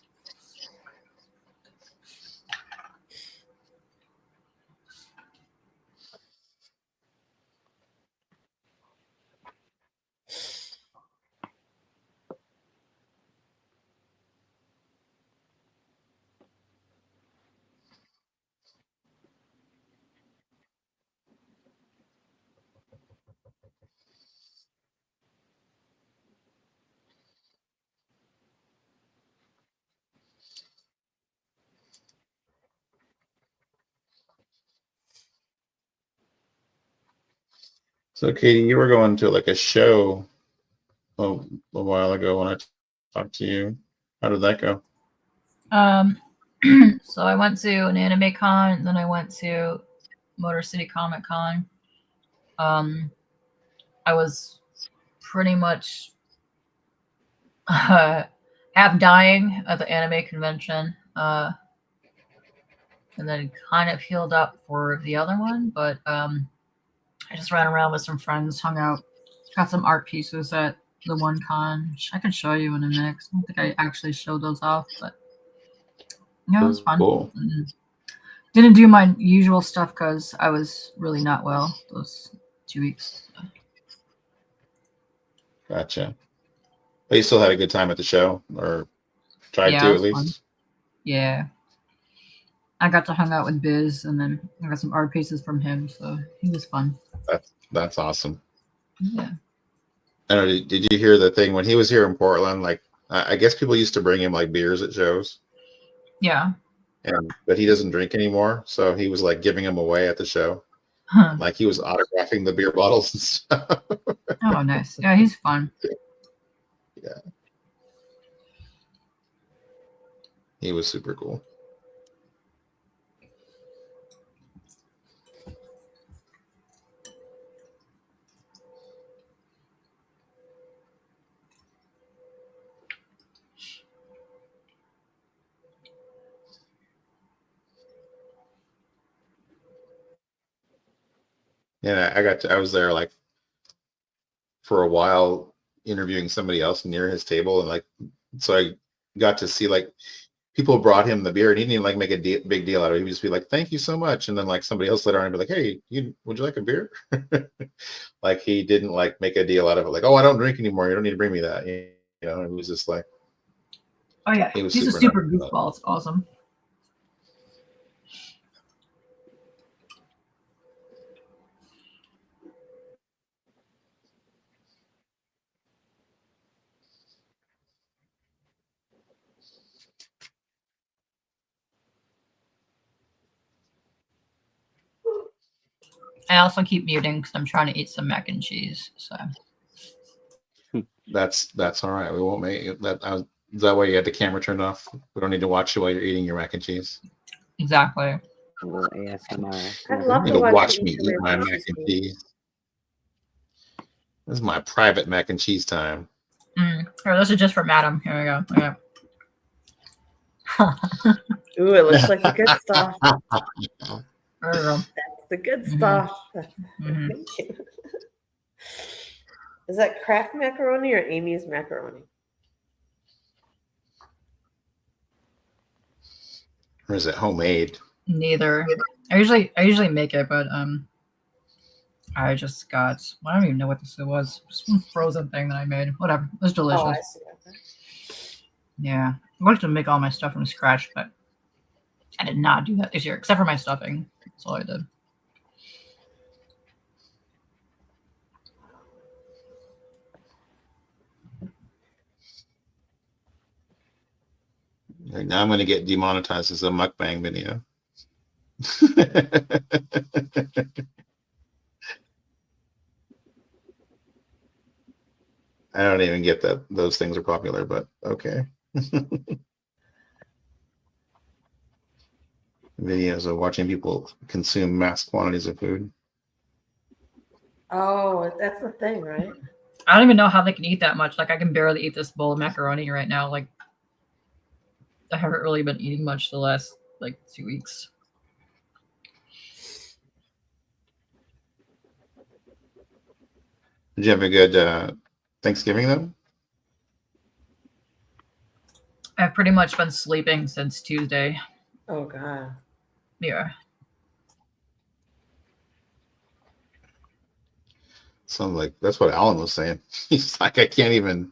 So, Katie, you were going to like a show a while ago when I talked to you. How did that go? So I went to an anime con, then I went to Motor City Comic Con. I was pretty much half dying at the anime convention, and then kind of healed up for the other one. But I just ran around with some friends, hung out, got some art pieces at the one con, which I can show you in a minute. I don't think I actually showed those off, but yeah, it was fun. Cool. Didn't do my usual stuff because I was really not well those 2 weeks. So. Gotcha. But you still had a good time at the show, or tried Yeah, to it at was least? fun. Yeah. I got to hang out with Biz, and then I got some art pieces from him, so he was fun. That's awesome. Yeah. I don't know, did you hear the thing when he was here in Portland? Like, I guess people used to bring him like beers at shows. Yeah. But he doesn't drink anymore, so he was like giving them away at the show. Huh. Like he was autographing the beer bottles and stuff. Oh, nice. Yeah, he's fun. Yeah. He was super cool. And I was there like for a while interviewing somebody else near his table, and like so I got to see like people brought him the beer, and he didn't even like make a big deal out of it. He would just be like, "Thank you so much," and then like somebody else later on would be like, "Hey, would you like a beer?" Like he didn't like make a deal out of it. Like, "Oh, I don't drink anymore. You don't need to bring me that." You know, it was just like, Oh yeah, he was he's a super super nice about it. goofball. It's awesome. I also keep muting because I'm trying to eat some mac and cheese. So That's all right. We won't make it. Is that why you had the camera turned off? We don't need to watch you while you're eating your mac and cheese. A exactly. little ASMR. I'd You love need to to watch you me eat eat your my mac mac and cheese. cheese. This is my private mac and cheese time. Here, this is just for Madam. Here we go. Okay. Ooh, it looks like the good stuff. There we go. That's the good Mhm. stuff. Mhm. Thank you. Is that Kraft macaroni or Amy's macaroni? Or is it homemade? Neither. I usually make it, but I just got. I don't even know what this was. Just one frozen thing that I made. Whatever. It was delicious. Oh, I see. Okay. Yeah, I wanted to make all my stuff from scratch, but I did not do that this year, except for my stuffing. That's all I did. Like, now I'm going to get demonetized as a mukbang video. I don't even get that those things are popular, but okay. Videos of watching people consume mass quantities of food. Oh, that's the thing, right? I don't even know how they can eat that much. Like, I can barely eat this bowl of macaroni right now. Like, I haven't really been eating much the last, like, 2 weeks. Did you have a good Thanksgiving though? I've pretty much been sleeping since Tuesday. Oh God. Yeah. Sounds like that's what Alan was saying. He's like, I can't even.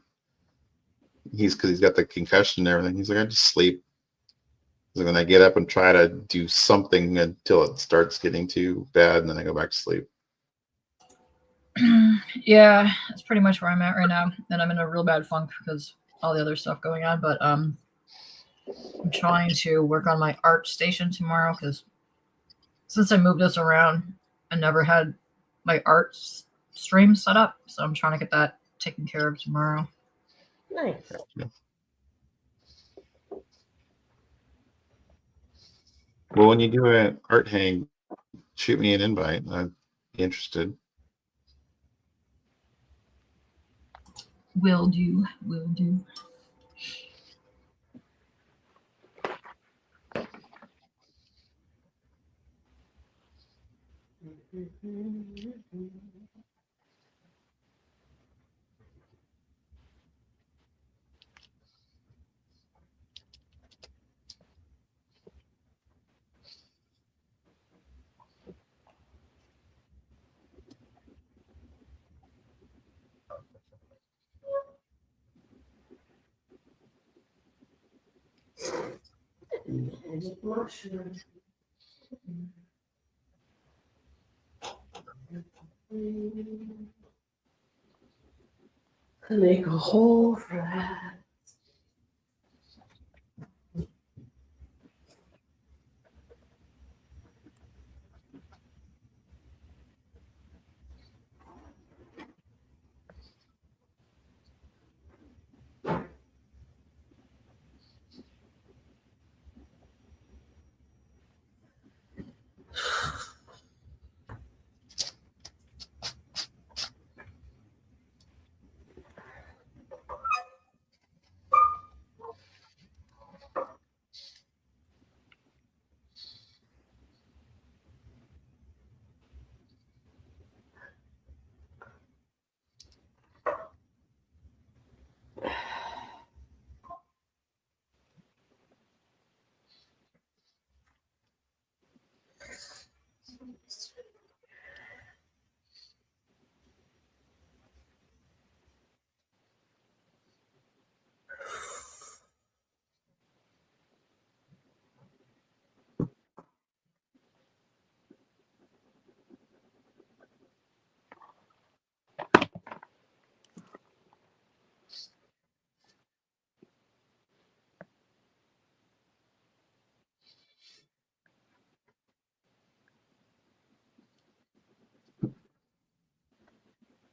Because he's got the concussion and everything. He's like, I just sleep. He's like, then I get up and try to do something until it starts getting too bad, and then I go back to sleep. Yeah, that's pretty much where I'm at right now. And I'm in a real bad funk because all the other stuff going on. But I'm trying to work on my art station tomorrow because since I moved this around, I never had my art stream set up. So I'm trying to get that taken care of tomorrow. Nice. Yeah. Well, when you do an art hang, shoot me an invite. I'd be interested. Will do. Will do. Magic mushroom. Make a hole for that.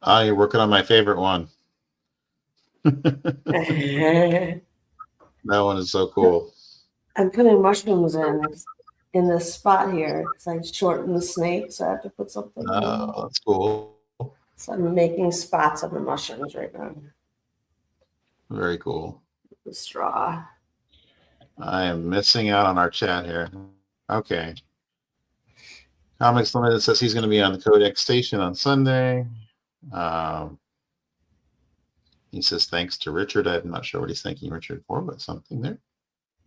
You're working on my favorite one. That one is so cool. I'm putting mushrooms in this spot here because I shortened the snake, so I have to put something in. Oh, that's cool. So I'm making spots on the mushrooms right now. Very cool. The straw. I am missing out on our chat here. Okay. Comics Limited says he's going to be on the Codex station on Sunday. He says thanks to Richard. I'm not sure what he's thanking Richard for, but something there.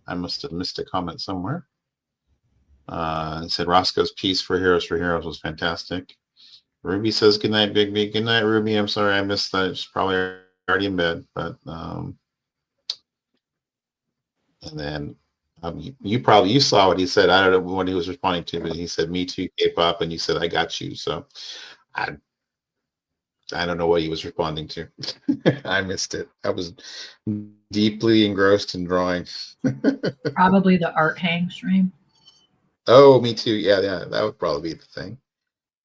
I must have missed a comment somewhere. He said Roscoe's piece for Heroes was fantastic. Ruby says good night, Big B. Good night, Ruby. I'm sorry I missed that. She's probably already in bed, but and then you saw what he said. I don't know what he was responding to, but he said me too, K-pop, and you said I got you. So I don't know what he was responding to. I missed it. I was deeply engrossed in drawing. Probably the art hang stream. Oh, me too. Yeah, that would probably be the thing.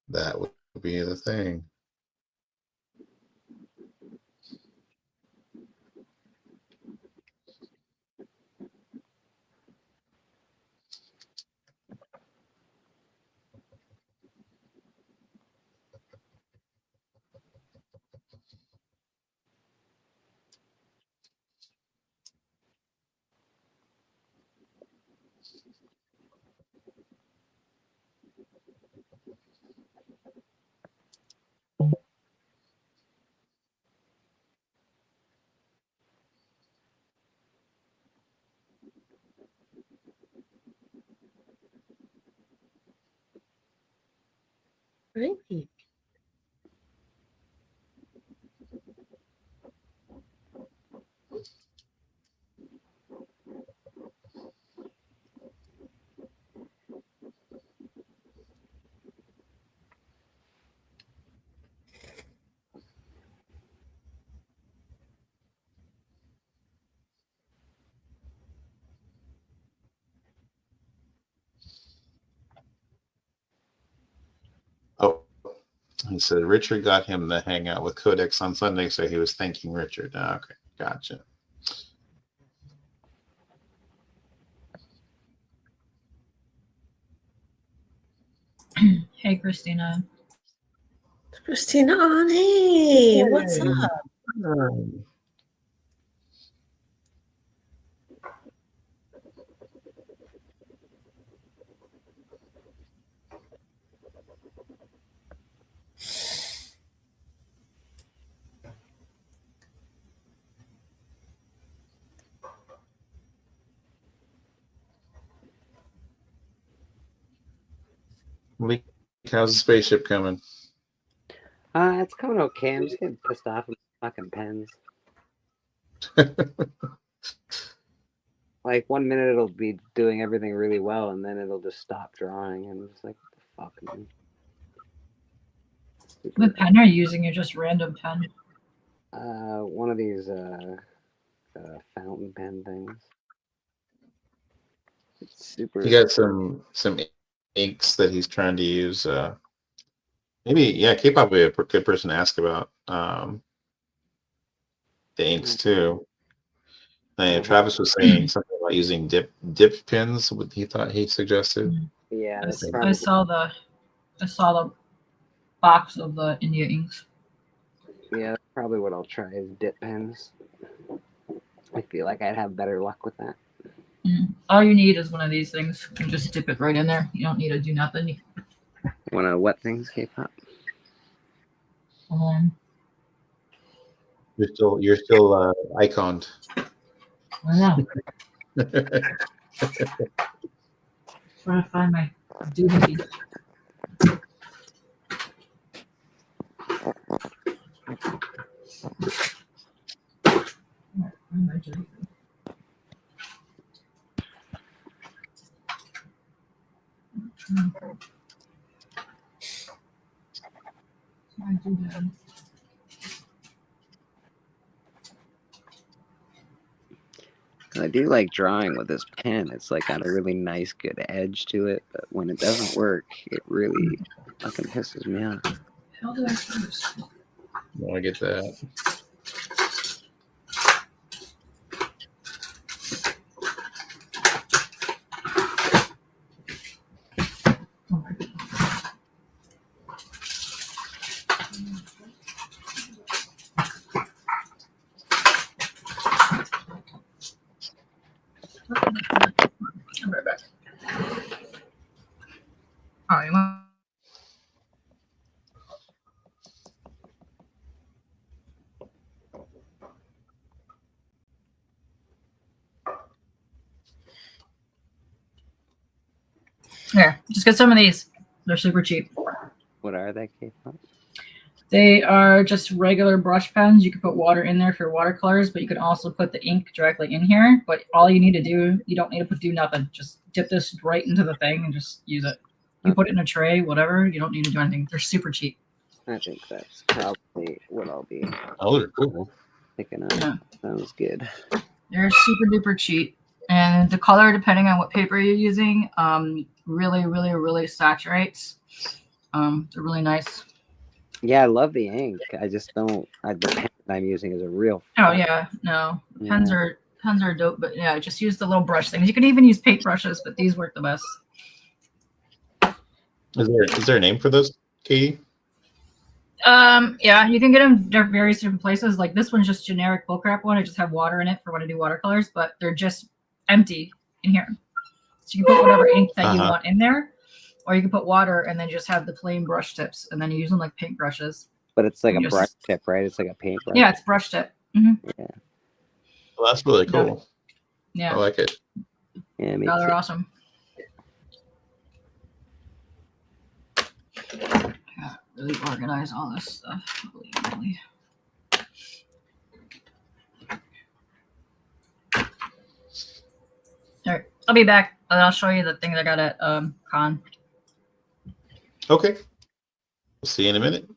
That would be the thing. Really? Oh, he said Richard got him to hang out with Codex on Sunday, so he was thanking Richard. Okay, gotcha. Hey, Christina. Christina on. Hey, what's up? Malik, how's the spaceship coming? It's coming okay. I'm just getting pissed off with fucking pens. Like 1 minute it'll be doing everything really well, and then it'll just stop drawing, and I'm just like, what the fuck, man. What pen are you using? You're just random pen. One of these fountain pen things. It's super. He got some inks that he's trying to use. Maybe, yeah, K-pop would be a good person to ask about the inks too. And Travis was saying something about using dip pins. What he thought he suggested. Yeah, that's I probably. saw the box of the India inks. Yeah, that's probably what I'll try is dip pens. I feel like I'd have better luck with that. All you need is one of these things. You just dip it right in there. You don't need to do nothing. Want to wet things, K-pop? You're still iconed. I know. Trying to find my doohickey. I do like drawing with this pen. It's like got a really nice, good edge to it. But when it doesn't work, it really fucking pisses me off. How did I do this? Want to get that? I'm right back. All right. Well, here, just get some of these. They're super cheap. What are they, K-pop? They are just regular brush pens. You can put water in there for watercolors, but you can also put the ink directly in here. But all you need to do, you don't need to do nothing. Just dip this right into the thing and just use it. You put it in a tray, whatever. You don't need to do anything. They're super cheap. I think that's probably what I'll be Oh, they're cool. picking up. Yeah. Sounds good. They're super duper cheap. And the color, depending on what paper you're using, really, really, really saturates. They're really nice. Yeah, I love the ink. I just don't. The pen that I'm using is a real. Oh yeah, no, pens are dope, but yeah, just use the little brush things. You can even use paint brushes, but these work the best. Is there a name for those, Katie? Yeah, you can get them various different places. Like this one's just generic bullcrap one. I just have water in it for when I do watercolors, but they're just empty in here. So you can put whatever ink that you want in there, or you can put water and then just have the plain brush tips, and then you use them like paint brushes. But it's like a brush tip, right? It's like a paint brush. Yeah, it's brush tip. Mm-hmm. Yeah. Well, that's really cool. Yeah. I like it. Yeah, me Oh, they're too. awesome. Yeah, really organize all this stuff. Really. All right, I'll be back, and I'll show you the thing that I got at con. Okay. We'll see you in a minute.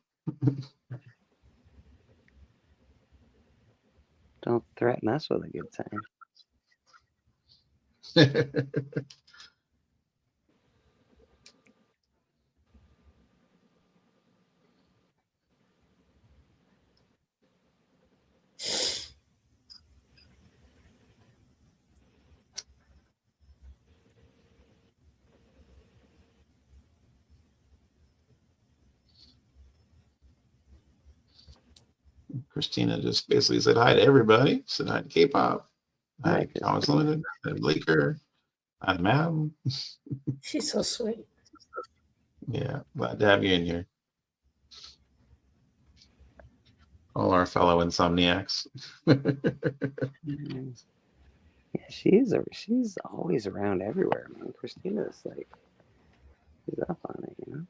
Don't threaten us with a good time. Christina just basically said hi to everybody. Said hi to K-pop. Hi, Hi, Comics Limited. Hi, Bleaker. Hi, Madam. She's so sweet. Yeah, glad to have you in here. All our fellow insomniacs. Yeah, she's always around everywhere, man. Christina's like, she's up on it, you know.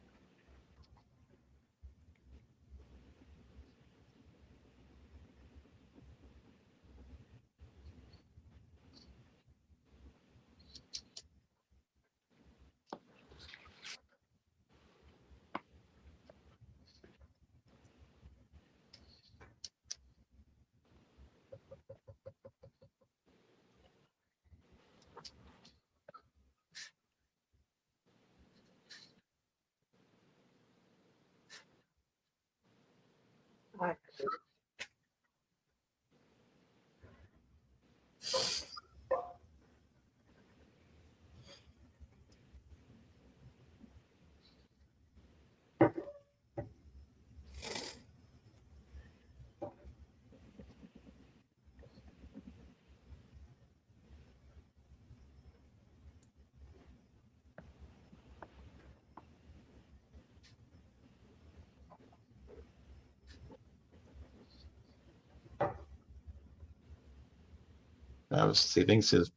He thinks his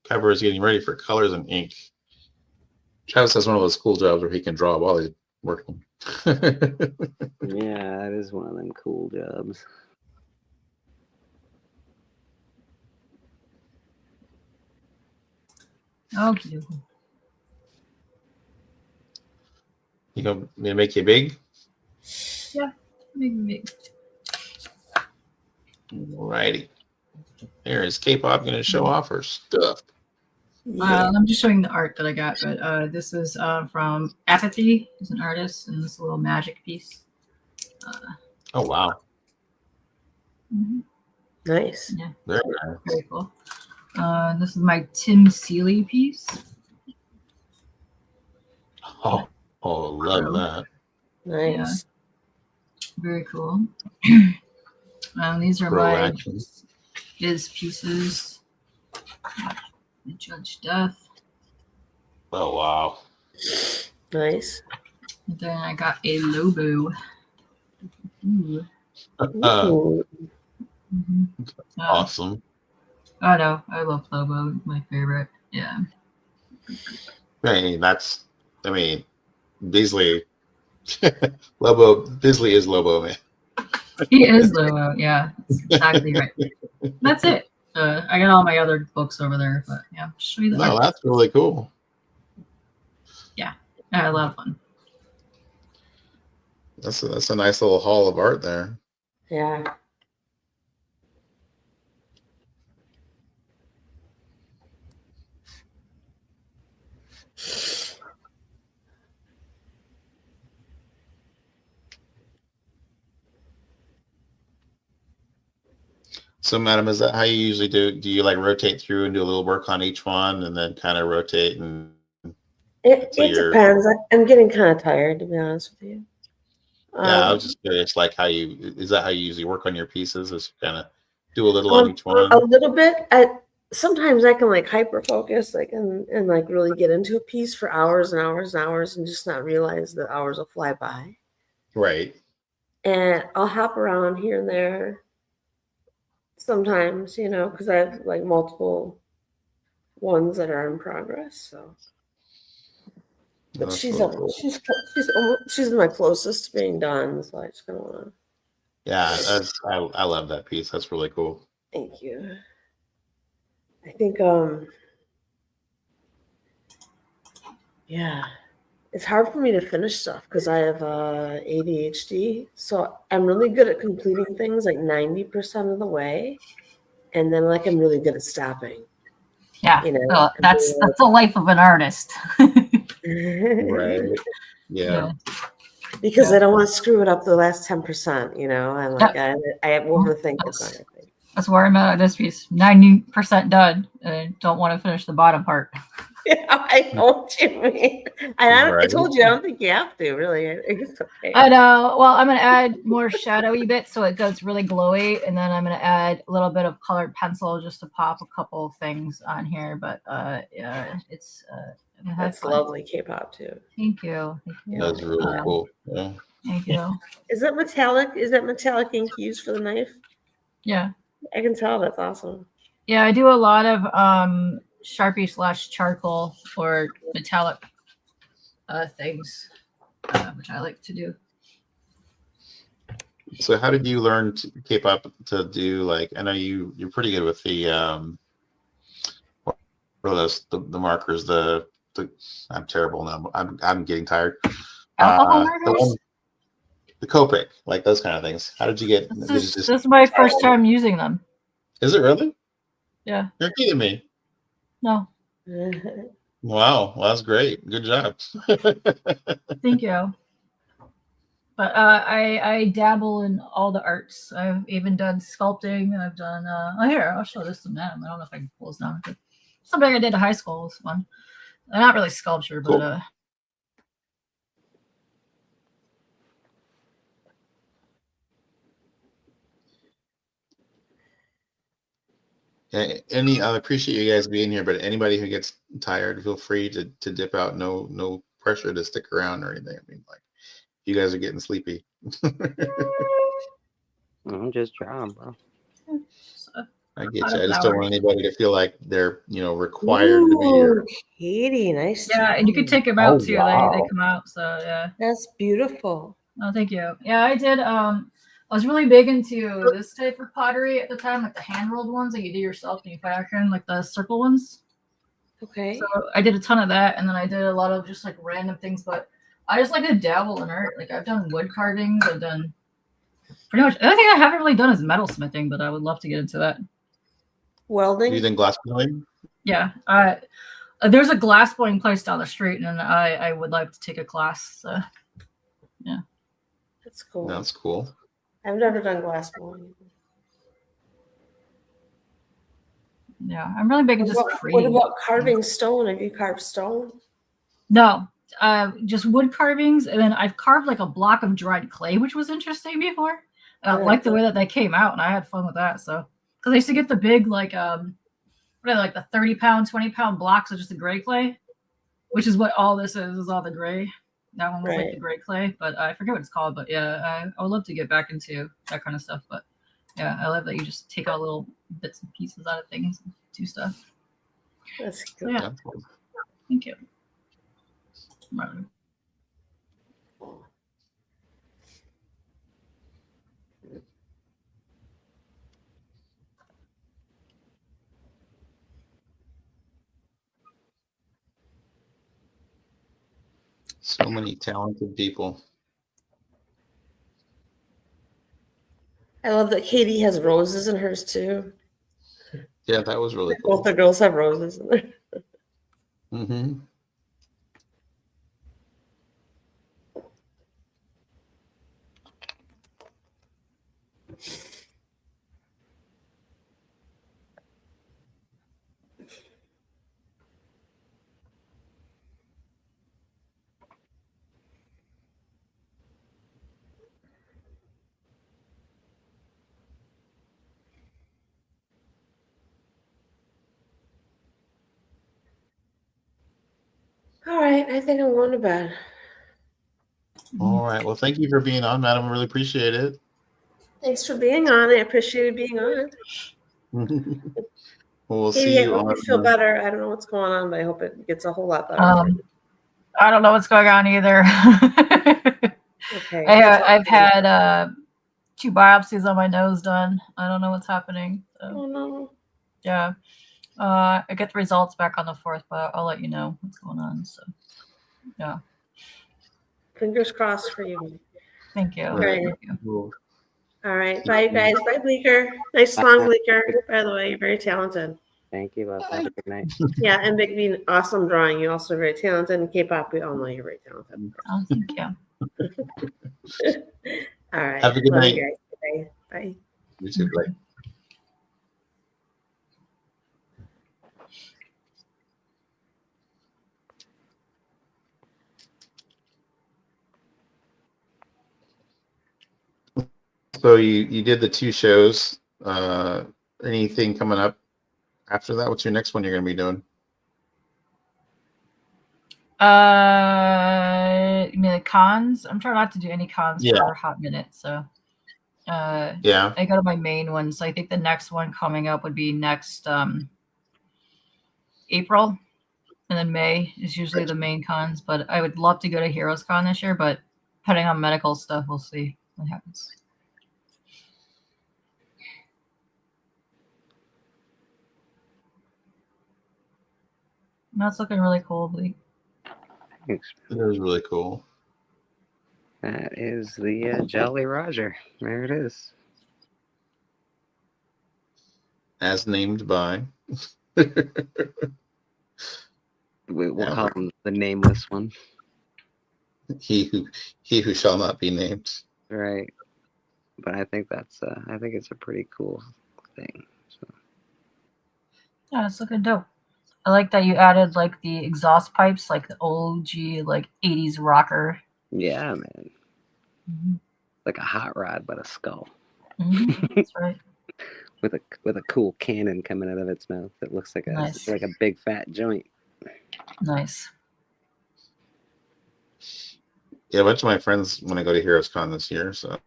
cover is getting ready for colors and ink. Travis has one of those cool jobs where he can draw while he's working. Yeah, that is one of them cool jobs. Okay. You gonna make you big? Yeah, maybe. Alrighty. There is K-pop going to show off her stuff. I'm just showing the art that I got, but this is from Apathy. He's an artist, and this little magic piece. Oh wow, Mhm. Nice. Yeah, very nice. very cool. This is my Tim Seeley piece. Oh, love So, that. Nice. very cool. These are Pro my action. his pieces. The Judge Death. Oh wow. Nice. And then I got a Lobo. Ooh. Ooh. Mhm. Awesome. I know. I love Lobo. My favorite. Yeah. Hey, that's. I mean, Beasley. Lobo. Beasley is Lobo, man. He is Lobo. Yeah. That's exactly right. That's it. I got all my other books over there, but yeah, I'll show you the No, art. that's really cool. Yeah. I had a lot of fun. That's a nice little haul of art there. Yeah. So, madam, is that how you usually do? Do you like rotate through and do a little work on each one, and then kind of rotate and It So you're- depends. I'm getting kind of tired, to be honest with you. Yeah, I was just curious, like is that how you usually work on your pieces? Is kind of do a little on each one? A little bit. Sometimes I can like hyper focus, like and like really get into a piece for hours and hours and hours, and just not realize that hours will fly by. Right. And I'll hop around here and there. Sometimes, because I have like multiple ones that are in progress. So, but That's she's really cool. she's my closest to being done. So I just kind of want to. Yeah, I love that piece. That's really cool. Thank you. I think yeah, it's hard for me to finish stuff because I have ADHD. So I'm really good at completing things like 90% of the way, and then like I'm really good at stopping. Yeah. That's the life of an artist. Right. Yeah. Because I don't want to screw it up the last 10%, and like I overthink it. That's where I'm at this piece. 90% done. And don't want to finish the bottom part. Yeah, I know what you mean. I Right. told you I don't think you have to, really. It's okay. I know. Well, I'm going to add more shadowy bits so it goes really glowy. And then I'm going to add a little bit of colored pencil just to pop a couple of things on here. But yeah, it's that's lovely K-pop too. Thank you. Thank you. That's really cool. Yeah. Thank you. Is that metallic? Is that metallic ink used for the knife? Yeah. I can tell. That's awesome. Yeah, I do a lot of Sharpie / charcoal or metallic things, which I like to do. So how did you learn to keep up to do I know you're pretty good with the what are those the markers the I'm terrible now. I'm getting tired. Alcohol markers? The Copic, like those kind of things. How did you get? This is my first time using them. Is it really? Yeah. You're kidding me. No. Wow, well, that's great. Good job. Thank you. But I dabble in all the arts. I've even done sculpting. I've done here, I'll show this to Madam. I don't know if I can pull this down. But something I did in high school was fun. Not really sculpture, Cool. but I appreciate you guys being here, but anybody who gets tired, feel free to dip out. No pressure to stick around or anything. I mean, like, you guys are getting sleepy. I'm just trying, bro. I get you. I just don't want anybody to feel like they're, required to be Ooh, here. Katie, nice. yeah, and you can take them out too. Wow. They come out. So yeah. That's beautiful. Oh, thank you. Yeah, I did. I was really big into this type of pottery at the time, like the hand rolled ones that you do yourself and you fashion, like the circle ones. Okay. So I did a ton of that, and then I did a lot of just like random things. But I just like to dabble in art. Like I've done wood carvings. I've done pretty much. The only thing I haven't really done is metalsmithing, but I would love to get into that. Welding. You think glass blowing? Yeah. There's a glass blowing place down the street, and I would like to take a class. So yeah. That's cool. That's cool. I've never done glass blowing. Yeah, I'm really big into just What creating. about carving stone? Have you carved stone? No, just wood carvings, and then I've carved like a block of dried clay, which was interesting before. I like the way that came out, and I had fun with that. So, because I used to get the big like what are they, like the 30-pound, 20-pound blocks of just the gray clay, which is what all this is all the gray. That one was like the gray clay, but I forget what it's called. But yeah, I would love to get back into that kind of stuff. But yeah, I love that you just take out little bits and pieces out of things and do stuff. That's So, yeah, thank you. So many talented people. I love that Katie has roses in hers too. Yeah, that was really cool. Both the girls have roses in there. Mm-hmm. All right, I think I'm going to bed. All right. Well, thank you for being on, madam. I really appreciate it. Thanks for being on. I appreciated being on. We'll Katie, see I you hope on. you feel better. I don't know what's going on, but I hope it gets a whole lot better. I don't know what's going on either. Okay. I've had 2 biopsies on my nose done. I don't know what's happening. So. Oh no. Yeah. I get the results back on the 4th, but I'll let you know what's going on. So, yeah. Fingers crossed for you. Thank you. All right. Thank you. All right. Bye, guys. Bye, Bleeker. Nice song, Bleeker. By the way, you're very talented. Thank you both. Have a good night. Yeah, and Big Bean, awesome drawing. You're also very talented. And K-pop, we all know you're very talented. Oh, thank you. All right. Have a good Love night. you guys. Bye. Bye. You too. Bye. So you did the 2 shows. Anything coming up after that? What's your next one you're going to be doing? You mean the cons? I'm trying not to do any cons for a hot minute. So, yeah, I go to my main one. So I think the next one coming up would be next April, and then May is usually the main cons. But I would love to go to Heroes Con this year, but depending on medical stuff, we'll see what happens. That's looking really cool, Bleak. Thanks. It is really cool. That is the Jolly Roger. There it is. As named by. We'll call him the nameless one. He who shall not be named. Right. But I think I think it's a pretty cool thing. So. Yeah, it's looking dope. I like that you added like the exhaust pipes, like the OG like 80s rocker. Yeah, man. Mm-hmm. Like a hot rod, but a skull. Mm-hmm. That's right. with a cool cannon coming out of its mouth. It looks like a big fat joint. Nice. Yeah, a bunch of my friends want to go to Heroes Con this year, so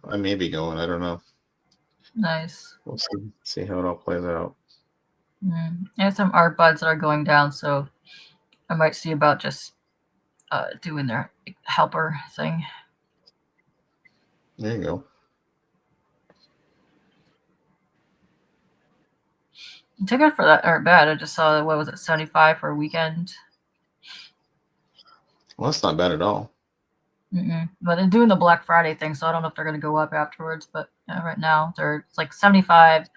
I may be going. I don't know. Nice. We'll see how it all plays out. I have some art buds that are going down, so I might see about just doing their helper thing. There you go. The ticket for that aren't bad. I just saw, what was it, 75 for a weekend? Well, that's not bad at all. But they're doing the Black Friday thing, so I don't know if they're going to go up afterwards. But right now, it's like 75, and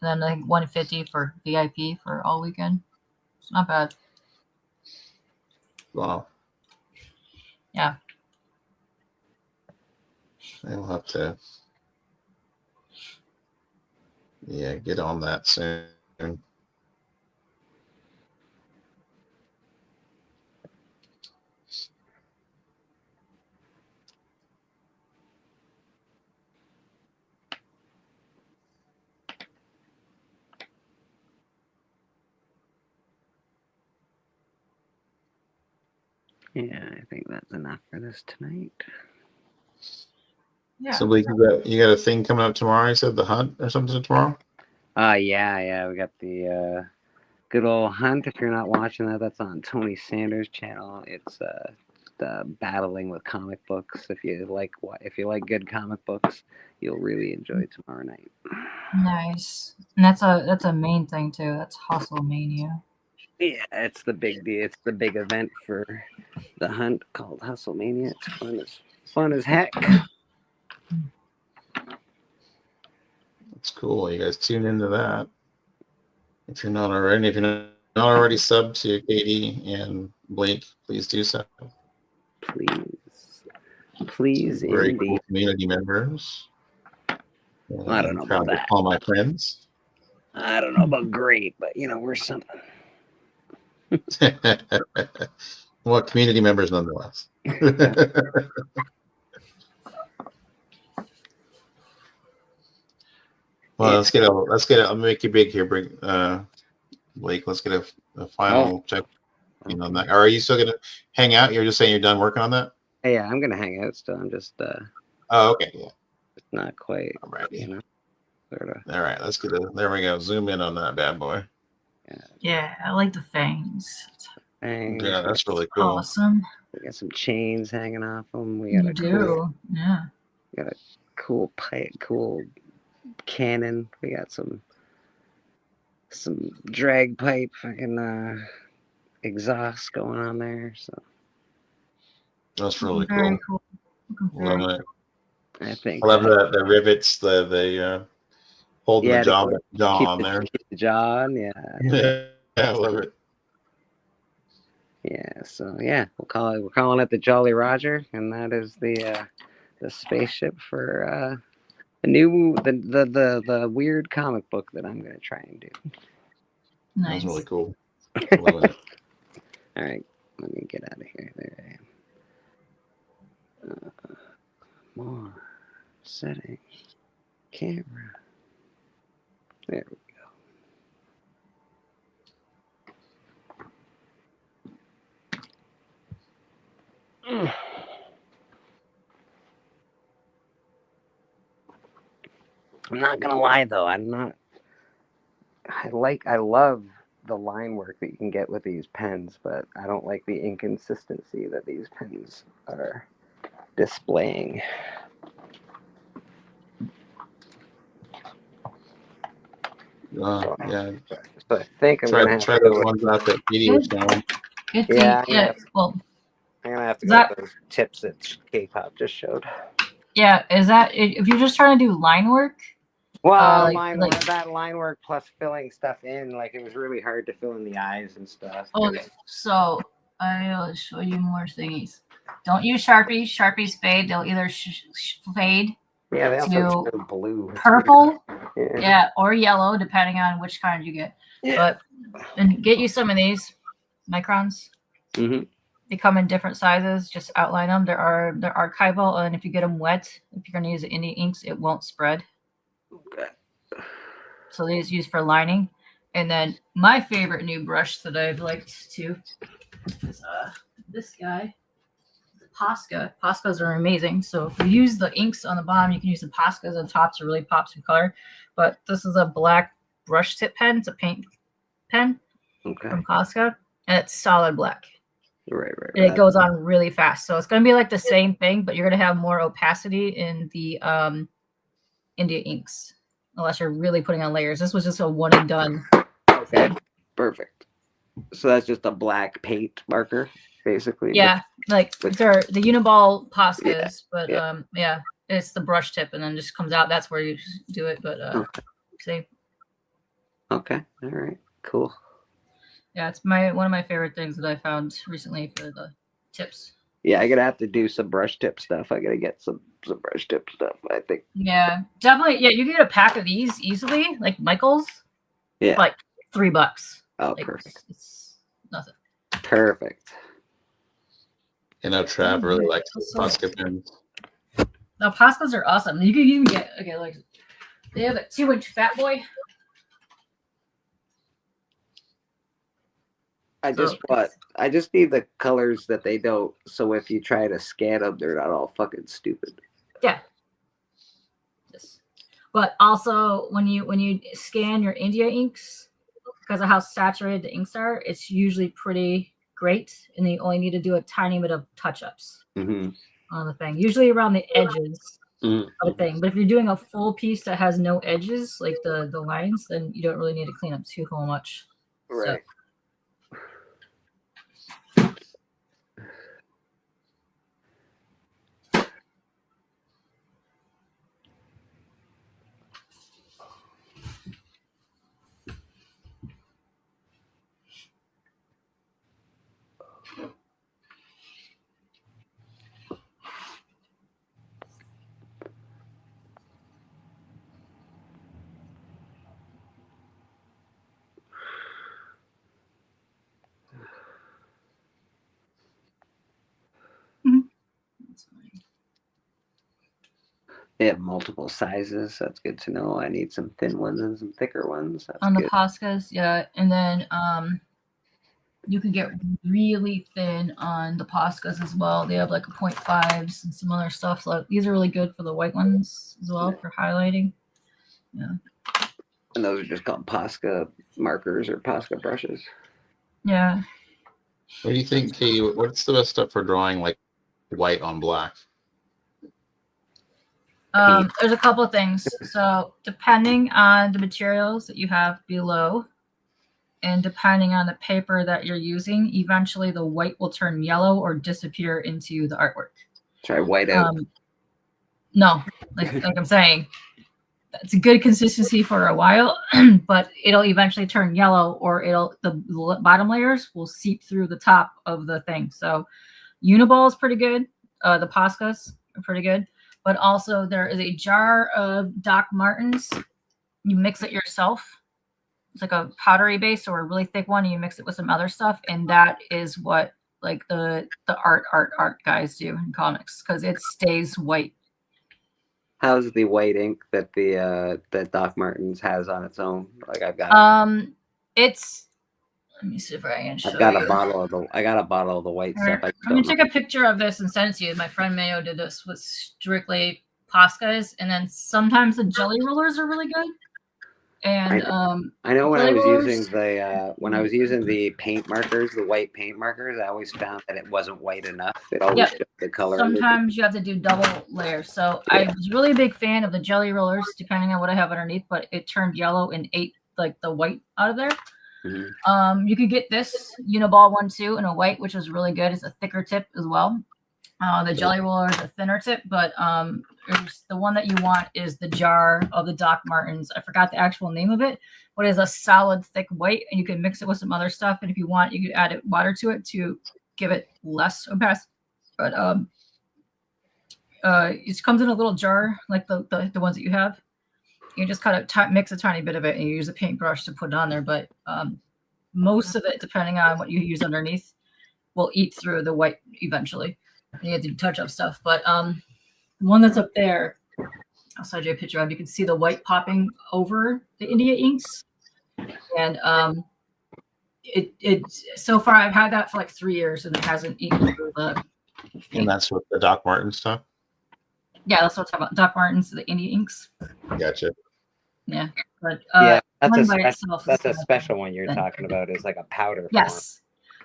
then I think 150 for VIP for all weekend. It's not bad. Wow. Yeah. I'll have to Yeah, get on that soon. Yeah, I think that's enough for this tonight. Yeah. So Blake, you got a thing coming up tomorrow? You said the hunt or something tomorrow? Yeah. We got the good old hunt. If you're not watching that, that's on Tony Sanders' channel. It's the battling with comic books. If you like good comic books, you'll really enjoy tomorrow night. Nice. And that's a main thing too. That's Hustle Mania. Yeah, it's the big deal. It's the big event for the hunt called Hustle Mania. It's fun as heck. That's cool. You guys tune into that. If you're not already, subbed to Katie and Blake, please do so. Please, Very indeed. cool community members. I don't know about that. All my friends. I don't know about great, but we're something. Well, community members nonetheless. Well, let's get I'll make you big here, Blake. Let's get a final check on that. Or are you still gonna hang out? You're just saying you're done working on that? Yeah, I'm gonna hang out still. I'm just Oh, okay, yeah. It's not quite Alrighty. Sort of. All right, let's get there we go. Zoom in on that bad boy. Yeah, I like the fangs. Yeah, that's really cool. Awesome. We got some chains hanging off them. We got Yeah. We got a cool cannon. We got some drag pipe fucking exhaust going on there. So that's really Very cool. Very Love it. I think I love the rivets, the holding the jaw on there. Keep the jaw on, yeah. Yeah, I love it. Yeah, so yeah, we're calling it the Jolly Roger, and that is the spaceship for the weird comic book that I'm gonna try and do. Nice. That's really cool. Loving it. All right, let me get out of here. There I am. More setting camera. There we go. I'm not gonna lie though, I love the line work that you can get with these pens, but I don't like the inconsistency that these pens are displaying. Yeah. So I think I'm gonna have try to go those ones out that Katie was showing. I'm gonna have to go with those tips that K-pop just showed. Yeah, is that if you're just trying to do line work? Well, that line work plus filling stuff in, like it was really hard to fill in the eyes and stuff. Okay, so I'll show you more thingies. Don't use Sharpies. Sharpies fade. They'll either fade they also to blue, purple, or yellow, depending on which kind you get. Yeah. And get you some of these microns. Mm-hmm. They come in different sizes. Just outline them. They're archival, and if you get them wet, if you're going to use indie inks, it won't spread. Okay. So these used for lining. And then my favorite new brush that I've liked too is this guy, the Posca. Poscas are amazing. So if you use the inks on the bottom, you can use the Poscas on top to really pop some color. But this is a black brush tip pen. It's a paint pen from Posca, and it's solid black. Right. And it goes on really fast. So it's going to be like the same thing, but you're going to have more opacity in the India inks, unless you're really putting on layers. This was just a one and done. Okay, perfect. So that's just a black paint marker, basically. Yeah, like they're the Uniball Poscas, but it's the brush tip, and then just comes out. That's where you do it. But see. Okay. All right. Cool. Yeah, it's one of my favorite things that I found recently for the tips. Yeah, I'm gonna have to do some brush tip stuff. I gotta get some brush tip stuff. I think. Yeah, definitely. Yeah, you can get a pack of these easily, like Michael's. Yeah. Like $3. Oh, Like, perfect. It's nothing. Perfect. You know, Trav really likes the Posca pins. Now, Poscas are awesome. You can even get like they have a 2-inch Fat Boy. I just need the colors that they don't. So if you try to scan them, they're not all fucking stupid. Yeah. But also when you scan your India inks, because of how saturated the inks are, it's usually pretty great, and you only need to do a tiny bit of touch-ups on the thing, usually around the edges of the thing. But if you're doing a full piece that has no edges, like the lines, then you don't really need to clean up too much. Right. So. They have multiple sizes. That's good to know. I need some thin ones and some thicker ones. That's On the good. Poscas, yeah, and then you can get really thin on the Poscas as well. They have like a 0.5s and some other stuff. So these are really good for the white ones as well for highlighting. Yeah. And those are just called Posca markers or Posca brushes. Yeah. What do you think, Katie? What's the best stuff for drawing like white on black? There's a couple of things. So depending on the materials that you have below, and depending on the paper that you're using, eventually the white will turn yellow or disappear into the artwork. Try white out. No, like I'm saying, it's a good consistency for a while, but it'll eventually turn yellow, or the bottom layers will seep through the top of the thing. So Uniball is pretty good. The Poscas are pretty good. But also there is a jar of Doc Martens. You mix it yourself. It's like a powdery base or a really thick one, and you mix it with some other stuff, and that is what like the art guys do in comics, because it stays white. How's the white ink that that Doc Martens has on its own? Like I've got. It's. Let me see if I can show I've got you. a bottle of the white stuff. I'm gonna take a picture of this and send it to you. My friend Mayo did this with strictly Poscas, and then sometimes the jelly rollers are really good. And I know when I was using the paint markers, the white paint markers, I always found that it wasn't white enough. It always showed the color. Sometimes you have to do double layers. So I was really a big fan of the jelly rollers, depending on what I have underneath, but it turned yellow and ate like the white out of there. You could get this Uniball one too in a white, which was really good. It's a thicker tip as well. The jelly roller is a thinner tip, but the one that you want is the jar of the Doc Martens. I forgot the actual name of it, but it's a solid thick white, and you can mix it with some other stuff. And if you want, you could add water to it to give it less opacity. But it comes in a little jar like the ones that you have. You just kind of mix a tiny bit of it, and you use a paintbrush to put it on there. But most of it, depending on what you use underneath, will eat through the white eventually. And you have to touch up stuff. But the one that's up there, I'll send you a picture of. You can see the white popping over the India inks, and it so far I've had that for like 3 years, and it hasn't eaten through the. And that's what the Doc Marten stuff. Yeah, that's what I'm talking about. Doc Martens, the India inks. Gotcha. Yeah, but that's a special one you're talking about. Is like a powder form. Yes,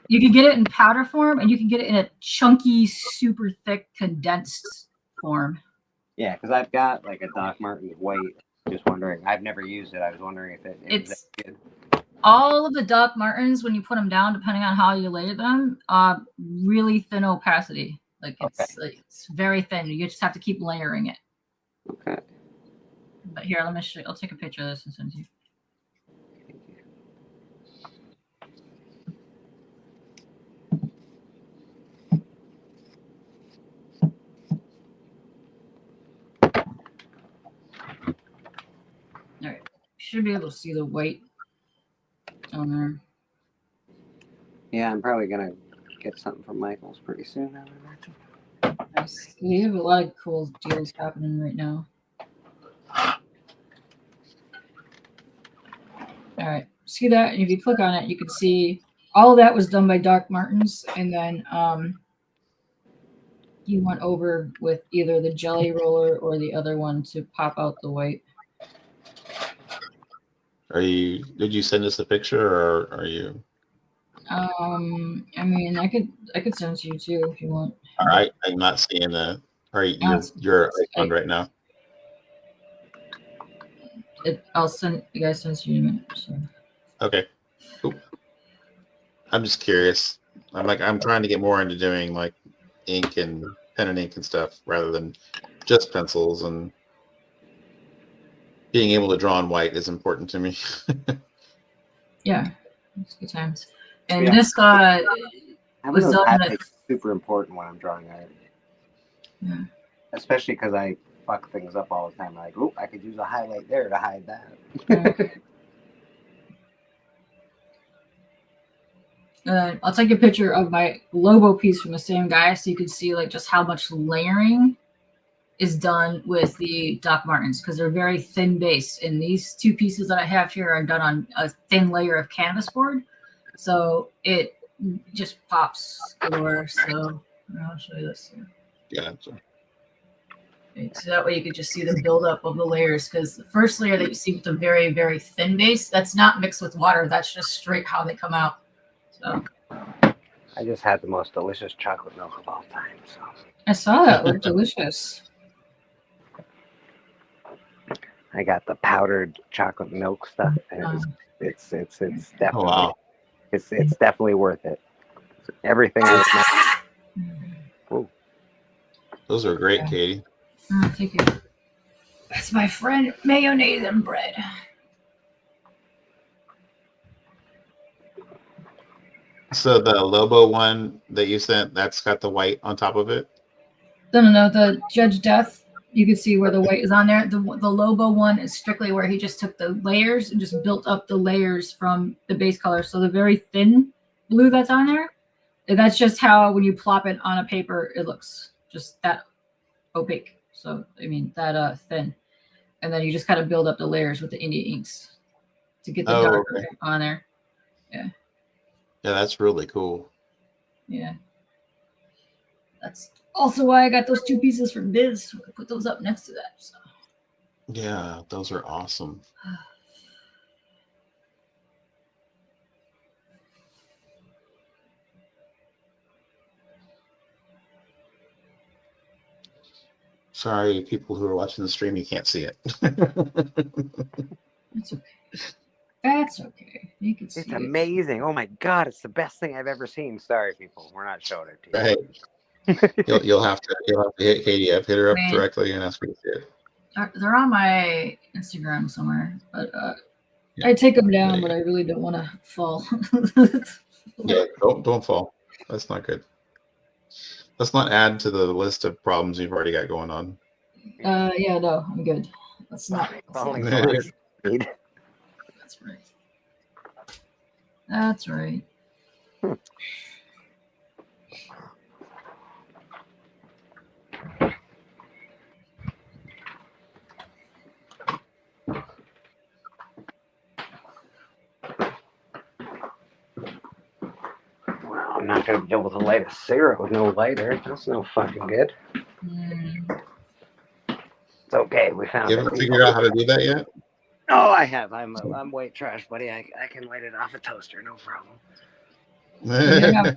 you can get it in powder form, and you can get it in a chunky, super thick, condensed form. Yeah, because I've got like a Doc Martens white. Just wondering. I've never used it. I was wondering if it's good. All of the Doc Martens, when you put them down, depending on how you lay them, really thin opacity. Like it's very thin. You just have to keep layering it. Okay. But here, let me show you. I'll take a picture of this and send it to you. should be able to see the white on there. Yeah, I'm probably gonna get something from Michael's pretty soon, I would imagine. Nice. We have a lot of cool deals happening right now. All right, see that? And if you click on it, you can see all of that was done by Doc Martens, and then he went over with either the jelly roller or the other one to pop out the white. Did you send us a picture, or are you? I mean, I could send it to you too if you want. All right, I'm not seeing the. All right, your icon right now. I'll send you guys send you in a minute. So. Okay. Cool. I'm just curious. I'm trying to get more into doing like ink and pen and ink and stuff rather than just pencils, and being able to draw on white is important to me. Yeah, it's good times. And Yeah. this Having was those done with, highlights is super important when I'm drawing art. yeah. Especially because I fuck things up all the time. Like, oh, I could use a highlight there to hide that. I'll take a picture of my Lobo piece from the same guy so you can see like just how much layering is done with the Doc Martens, because they're very thin base. And these two pieces that I have here are done on a thin layer of canvas board. So it just pops galore. So I'll show you this here. Yeah. So that way you could just see the buildup of the layers, because the first layer that you see with the very, very thin base, that's not mixed with water. That's just straight how they come out. So I just had the most delicious chocolate milk of all time. So I saw that. It looked delicious. I got the powdered chocolate milk stuff, and it's definitely wow. it's definitely worth it. Everything is Ooh. Those are great, Katie. Thank you. That's my friend mayonnaise and bread. So the Lobo one that you sent, that's got the white on top of it? No. The Judge Death, you can see where the white is on there. The Lobo one is strictly where he just took the layers and just built up the layers from the base color. So the very thin blue that's on there, that's just how when you plop it on a paper, it looks just that opaque. So, I mean, that thin. And then you just kind of build up the layers with the India inks to get the darker on there. Yeah. Yeah, that's really cool. Yeah. That's also why I got those two pieces from Biz. I put those up next to that. So. Yeah, those are awesome. Sorry, people who are watching the stream, you can't see it. That's okay. That's okay. You can see it's amazing. Oh my god, it's the best thing I've ever seen. Sorry, people, we're not showing it to you. Right. you'll have to hit Katie up, hit her up directly and ask her to see it. They're on my Instagram somewhere, but yeah. I take them down, but I really don't want to fall. Yeah, don't fall. That's not good. Let's not add to the list of problems you've already got going on. Yeah, no, I'm good. That's not. Falling speed. That's right. That's right. Well, I'm not going to be able to light a cigarette with no lighter. That's no fucking good. It's okay. We found it. You haven't figured out how to do that yet? Oh, I have. I'm white trash, buddy. I can light it off a toaster, no problem. You have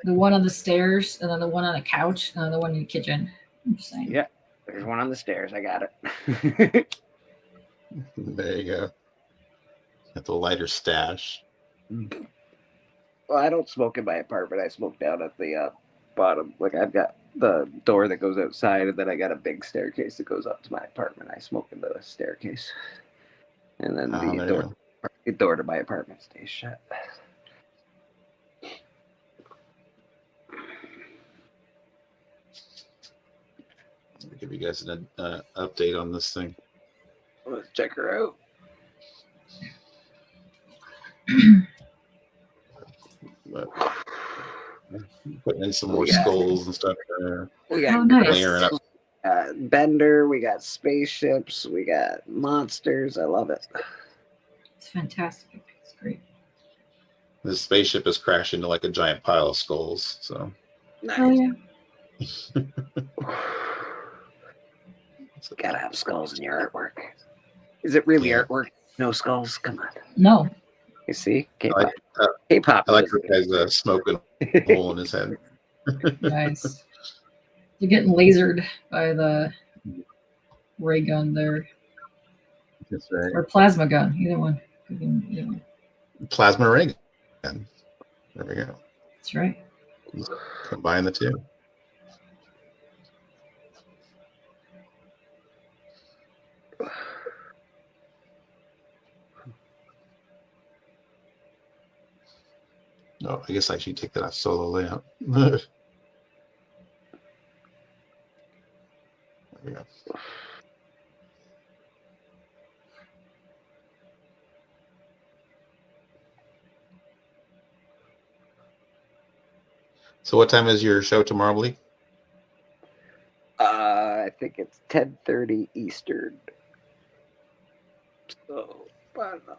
the one on the stairs, and then the one on the couch, and then the one in the kitchen. I'm just saying. Yeah, there's one on the stairs. I got it. There you go. Got the lighter stash. Well, I don't smoke in my apartment. I smoke down at the bottom. Like, I've got the door that goes outside, and then I got a big staircase that goes up to my apartment. I smoke in the staircase. And then the door to my apartment stays shut. I'll give you guys an update on this thing. Let's check her out. But putting in some Oh, more yeah. skulls and stuff there. We got Oh, nice. Layering up. Bender, we got spaceships, we got monsters. I love it. It's fantastic. It's great. This spaceship is crashing into like a giant pile of skulls. So Oh yeah. Gotta have skulls in your artwork. Is it really Yeah. artwork? No skulls? Come on. No. You see? I K-pop. like, K-pop. I like doesn't- the guy's smoking a hole in his head. Nice. You're getting lasered by the ray gun there. That's right. Or plasma gun. Either one. Either one. Plasma ray gun. There we go. That's right. Just combine the two. No, I guess I should take that off solo layout. There we go. So what time is your show tomorrow, Lee? I think it's 10:30 Eastern. So, I don't know.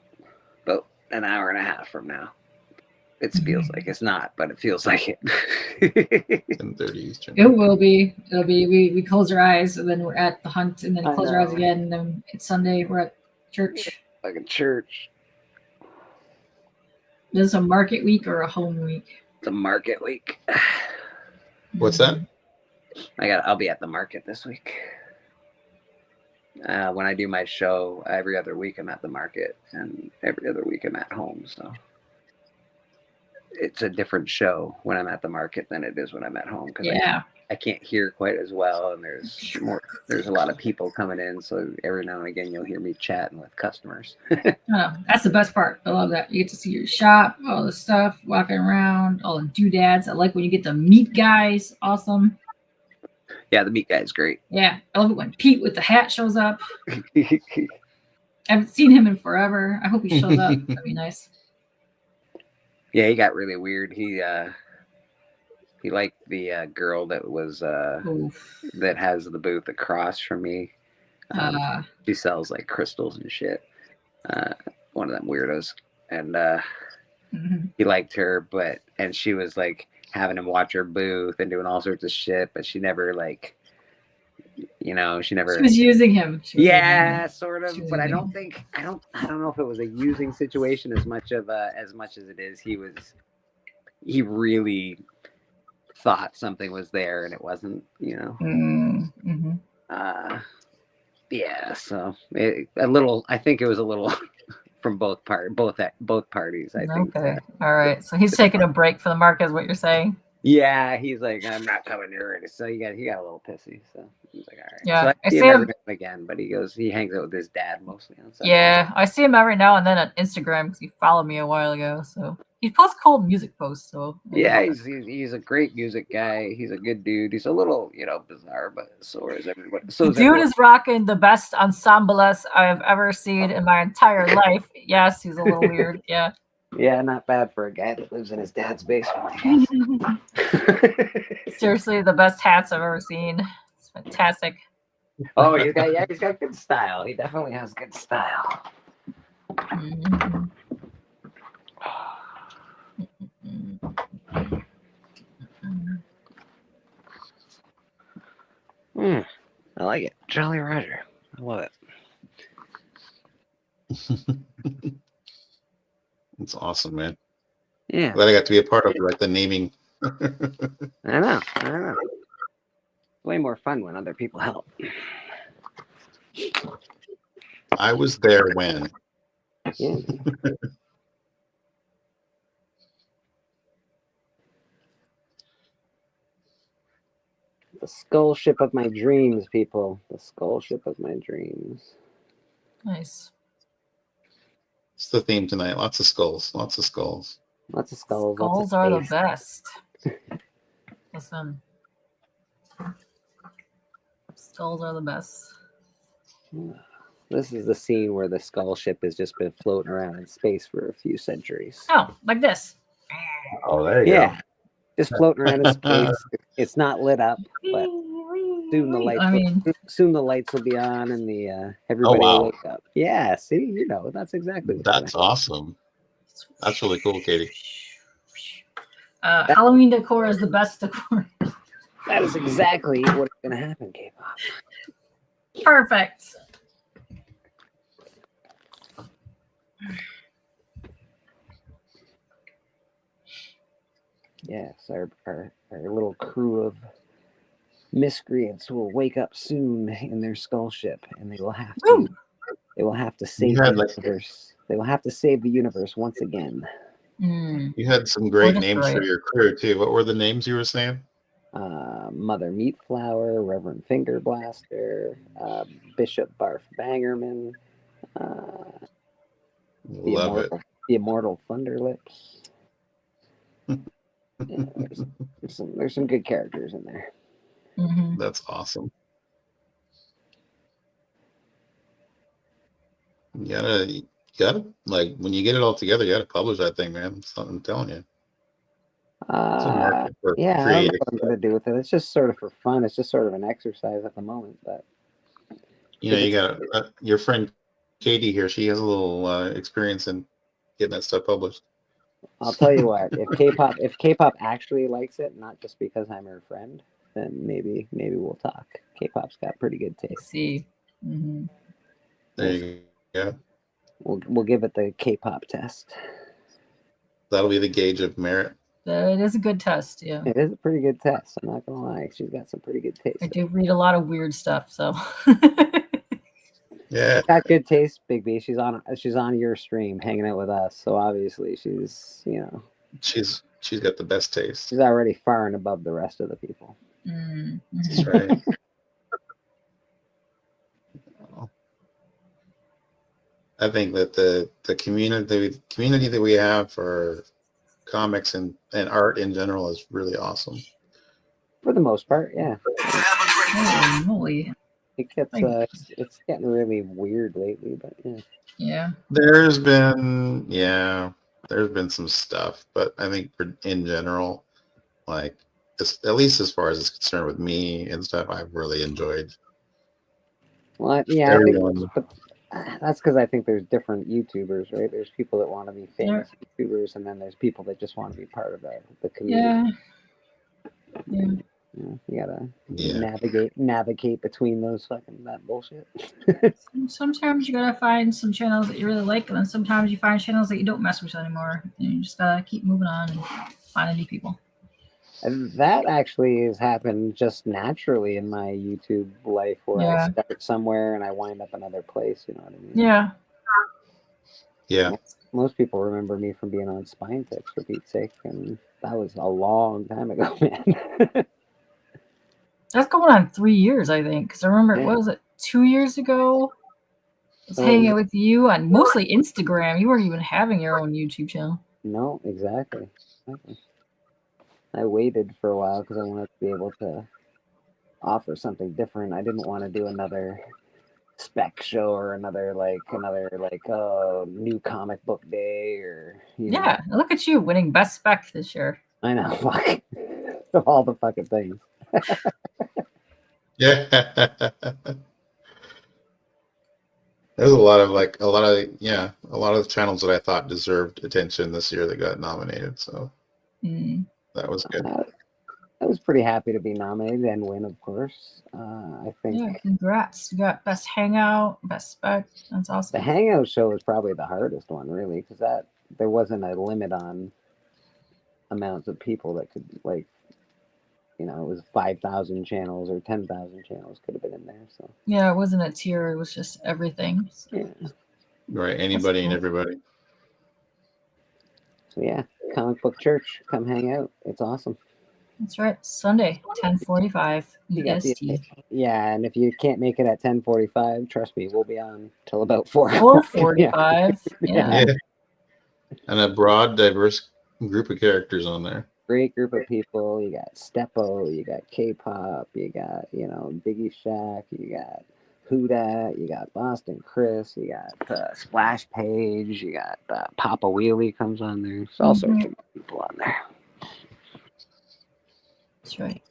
About an hour and a half from now. It feels like it's not, but it feels like it. 10:30 Eastern. It will be. It'll be. We close our eyes and then we're at the hunt and then I close our eyes know. again and then it's Sunday. We're at church. Like a church. This is a market week or a home week. It's a market week. What's that? I'll be at the market this week. When I do my show, every other week I'm at the market, and every other week I'm at home. So it's a different show when I'm at the market than it is when I'm at home because Yeah. I can't hear quite as well, and there's a lot of people coming in. So every now and again you'll hear me chatting with customers. Oh, that's the best part. I love that. You get to see your shop, all the stuff, walking around, all the doodads. I like when you get to meet guys. Awesome. Yeah, the meat guy's great. Yeah. I love it when Pete with the hat shows up. I haven't seen him in forever. I hope he shows up. That'd be nice. Yeah, he got really weird. He liked the girl that was Oof. that has the booth across from me. She sells like crystals and shit. One of them weirdos, and Mhm. he liked her, and she was like having him watch her booth and doing all sorts of shit, but she never like, she never. She was using him. She was Yeah, using him. sort of, She was but I using don't him. think I don't know if it was a using situation as much as it is he really thought something was there and it wasn't, Mm-hmm. yeah, so I think it was a little from both parties, I think. Okay. All right. So he's taking a break for the market, is what you're saying? Yeah, he's like, I'm not coming near it. So he got a little pissy. So he's like, all right. Yeah, So I I see see him every him. now and again, but he hangs out with his dad mostly on Sundays. Yeah, I see him every now and then on Instagram because he followed me a while ago. So he posts cool music posts. So Yeah, he's a great music guy. He's a good dude. He's a little, bizarre, but so is everybody. So the is dude everyone. is rocking the best ensembles I have ever seen in my entire life. Yes, he's a little weird. Yeah. Yeah, not bad for a guy that lives in his dad's basement, I guess. Seriously, the best hats I've ever seen. It's fantastic. Oh, he's got good style. He definitely has good style. Mhm. I like it. Jolly Roger. I love it. It's awesome, man. Yeah, Glad I got to be a part of it, like the naming. I know. Way more fun when other people help. I was there when. Yeah. The skull ship of my dreams, people. The skull ship of my dreams. Nice. It's the theme tonight. Lots of skulls. Lots of skulls. Lots of skulls. Skulls lots of are the space. best. Listen. Skulls are the best. This is the scene where the skull ship has just been floating around in space for a few centuries. Oh, like this. Oh, there you Yeah, just floating around in go. space. It's not lit up, but soon the lights. I mean, Soon the lights will be on, and the Oh, everybody will wow. wake up. Yeah, see, you know, that's exactly what's That's awesome. That's really cool, Katie. Halloween decor is the best decor. That is exactly what's gonna happen, K-pop. Perfect. Yes, our little crew of miscreants will wake up soon in their skull ship, and they will have Woo! to save had, the like- universe. They will have to save the universe once again. You had some great Or names for destroy it. your crew too. What were the names you were saying? Mother Meatflower, Reverend Finger Blaster, Bishop Barf Bangerman, Love it. the Immortal Thunderlips. Yeah, there's some good characters in there. Mm-hmm. That's awesome. You gotta like when you get it all together, you gotta publish that thing, man. I'm telling you. It's a market for Yeah, I don't know creative what I'm gonna do with it. It's just sort of for fun. It's just sort of an exercise at the moment. But You know, you got your friend Katie here. She has a little experience in getting that stuff published. I'll tell you what, if K-pop actually likes it, not just because I'm her friend, then maybe we'll talk. K-pop's got pretty good taste. See. Mm-hmm. There you go. We'll give it the K-pop test. That'll be the gauge of merit. It is a good test, yeah. It is a pretty good test. I'm not gonna lie. She's got some pretty good taste. I do read a lot of weird stuff, so. Yeah. She's got good taste, Big B. She's on your stream, hanging out with us. So obviously she's She's got the best taste. she's already far and above the rest of the people. Mm-hmm. That's right. I think that the community that we have for comics and art in general is really awesome. For the most part, yeah. Holy moly. It gets it's getting really weird lately, but yeah. Yeah. There's been some stuff, but I think in general, like at least as far as it's concerned with me and stuff, I've really enjoyed. Well, yeah, everyone. but that's because I think there's different YouTubers, right? There's people that want to be famous YouTubers, and then there's people that just want to be part of the community. Yeah. You gotta navigate between those that bullshit. Sometimes you gotta find some channels that you really like, and then sometimes you find channels that you don't mess with anymore. And you just gotta keep moving on and finding new people. And that actually has happened just naturally in my YouTube life, where I start somewhere and I wind up another place. You know what I mean? Yeah. Yeah. Most people remember me from being on Spine Ticks, for Pete's sake, and that was a long time ago, man. That's going on 3 years, I think. Because I remember, what was it, 2 years ago? I was hanging out with you on mostly Instagram. You weren't even having your own YouTube channel. No, exactly. I waited for a while because I wanted to be able to offer something different. I didn't want to do another spec show or another new comic book day or Yeah, look at you winning best spec this year. I know, fuck all the fucking things. Yeah. There's a lot of the channels that I thought deserved attention this year that got nominated. So that was good. I was pretty happy to be nominated and win, of course. I think. Yeah, congrats! You got best hangout, best spec. That's awesome. The hangout show was probably the hardest one, really, because there wasn't a limit on amounts of people that could it was 5,000 channels or 10,000 channels could have been in there. So yeah, it wasn't a tier; it was just everything. So. Yeah. Right, anybody and everybody. So yeah, Comic Book Church, come hang out. It's awesome. That's right, Sunday, 10:45 EST. Yeah, and if you can't make it at 10:45, trust me, we'll be on till about 4:45. Yeah. And a broad, diverse group of characters on there. Great group of people. You got Steppo, you got K-pop, you got Biggie Shack, you got Huda, you got Boston Chris, you got Splash Page, you got Papa Wheelie comes on there. There's all sorts of people on there. That's right.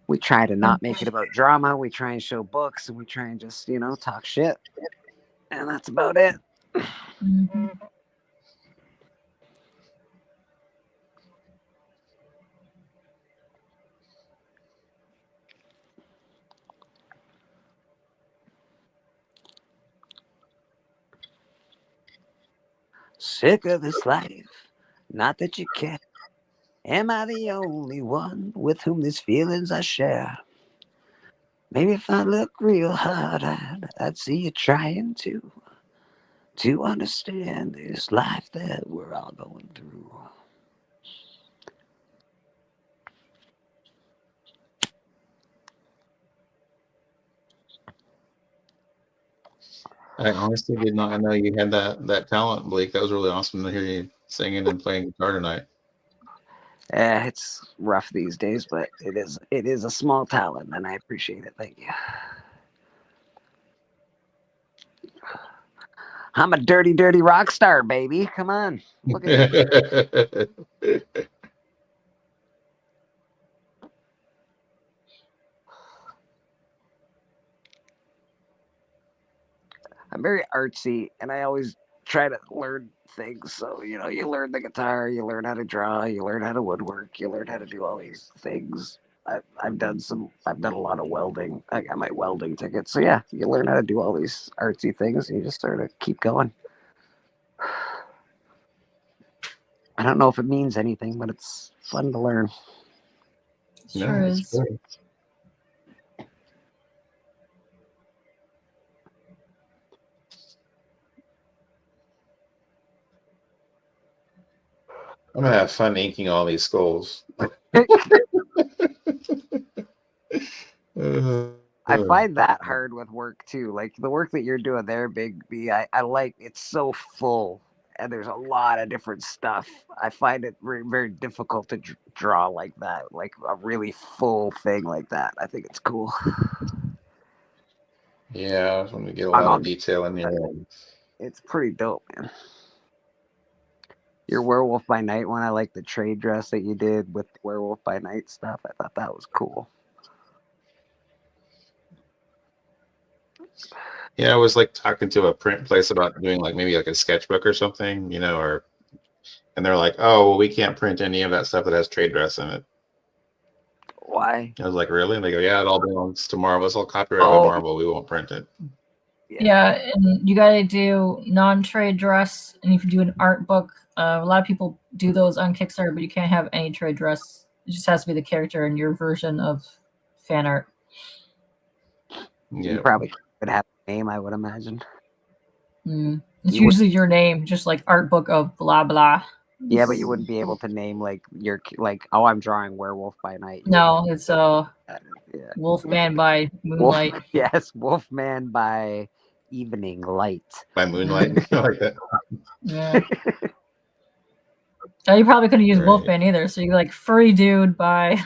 We try to not make it about drama. We try and show books, and we try and just, talk shit. And that's about it. Mm-hmm. Sick of this life, not that you care. Am I the only one with whom these feelings I share? Maybe if I look real hard, I'd see you trying to understand this life that we're all going through. I honestly did not know you had that talent, Blake. That was really awesome to hear you singing and playing guitar tonight. It's rough these days, but it is a small talent, and I appreciate it. Thank you. I'm a dirty, dirty rock star, baby. Come on, look at me. I'm very artsy, and I always try to learn things. So, you learn the guitar, you learn how to draw, you learn how to woodwork, you learn how to do all these things. I've done a lot of welding. I got my welding ticket. So yeah, you learn how to do all these artsy things, and you just sort of keep going. I don't know if it means anything, but it's fun to learn. Sure is. Great. I'm gonna have fun inking all these skulls. I find that hard with work too. Like the work that you're doing there, Big B, I like it's so full and there's a lot of different stuff. I find it very, very difficult to draw like that, like a really full thing like that. I think it's cool. Yeah, when we get a lot of detail in there. It's pretty dope, man. Your Werewolf by Night one, I like the trade dress that you did with the Werewolf by Night stuff. I thought that was cool. Yeah, I was like talking to a print place about doing like maybe like a sketchbook or something, and they're like, "Oh, well, we can't print any of that stuff that has trade dress in it." Why? I was like, "Really?" And they go, "Yeah, it all belongs to Marvel. It's all copyrighted by Marvel. We won't print it." Yeah, and you got to do non-trade dress, and if you do an art book, a lot of people do those on Kickstarter, but you can't have any trade dress. It just has to be the character in your version of fan art. You probably could have a name, I would imagine. It's usually your name, just like art book of blah blah. Yeah, but you wouldn't be able to name like oh, I'm drawing Werewolf by Night. No, it's Wolfman by Moonlight. Yes, Wolfman by Evening Light. By Moonlight, I like that. Yeah. You probably couldn't use Wolfman either, so you're like furry dude by.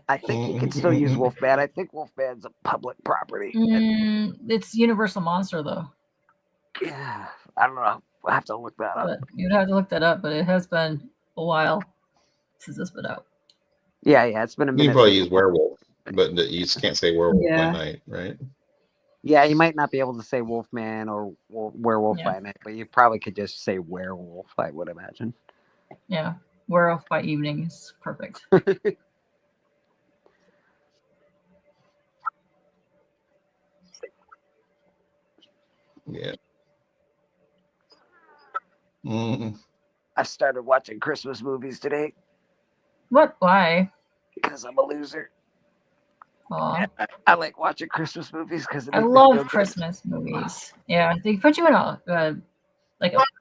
I think you can still use Wolfman. I think Wolfman's a public property. It's Universal Monster though. Yeah, I don't know. I'll have to look that up. You'd have to look that up, but it has been a while since it's been out. Yeah, it's been a minute. You can probably use werewolf, but you just can't say werewolf by night, right? Yeah, you might not be able to say Wolfman or Werewolf by Night, but you probably could just say werewolf, I would imagine. Yeah, Werewolf by Evening is perfect. Yeah. I started watching Christmas movies today. What? Why? Because I'm a loser. Aw. I like watching Christmas movies because I love Christmas movies. Yeah, they put you in a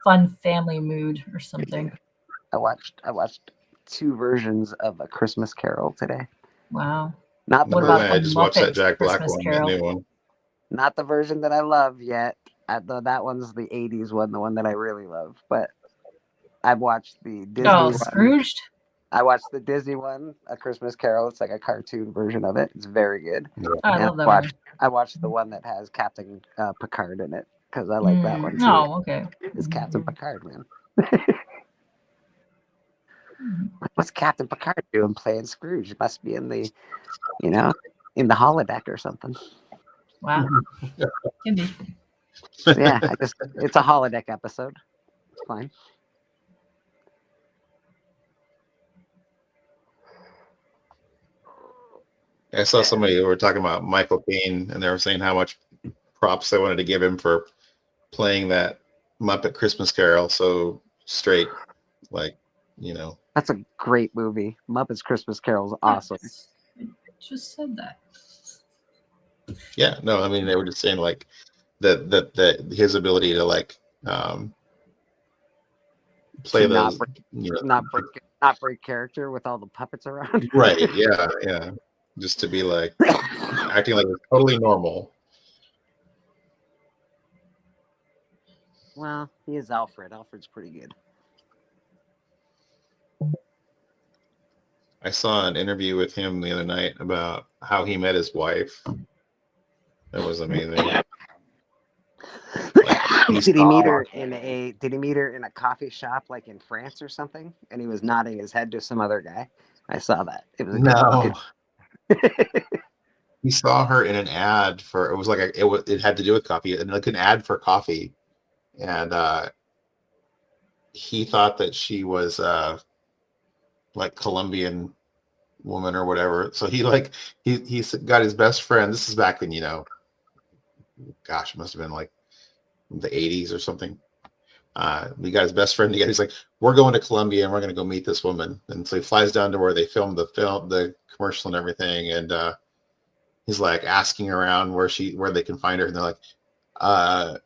fun family mood or something. I watched 2 versions of A Christmas Carol today. Wow. Not the I just watched that Jack Black one, that new one. Not the version that I love yet. That one's the 80s one, the one that I really love. But I've watched the Disney one. Scrooged? I watched the Disney one, A Christmas Carol. It's like a cartoon version of it. It's very good. I And love that one. I watched the one that has Captain Picard in it because I like that one too. Oh, okay. It's Captain Picard, man. Mhm. What's Captain Picard doing playing Scrooge? It must be in the, you know, in the holodeck or something. Wow. Can be. Yeah, it's a holodeck episode. It's fine. I saw somebody who were talking about Michael Caine, and they were saying how much props they wanted to give him for playing that Muppet Christmas Carol so straight, like, you know. That's a great movie. Muppets Christmas Carol is awesome. I just said that. Yeah, no, I mean they were just saying like that his ability to like play To those, you know, not break character with all the puppets around. right? Yeah, just to be like acting like it's totally normal. Well, he is Alfred. Alfred's pretty good. I saw an interview with him the other night about how he met his wife. That was amazing. Did he meet her in a coffee shop like in France or something? And he was nodding his head to some other guy. I saw that. It was No. He saw her in an ad for, it was like it had to do with coffee, and like an ad for coffee, and he thought that she was like Colombian woman or whatever. So he got his best friend. This is back in, you know, gosh, it must have been like the 80s or something. He got his best friend together. He's like, we're going to Colombia and we're going to go meet this woman. And so he flies down to where they filmed the commercial and everything. And he's like asking around where they can find her. And they're like,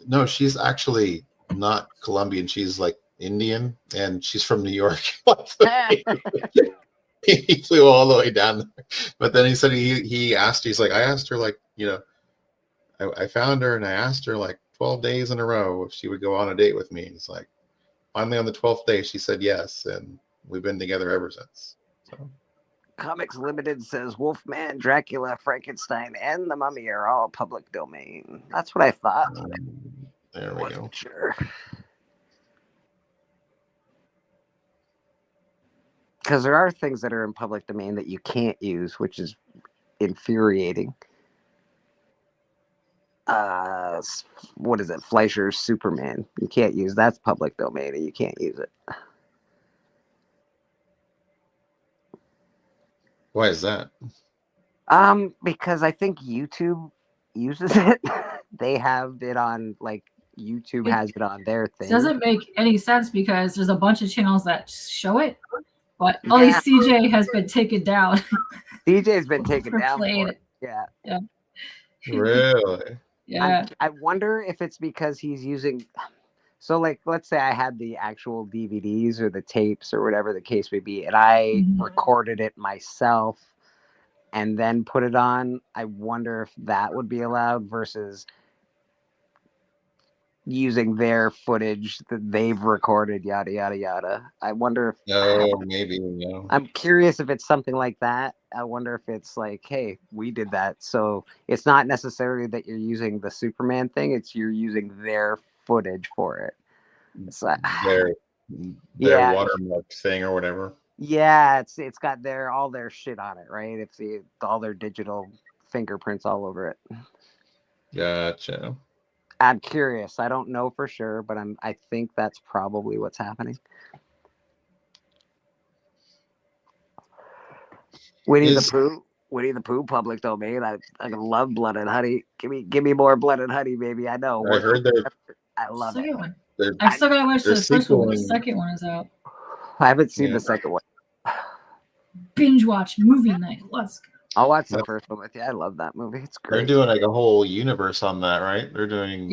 no, she's actually not Colombian. She's like Indian and she's from New York. He flew all the way down there. But then he said he asked, he's like, I asked her like, you know, I found her and I asked her like 12 days in a row if she would go on a date with me. And it's like, finally on the 12th day, she said yes. And we've been together ever since. So. Comics Limited says Wolfman, Dracula, Frankenstein, and the Mummy are all public domain. That's what I thought. There we go. Sure. Because there are things that are in public domain that you can't use, which is infuriating. What is it? Fleischer's Superman. You can't use that's public domain, and you can't use it. Why is that? Because I think YouTube uses it. They have it on like YouTube has it on their thing. It doesn't make any sense because there's a bunch of channels that show it, but only CJ has been taken down. CJ's been taken down for it. Yeah. Really? Yeah. I wonder if it's because he's using. So, like, let's say I had the actual DVDs or the tapes or whatever the case may be, and I recorded it myself and then put it on. I wonder if that would be allowed versus using their footage that they've recorded, yada, yada, yada. I wonder if... No, maybe, no. I'm curious if it's something like that. I wonder if it's like, hey, we did that. So it's not necessarily that you're using the Superman thing. It's you're using their footage for it. It's like, their watermark thing or whatever. Yeah, it's got all their shit on it, right? It's all their digital fingerprints all over it. Gotcha. I'm curious. I don't know for sure, but I think that's probably what's happening. Winnie the Pooh, public domain. I love Blood and Honey. Give me more Blood and Honey, baby. I know. I heard I love it. One. I still gotta watch the first one. The second one is out. I haven't seen the second one. Binge watch movie night. Let's go. I'll watch the first one with you. I love that movie. It's great. They're doing like a whole universe on that, right? They're doing.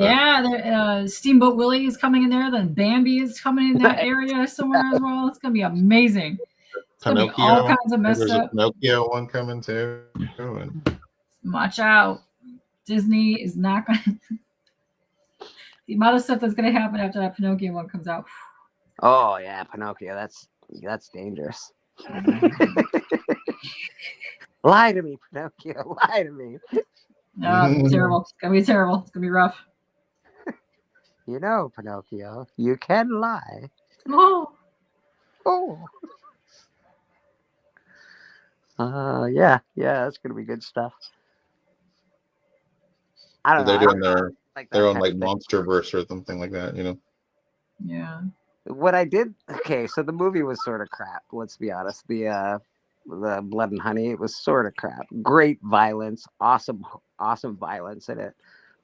Steamboat Willie is coming in there. Then Bambi is coming in that area somewhere as well. It's gonna be amazing. It's Pinocchio. Gonna be all kinds of messed There's up. a Pinocchio one coming too. Watch out. Disney is not gonna. The amount of stuff that's gonna happen after that Pinocchio one comes out. Oh yeah, Pinocchio. That's dangerous. Lie to me, Pinocchio. Lie to me. No, it's gonna be terrible. It's gonna be terrible. It's gonna be rough. You know, Pinocchio, you can lie. Oh, Oh. Yeah, that's gonna be good stuff. I don't know. They're I doing don't like their that own kind like of thing. MonsterVerse or something like that, you know. yeah. What I did, okay, so the movie was sort of crap. Let's be honest. The Blood and Honey, it was sort of crap. Great violence, awesome violence in it.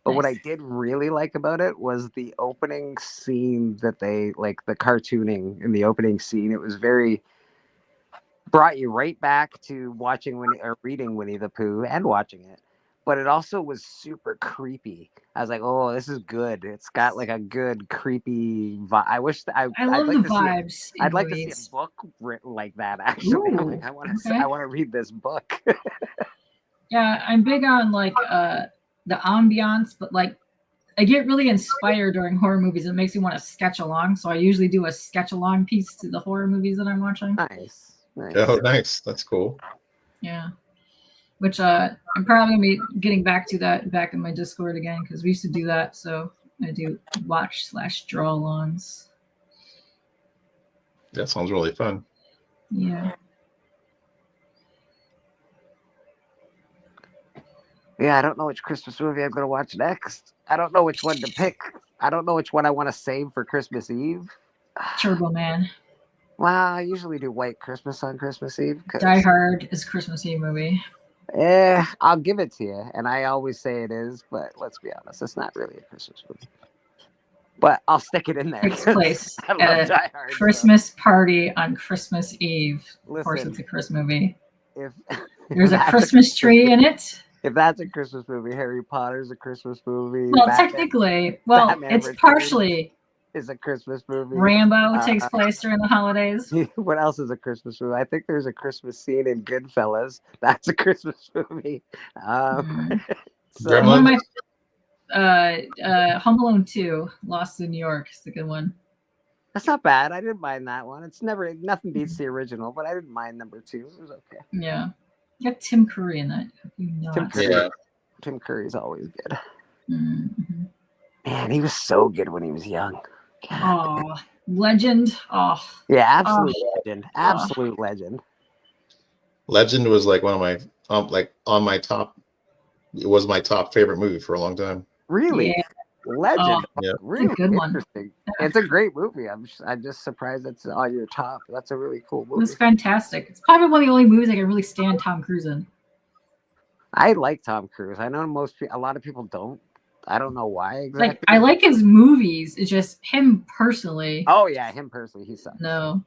But what I Nice. did really like about it was the opening scene that they like the cartooning in the opening scene. It was very brought you right back to watching or reading Winnie the Pooh and watching it. But it also was super creepy. I was like, "Oh, this is good. It's got like a good creepy vibe." I wish I I'd love like the to see it. vibes in I'd like to see a movies. book written like that. Actually, I'm Ooh, like, I want okay. to read this book. Yeah, I'm big on like the ambiance, but like I get really inspired during horror movies. It makes me want to sketch along, so I usually do a sketch along piece to the horror movies that I'm watching. Nice. Oh, nice. That's cool. Yeah, which I'm probably gonna be getting back to that back in my Discord again because we used to do that. So I do watch/draw alongs. That sounds really fun. Yeah. Yeah, I don't know which Christmas movie I'm going to watch next. I don't know which one to pick. I don't know which one I want to save for Christmas Eve. Turbo Man. Well, I usually do White Christmas on Christmas Eve. Die Hard is a Christmas Eve movie. I'll give it to you. And I always say it is, but let's be honest, it's not really a Christmas movie. But I'll stick it in there. Takes place I love at Die a Hard. Christmas party on Christmas Eve. Of course, Listen, it's a Christmas movie. If There's a that's Christmas tree in it. If that's a Christmas movie, Harry Potter's a Christmas movie. Well, Batman technically, well, Batman it's Returns partially. is a Christmas movie. Rambo takes place during the holidays. What else is a Christmas movie? I think there's a Christmas scene in Goodfellas. That's a Christmas movie. Mm. So, And one of Gremlins? my Home Alone 2, Lost in New York is a good one. that's not bad. I didn't mind that one. It's nothing beats the original, but I didn't mind number 2. It was okay. Yeah. You got Tim Curry in that. Tim Curry. Yeah. Tim Curry's always good. Mm-hmm. Man, he was so good when he was young. God. Oh, legend. Oh. Yeah, absolute legend. Absolute legend. Legend was like one of my like on my top. It was my top favorite movie for a long time. Really? Yeah. Legend. Yeah. Really It's a good one. interesting. It's a great movie. I'm just surprised it's on your top. That's a really cool It movie. was fantastic. It's probably one of the only movies I can really stand Tom Cruise in. I like Tom Cruise. I know a lot of people don't. I don't know why exactly. Like, I like his movies. It's just him personally. Oh yeah, him personally, he sucks. No.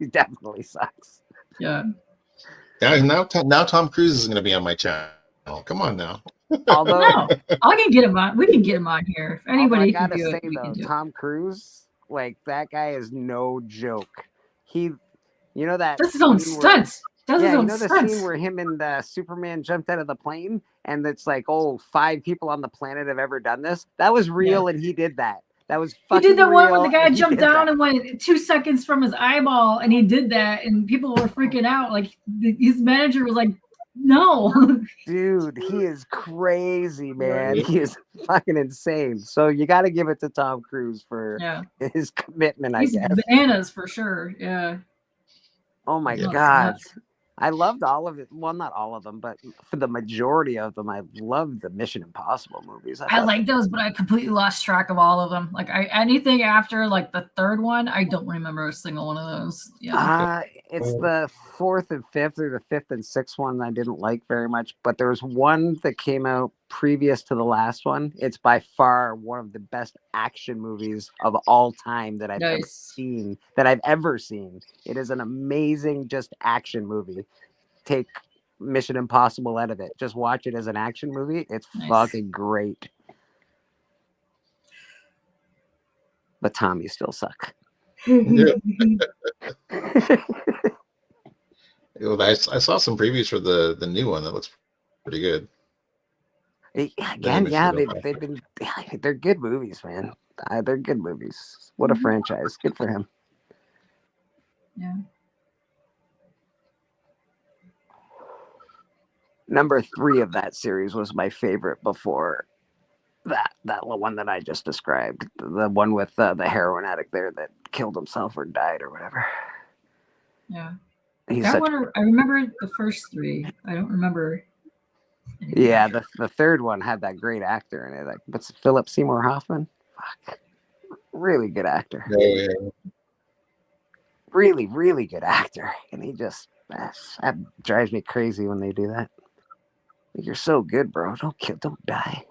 He definitely sucks. Yeah. Now Tom Cruise is going to be on my channel. Come on now. Although, No, I can get him on. We can get him on here. If anybody I can gotta do say it, we though, can do it. Tom Cruise, like that guy is no joke. You know that Does his own scene where- stunts. Does his Yeah, you own know the stunts. scene where him and Superman jumped out of the plane, and it's like, 5 people on the planet have ever done this. That was real, and he did that. That was He fucking did the one where the real, guy and he jumped did down that. and went 2 seconds from his eyeball, and he did that, and people were freaking out. Like his manager was like, "No." Dude, he is crazy, man. Right. He is fucking insane. So you got to give it to Tom Cruise for Yeah, his commitment, I he's guess. bananas for sure. Yeah. Oh my Yeah. God. Nuts. I loved all of it. Well, not all of them, but for the majority of them, I loved the Mission Impossible movies. I thought- like those, but I completely lost track of all of them. Like anything after like the third one, I don't remember a single one of those. Yeah. It's the 4th and 5th, or the 5th and 6th one I didn't like very much. But there was one that came out previous to the last one. It's by far one of the best action movies of all time that I've ever seen. It is an amazing just action movie. Take Mission Impossible out of it. Just watch it as an action movie. It's Nice. fucking great. But Tom, you still suck. Yeah. I saw some previews for the new one that looks pretty good. Again, yeah, they're good movies, man. They're good movies. What a franchise. Good for him. Yeah. Number 3 of that series was my favorite before that one that I just described. The one with the heroin addict there that killed himself or died or whatever. Yeah. He's That such, one, I remember the first 3. I don't remember. yeah, the third one had that great actor in it. Like, what's Philip Seymour Hoffman? Fuck. Really good actor. Oh, yeah. Really, really good actor. And he just, that drives me crazy when they do that. You're so good, bro. Don't die.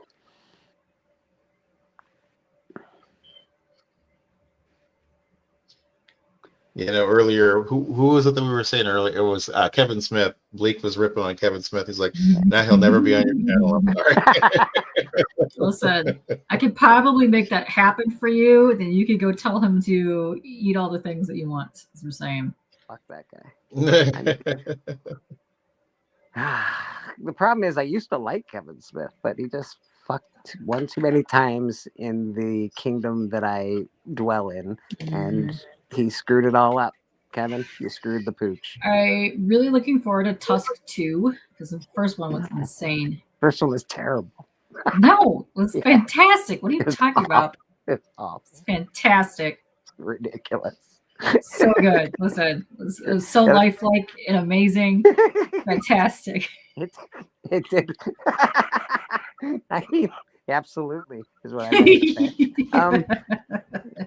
You know, earlier, who was it that we were saying earlier? It was Kevin Smith. Bleak was ripping on Kevin Smith. He's like, "Nah, he'll never be on your channel." I'm sorry. Listen, I could probably make that happen for you. Then you could go tell him to eat all the things that you want. As I'm saying. Fuck that guy. The problem is I used to like Kevin Smith, but he just fucked one too many times in the kingdom that I dwell in, and he screwed it all up. Kevin, you screwed the pooch. I really looking forward to Tusk 2 because the first one was insane. First one was terrible. No, it was fantastic. What are you It was talking about? It's awful. It's fantastic. Ridiculous. So good. Listen, it was so lifelike and amazing. Fantastic. It did. I mean, absolutely is what I meant to say.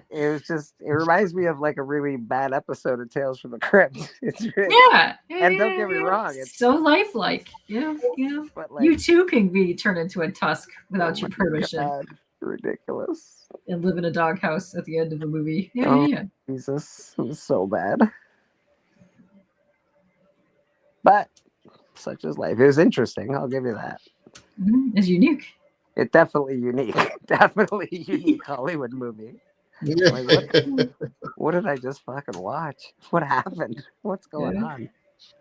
It was just, it reminds me of like a really bad episode of Tales from the Crypt. It's really, Yeah. and don't get me wrong, it's so lifelike. Yeah. but like, You too can be turned into a Tusk without your permission. God, ridiculous. And live in a doghouse at the end of a movie. Yeah, Oh, yeah. Jesus, it was so bad. But such is life. It was interesting. I'll give you that. It's unique. It's definitely unique. Definitely unique Hollywood movie. Like, what did I just fucking watch? What happened? What's going on? This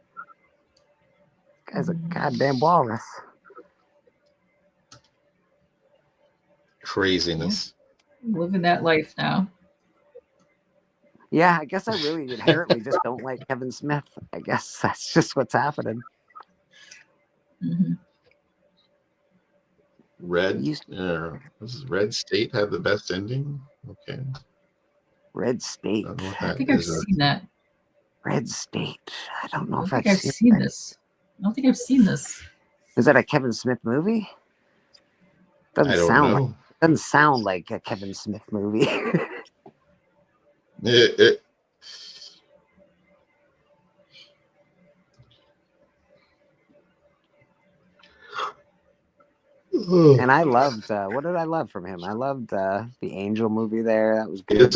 guy's a goddamn walrus. Craziness. Living that life now. Yeah, I guess I really inherently just don't like Kevin Smith. I guess that's just what's happening. Red State had the best ending. Okay. Red State. I think I've seen that. Red State. I don't know I if think I've seen this. I don't think I've seen this. Is that a Kevin Smith movie? I don't know. Doesn't sound like a Kevin Smith movie. And I loved, what did I love from him? I loved the Angel movie there. That was good.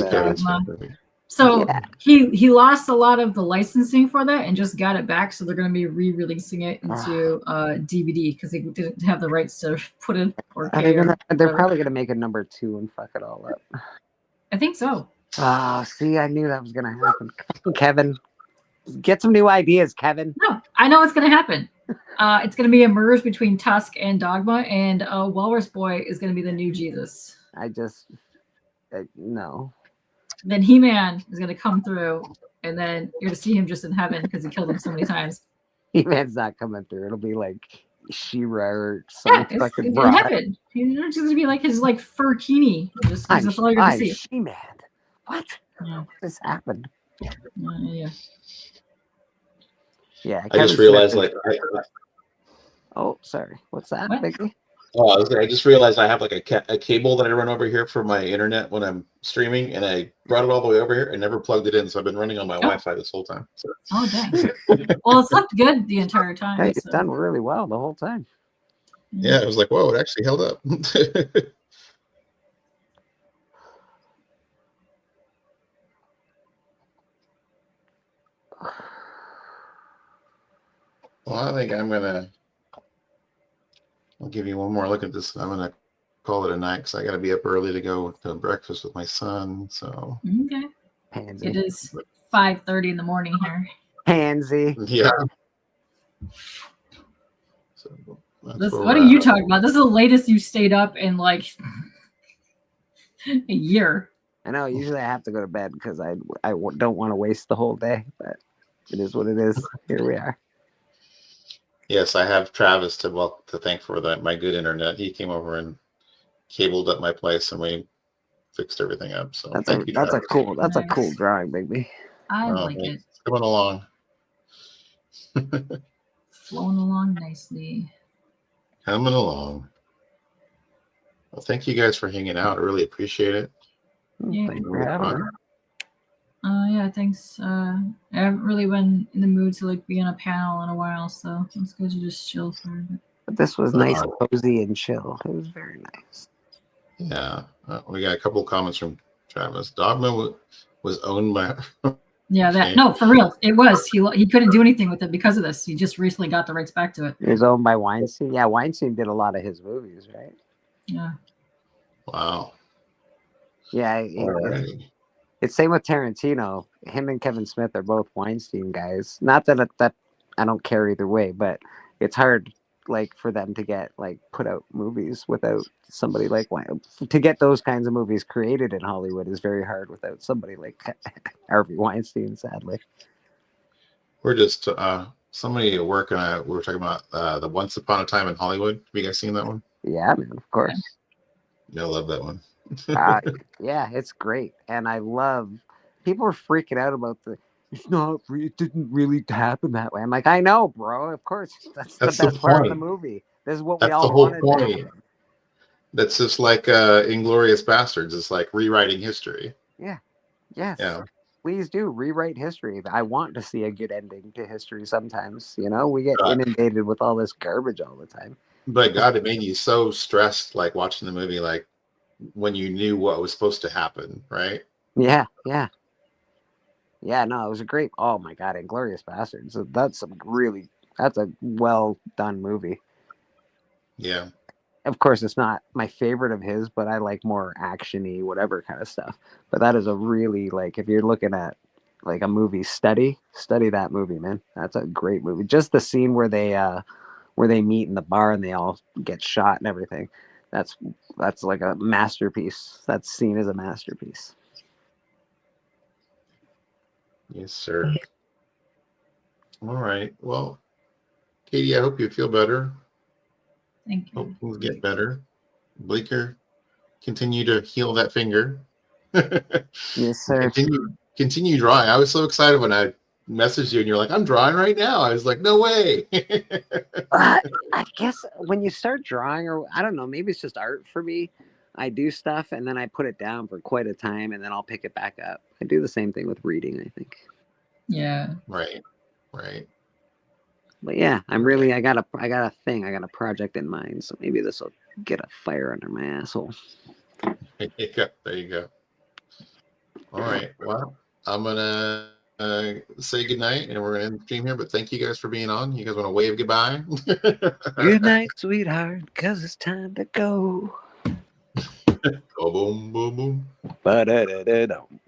So he lost a lot of the licensing for that and just got it back. So they're going to be re-releasing it into DVD because they didn't have the rights to put it. They're probably going to make a number 2 and fuck it all up. I think so. See, I knew that was going to happen. Kevin, get some new ideas, Kevin. No, I know what's going to happen. It's going to be a merge between Tusk and Dogma, and Walrus Boy is going to be the new Jesus. No. Then He-Man is going to come through, and then you're going to see him just in heaven because he killed him so many times. He-Man's not coming through. It'll be like She-Ra or some fucking in heaven. It's just going to be like his fur kini. That's all you're going to see. She-Man. What? Yeah. What has happened? Yeah. Yeah. I just realized, oh, sorry. What's that, Vicky? Oh, I just realized I have like a cable that I run over here for my internet when I'm streaming, and I brought it all the way over here and never plugged it in, so I've been running on my Wi-Fi this whole time. So. Oh, dang. Well, it's looked good the entire time. Hey, it's done really well the whole time. Yeah, I was like, whoa, it actually held up. Well, I think I'll give you one more look at this. I'm going to call it a night because I got to be up early to go to breakfast with my son. So okay. Pansy. It is 5:30 in the morning here. Pansy. Yeah. So what are you talking about? This is the latest you stayed up in like a year. I know. Usually I have to go to bed because don't want to waste the whole day, but it is what it is. Here we are. Yes, I have Travis to thank for that. My good internet. He came over and cabled up my place, and we fixed everything up. So That's thank you, a Travis. cool Nice. drawing, baby. I Oh, like thanks. it. Coming along. Flowing along nicely. Coming along. Well, thank you guys for hanging out. I really appreciate it. Yeah. Thanks for having me. Yeah, thanks. I haven't really been in the mood to like be on a panel in a while, so it's good to just chill for a bit. But this was nice, cozy, and chill. It was very nice. Yeah. We got a couple of comments from Travis. Dogma was owned by. Yeah, that no, for real. It was. He couldn't do anything with it because of this. He just recently got the rights back to it. It was owned by Weinstein. Yeah, Weinstein did a lot of his movies, right? Yeah. Wow. Yeah, it's same with Tarantino. Him and Kevin Smith are both Weinstein guys. Not that I don't care either way, but it's hard like for them to get like put out movies without somebody like to get those kinds of movies created in Hollywood is very hard without somebody like Harvey Weinstein, sadly. We're just somebody at work and we were talking about the Once Upon a Time in Hollywood. Have you guys seen that one? Yeah, man, of course. Yeah, I love that one. Yeah, it's great, and I love. People are freaking out about it didn't really happen that way. I'm like, I know, bro. Of course, that's the best part of the movie. This is what we all wanted to happen. That's just like Inglorious Bastards. It's like rewriting history. Yeah. Yes. Yeah. Please do rewrite history. I want to see a good ending to history sometimes. You know, we get inundated with all this garbage all the time. But God, it made you so stressed, like watching the movie, like when you knew what was supposed to happen, right? Yeah. No, it was a great. Oh my God, Inglorious Bastards. That's a well done movie. Yeah. Of course, it's not my favorite of his, but I like more actiony, whatever kind of stuff. But that is a really like if you're looking at like a movie study that movie, man. That's a great movie. Just the scene where they meet in the bar and they all get shot and everything. That's like a masterpiece. That scene is a masterpiece. Yes, sir. All right. Well, Katie, I hope you feel better. Thank you. Hope things get better. Bleeker, continue to heal that finger. Yes, sir. Continue drawing. I was so excited when I messaged you and you're like, I'm drawing right now. I was like, no way. I guess when you start drawing, or I don't know, maybe it's just art for me. I do stuff and then I put it down for quite a time and then I'll pick it back up. I do the same thing with reading, I think. Yeah. Right. But yeah, I got a thing. I got a project in mind. So maybe this will get a fire under my asshole. There you go. All right. Well, I'm going to say goodnight and we're going to end the stream here. But thank you guys for being on. You guys want to wave goodbye? Good night, sweetheart, because it's time to go. Go boom, boom, boom. Ba-da-da-da-dum.